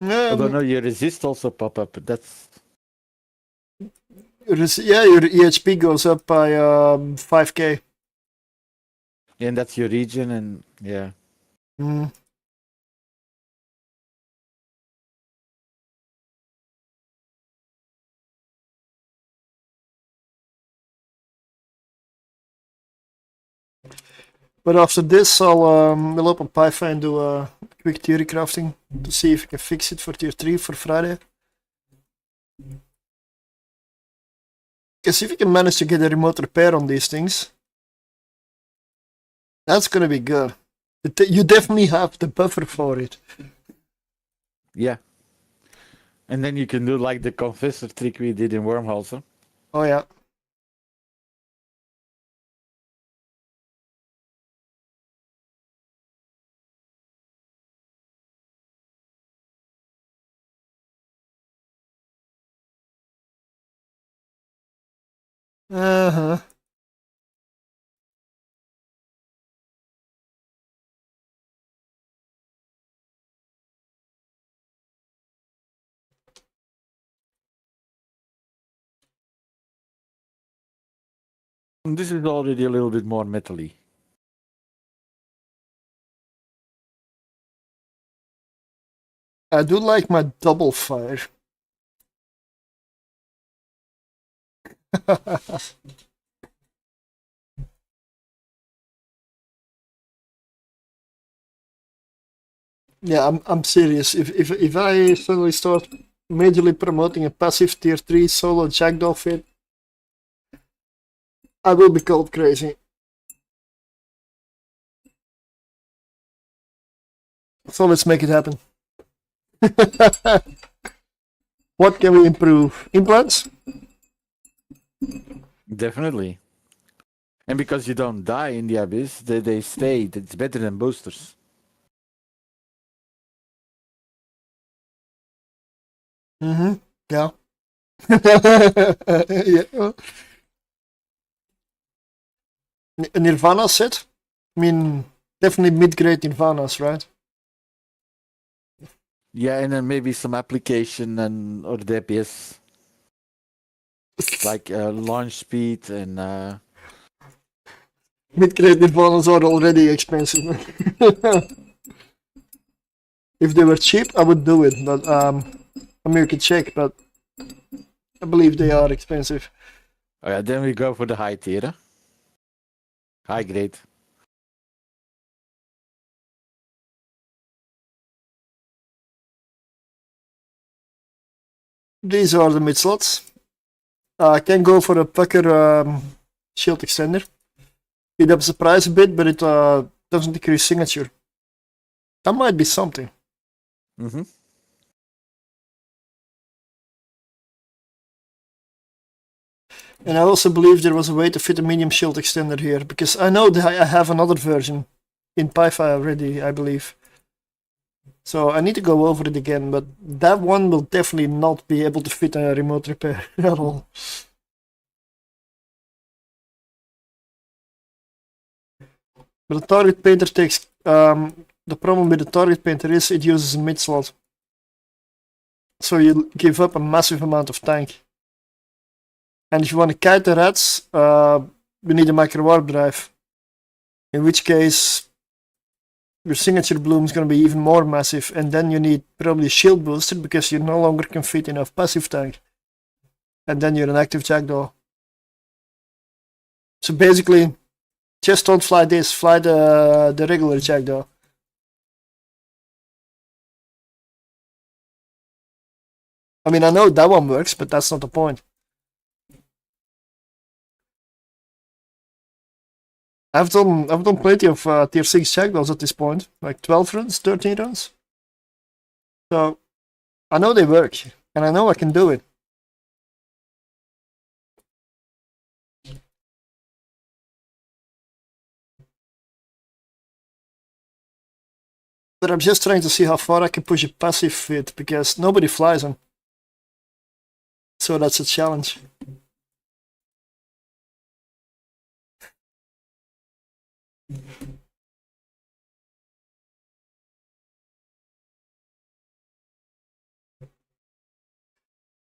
Although no, your resist also pop up. But that's your EHP goes up by 5k. yeah, and that's your region, and yeah. Mm. But after this, we'll open Python and do a quick theory crafting to see if I can fix it for tier 3 for Friday. Because if you can manage to get a remote repair on these things, that's gonna be good. You definitely have the buffer for it. Yeah. And then you can do like the confessor trick we did in Wormholes. Huh? Oh yeah. This is already a little bit more metally. I do like my double fire. Yeah, I'm serious. If I suddenly start majorly promoting a passive tier 3 solo jackdaw fit, I will be called crazy. So let's make it happen. What can we improve? Implants? Definitely. And because you don't die in the abyss, they stay. It's better than boosters. Mm-hmm. Yeah. Yeah. Nirvana set? I mean, definitely mid-grade Nirvanas, right? Yeah, and then maybe some application and or DPS like launch speed and Mid-grade Nirvanas are already expensive. If they were cheap, I would do it, but American check, but I believe they are expensive. oh yeah, then we go for the high tier. Huh? High grade. These are the mid slots. I can go for a Pucker shield extender. It ups the price a bit, but it doesn't decrease signature. That might be something. Mm-hmm. And I also believe there was a way to fit a medium shield extender here, because I know that I have another version in Pi-Fi already, I believe. So I need to go over it again, but that one will definitely not be able to fit a remote repair at all. But the target painter takes the problem with the target painter is it uses a mid slot. So you give up a massive amount of tank. And if you want to kite the rats, we need a micro warp drive. In which case your signature bloom is going to be even more massive, and then you need probably shield booster because you no longer can fit enough passive tank. And then you're an active jackdaw. So basically, just don't fly this, fly the regular jackdaw. I mean, I know that one works, but that's not the point. I've done plenty of tier 6 jackdaws at this point, like 12 runs, 13 runs. So I know they work, and I know I can do it. But I'm just trying to see how far I can push a passive fit, because nobody flies them. So that's a challenge.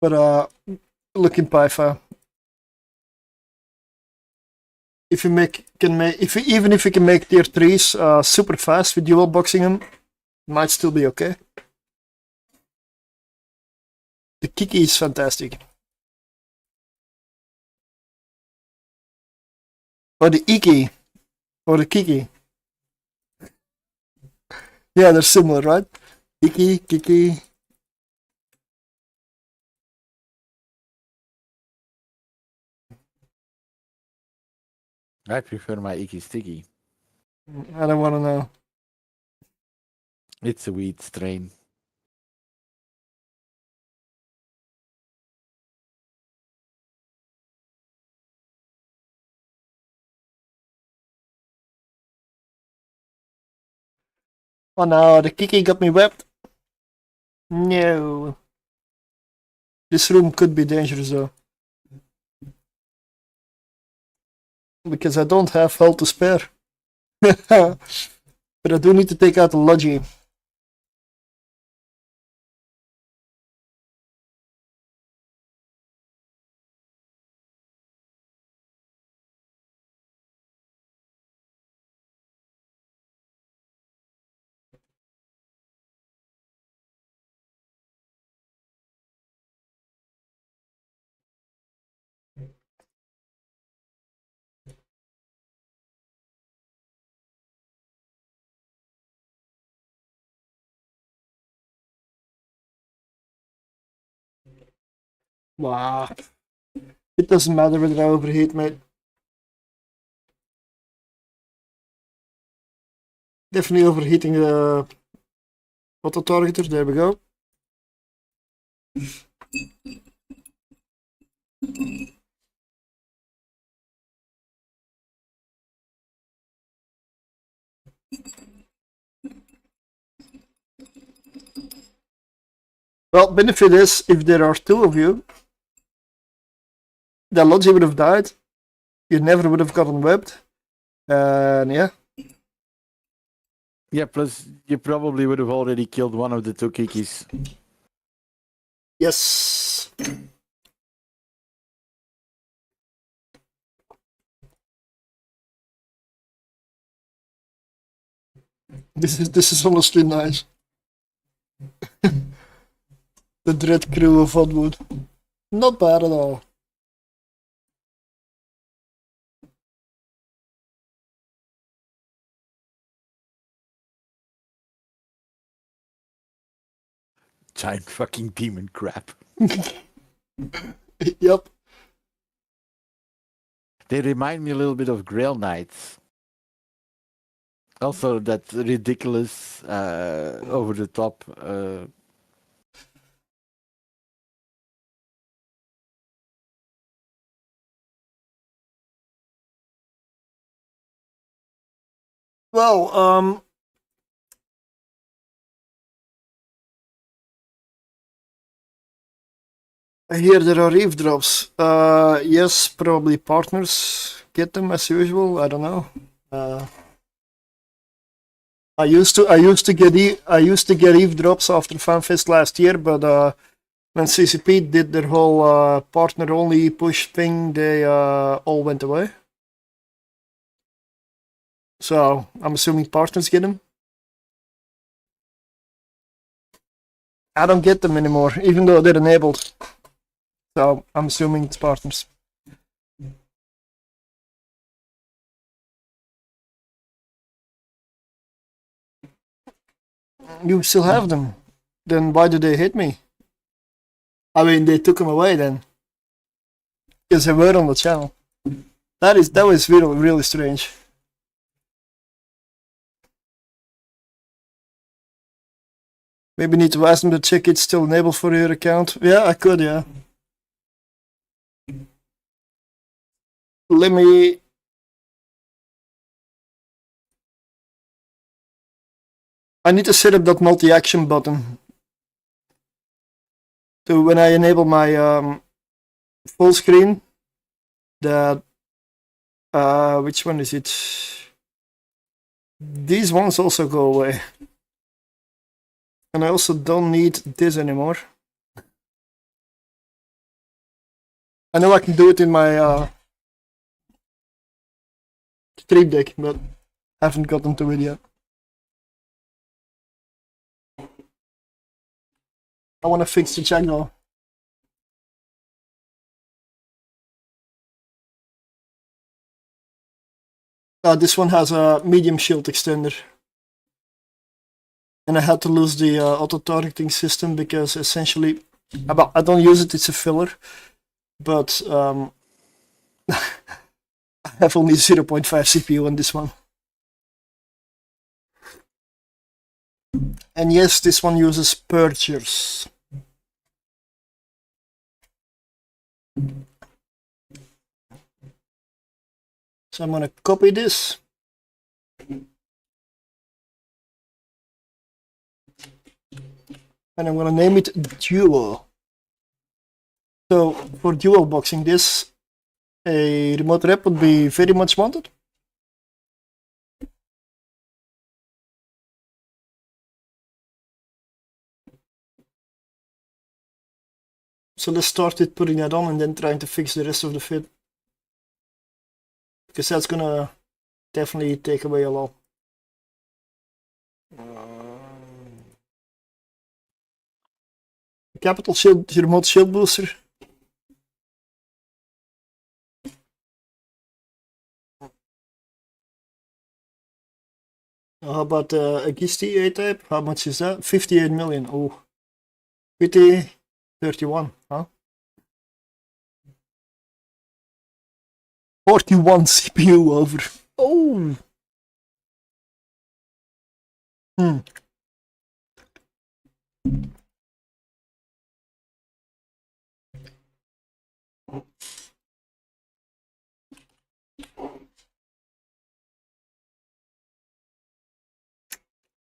But look in Pi-Fi. If you even if you can make tier 3s super fast with dual boxing them, might still be okay. The Kiki is fantastic. Or the Iki. Or the Kiki. Yeah, they're similar, right? Iki, Kiki. I prefer my Iki Sticky. I don't want to know. It's a weed strain. Oh no, the Kiki got me webbed. No. This room could be dangerous though. Because I don't have health to spare. But I do need to take out the Logi. Wow. It doesn't matter whether I overheat, mate. Definitely overheating the auto targeter. There we go. Well, benefit is if there are two of you, the Logi would have died. You never would have gotten webbed. And yeah. Yeah, plus you probably would have already killed one of the two Kikis. Yes. This is honestly nice. The Dread Crew of Oddwood. Not bad at all. Giant fucking demon crap. Yep. They remind me a little bit of Grail Knights. Also, that ridiculous, over the top. Well, I hear there are eavesdrops. Yes, probably partners get them as usual. I don't know. I used to get eavesdrops after FanFest last year, but when CCP did their whole partner only push thing, they all went away. So I'm assuming partners get them. I don't get them anymore, even though they're enabled. So I'm assuming it's partners. You still have them. Then why do they hit me? I mean, they took them away then. Because they were on the channel. That was really strange. Maybe need to ask them to check it's still enabled for your account. Yeah, I could, yeah. Let me... I need to set up that multi-action button. So when I enable my full screen, that... which one is it? These ones also go away. And I also don't need this anymore. I know I can do it in my stream deck, but haven't gotten to it yet. I want to fix the check though. This one has a medium shield extender. And I had to lose the auto-targeting system because essentially, I don't use it, it's a filler. But I have only 0.5 CPU on this one. And yes, this one uses purgers. So I'm gonna copy this. And I'm gonna name it Duo. So for dual boxing this, a remote rep would be very much wanted. So let's start with putting that on and then trying to fix the rest of the fit. Because that's gonna definitely take away a lot. Capital shield, remote shield booster. How about a Gisti A-type? How much is that? 58 million. Oh, pity 31, huh? 41 CPU over. Oh.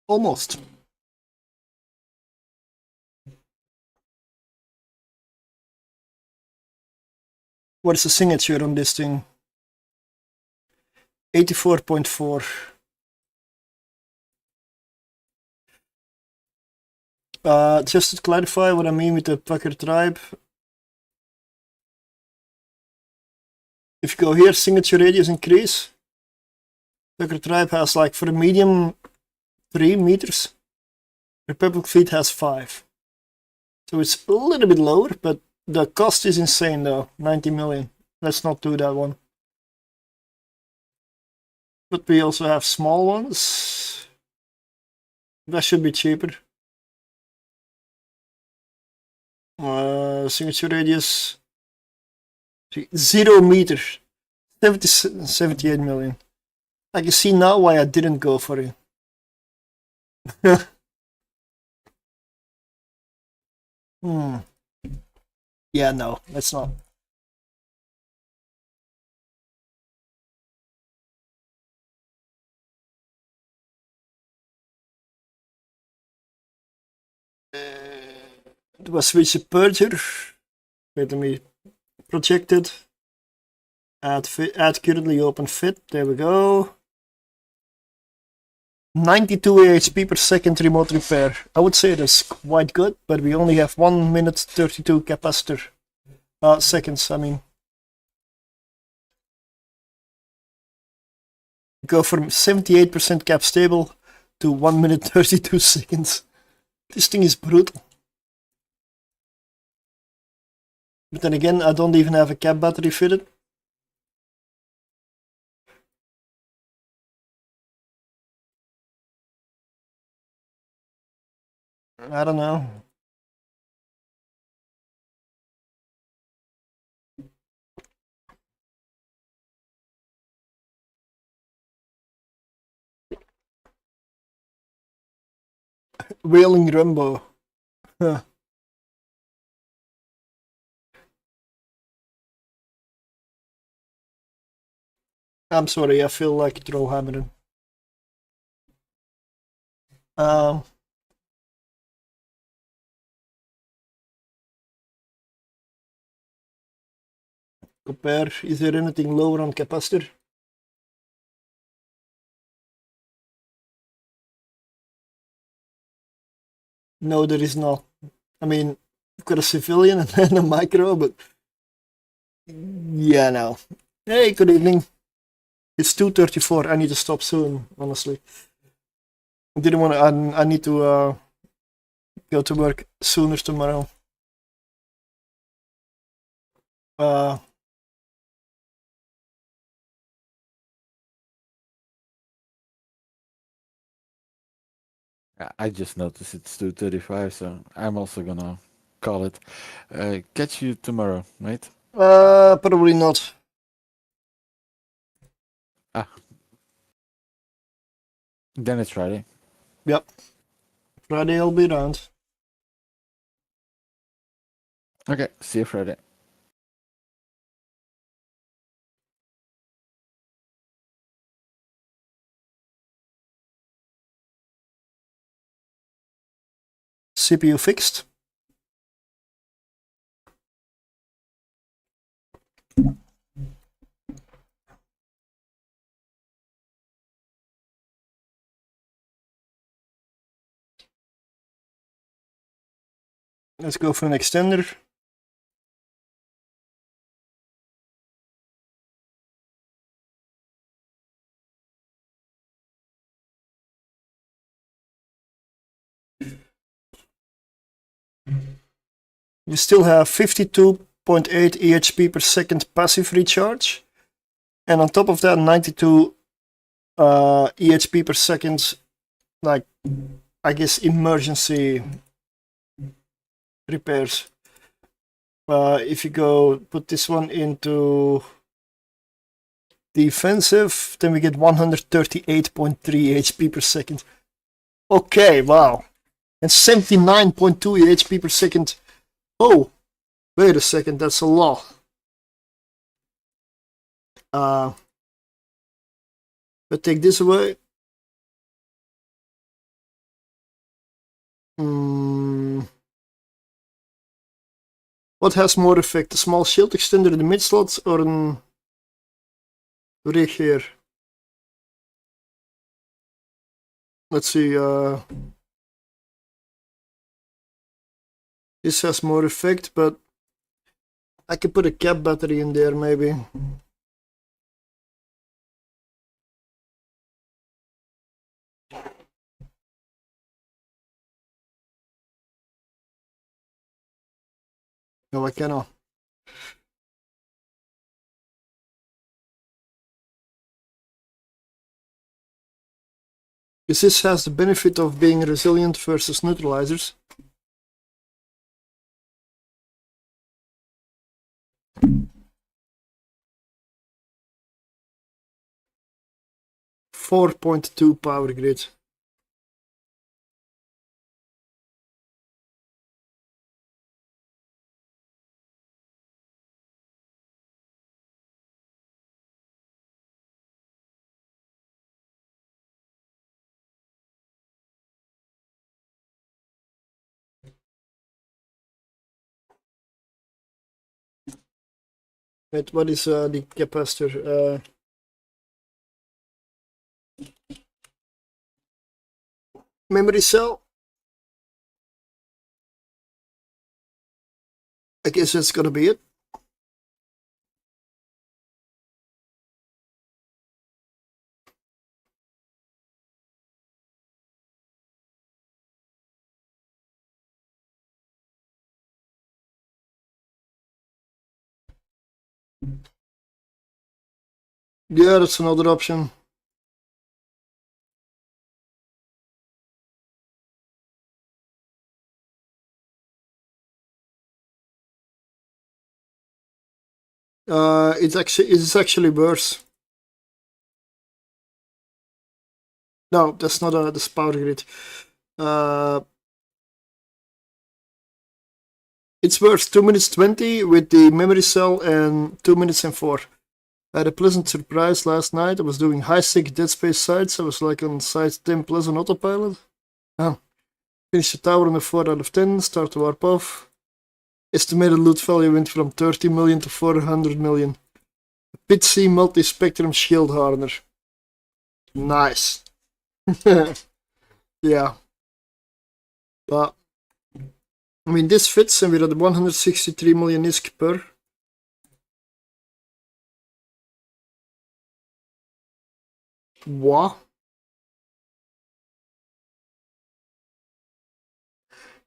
Almost. What is the signature on this thing? 84.4. Just to clarify what I mean with the Tucker tribe. If you go here, signature radius increase. Tucker tribe has like for a medium 3 meters. Republic fleet has 5. So it's a little bit lower, but the cost is insane though, 90 million. Let's not do that one. But we also have small ones. That should be cheaper. Signature radius 0 meter, 78 million. I can see now why I didn't go for it. Yeah, no, let's not. It was switch to purger. Wait, let me project it. Add currently open fit. There we go. 92 AHP per second remote repair. I would say that's quite good, but we only have 1 minute 32 capacitor seconds. I mean, go from 78% cap stable to 1 minute 32 seconds. This thing is brutal. But then again, I don't even have a cap battery fitted. I don't know. Wailing Rumbo. Huh. I'm sorry, I feel like throw hammering. Compare, is there anything lower on capacitor? No, there is not. I mean, you've got a civilian and then a micro, but yeah, no. Hey, good evening. It's 2:34. I need to stop soon, honestly. I didn't want to. I need to go to work sooner tomorrow. I just noticed it's 2:35, so I'm also gonna call it. Catch you tomorrow, right? Probably not. Then it's Friday. Yep. Friday I'll be around. Okay, see you Friday. CPU fixed. Let's go for an extender. You still have 52.8 EHP per second passive recharge, and on top of that 92 EHP per second, like, I guess, emergency repairs. If you go put this one into defensive, then we get 138.3 HP per second. Okay, wow. And 79.2 HP per second. Oh, wait a second, that's a lot. But take this away. What has more effect? A small shield extender in the mid slots or an rig here? Let's see. This has more effect, but I could put a cap battery in there maybe. No, I cannot. Because this has the benefit of being resilient versus neutralizers. .2 power grid. Wait, what is the capacitor? Memory cell. I guess that's gonna be it. Yeah, that's another option. It's actually worse. No, that's not the power grid. It's worse. 2 minutes 20 with the memory cell and 2 minutes and 4. I had a pleasant surprise last night. I was doing high-sec Dead Space sites. I was like on site 10 plus on autopilot. Finished the tower on a 4 out of 10. Start to warp off. Estimated loot value went from 30 million to 400 million. Pit C multi-spectrum shield hardener. Nice. Yeah. But I mean, this fits, and we're at 163 million ISK per. What?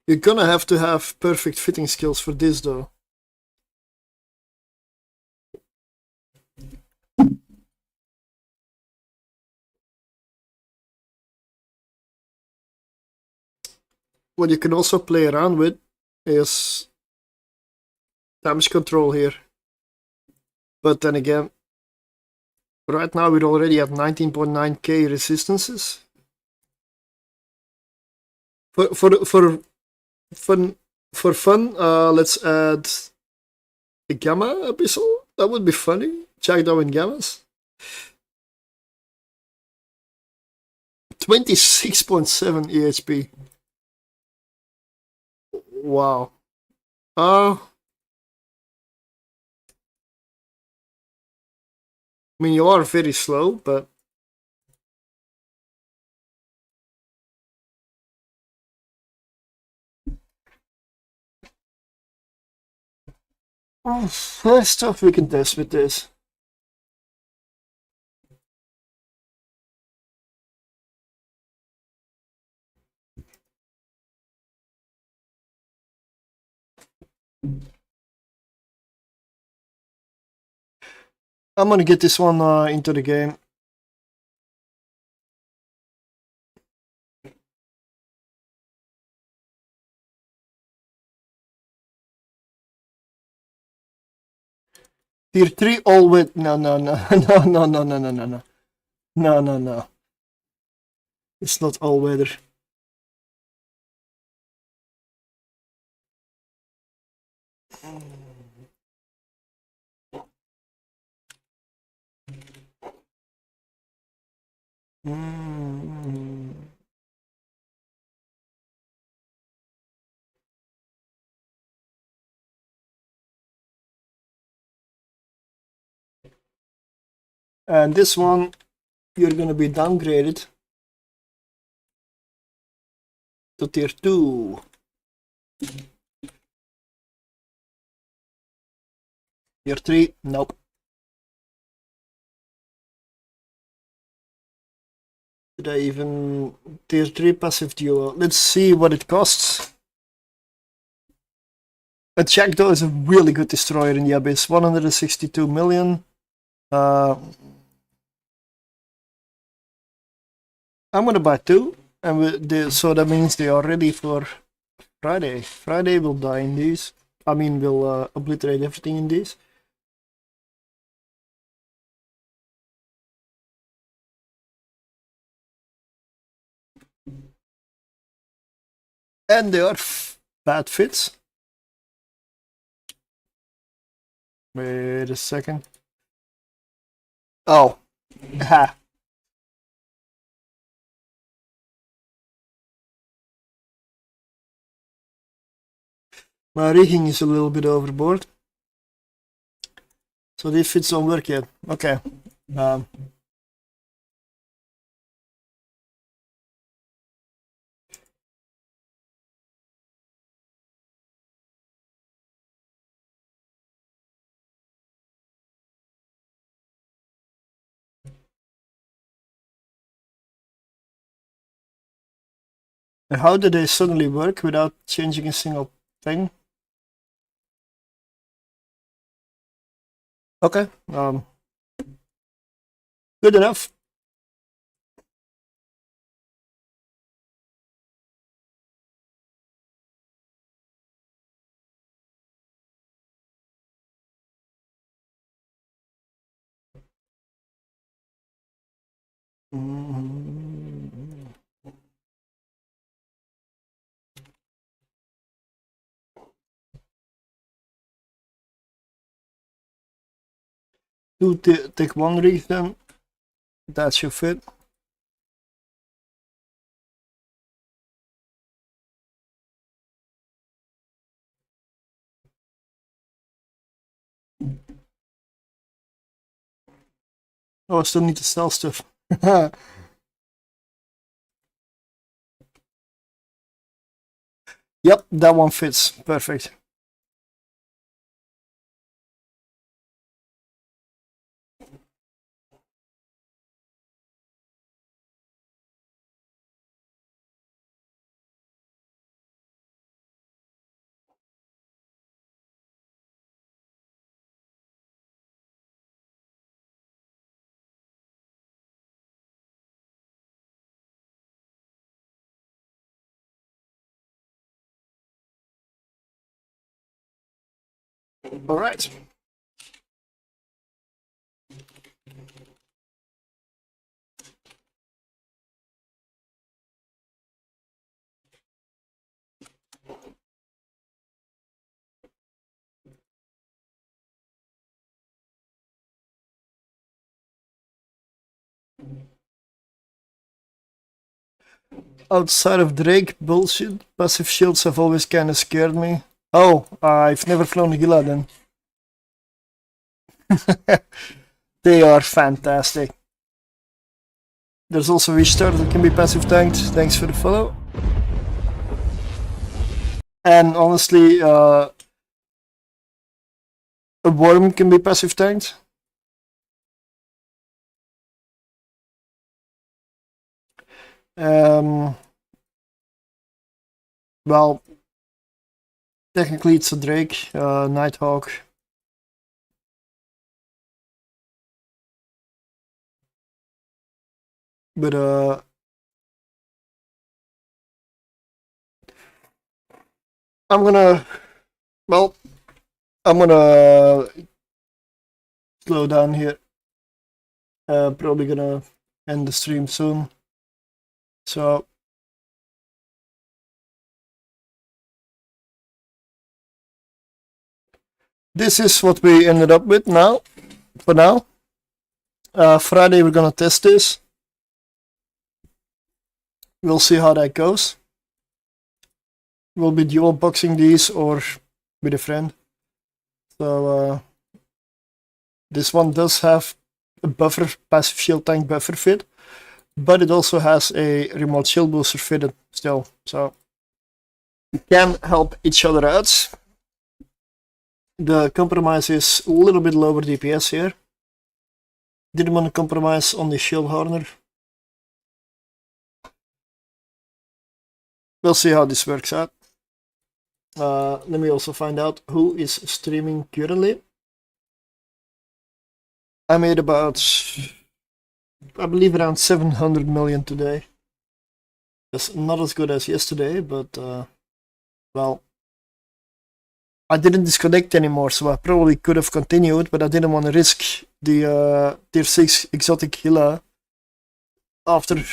You're gonna have to have perfect fitting skills for this, though. What you can also play around with is damage control here. But then again, right now we're already at 19.9k resistances. For fun, let's add a gamma abyssal. That would be funny. Jackdaw in gammas. 26.7 EHP. Wow. I mean, you are very slow, but there's stuff we can test with this. I'm gonna get this one into the game. Tier 3 all with no. No. It's not all weather. And this one, you're gonna be downgraded to tier 2. Tier 3, nope. Did I even tier 3 passive duo? Let's see what it costs. A Jackdaw is a really good destroyer in the Abyss. 162 million. I'm gonna buy 2, and so that means they are ready for Friday. Friday will die in these. I mean, we'll obliterate everything in these. And they are bad fits. Wait a second. Oh, ha. My rigging is a little bit overboard. So these fits don't work yet. Okay. And how did they suddenly work without changing a single thing? Okay. Good enough. Take one rig then. That should fit. Oh, I still need to sell stuff. Yep, that one fits. Perfect. All right. Outside of Drake bullshit, passive shields have always kind of scared me. Oh, I've never flown a Gila then. They are fantastic. There's also Restart that can be passive tanked. Thanks for the follow. And honestly, a Worm can be passive tanked. Well, technically it's a Drake, Nighthawk. But I'm gonna slow down here. Probably gonna end the stream soon. So this is what we ended up with now. For now, Friday we're gonna test this. We'll see how that goes. We'll be dual boxing these or with a friend. So this one does have a buffer, passive shield tank buffer fit, but it also has a remote shield booster fitted still. So we can help each other out. The compromise is a little bit lower DPS here. Didn't want to compromise on the shield hardener. We'll see how this works out. Let me also find out who is streaming currently. I made about, I believe, around 700 million today. That's not as good as yesterday, but well, I didn't disconnect anymore, so I probably could have continued, but I didn't want to risk the tier 6 exotic Hila after a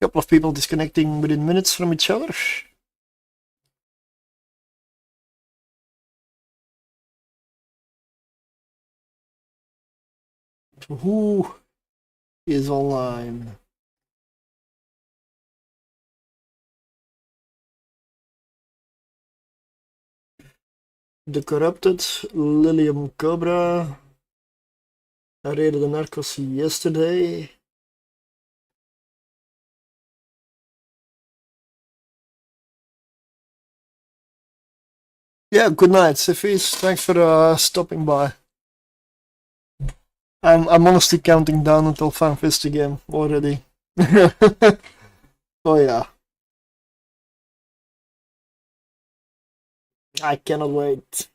couple of people disconnecting within minutes from each other. Who is online? The Corrupted, Lilium Cobra. I raided the Narcos yesterday. Yeah, good night, Sifis. Thanks for stopping by. I'm honestly counting down until FanFest again already. Oh yeah. I cannot wait.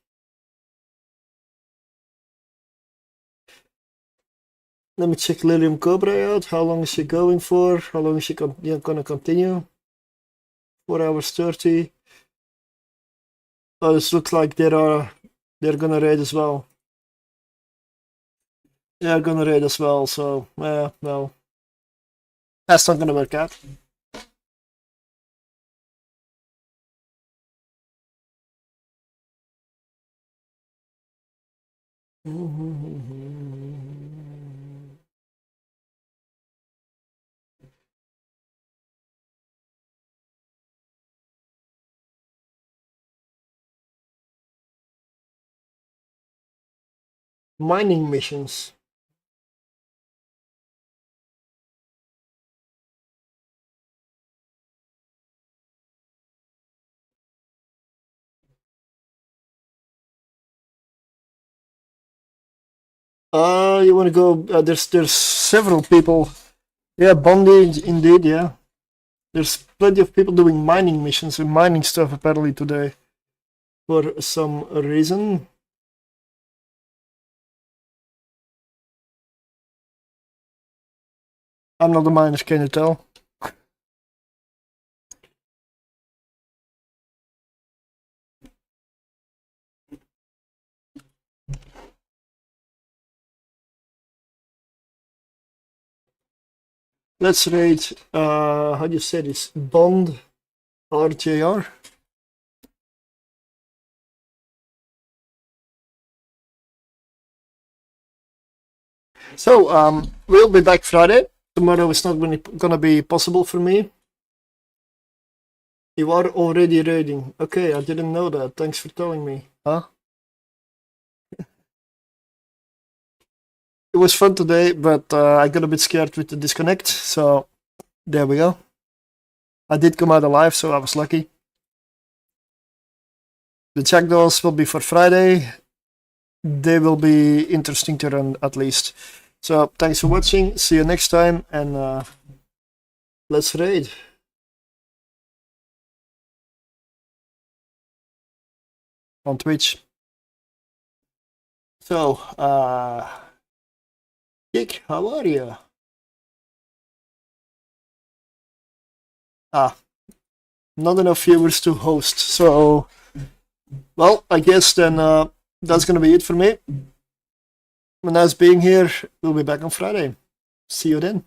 Let me check Lilium Cobra out. How long is she going for? How long is she gonna continue? 4 hours 30. Oh, this looks like they're gonna raid as well. They're gonna raid as well, so yeah, well, that's not gonna work out. Mining missions. You want to go? There's several people. Yeah, Bondi indeed. Yeah, there's plenty of people doing mining missions and mining stuff apparently today, for some reason. I'm not a miner, can you tell? Let's raid, how do you say this? Bond RJR. So, we'll be back Friday. Tomorrow is not gonna be possible for me. You are already raiding. Okay, I didn't know that. Thanks for telling me. Huh? It was fun today, but I got a bit scared with the disconnect, so there we go. I did come out alive, so I was lucky. The jackdaws will be for Friday. They will be interesting to run at least. So thanks for watching. See you next time, and let's raid. On Twitch. So, Dick, how are you? Not enough viewers to host, so, well, I guess then that's gonna be it for me. Nice being here. We'll be back on Friday. See you then.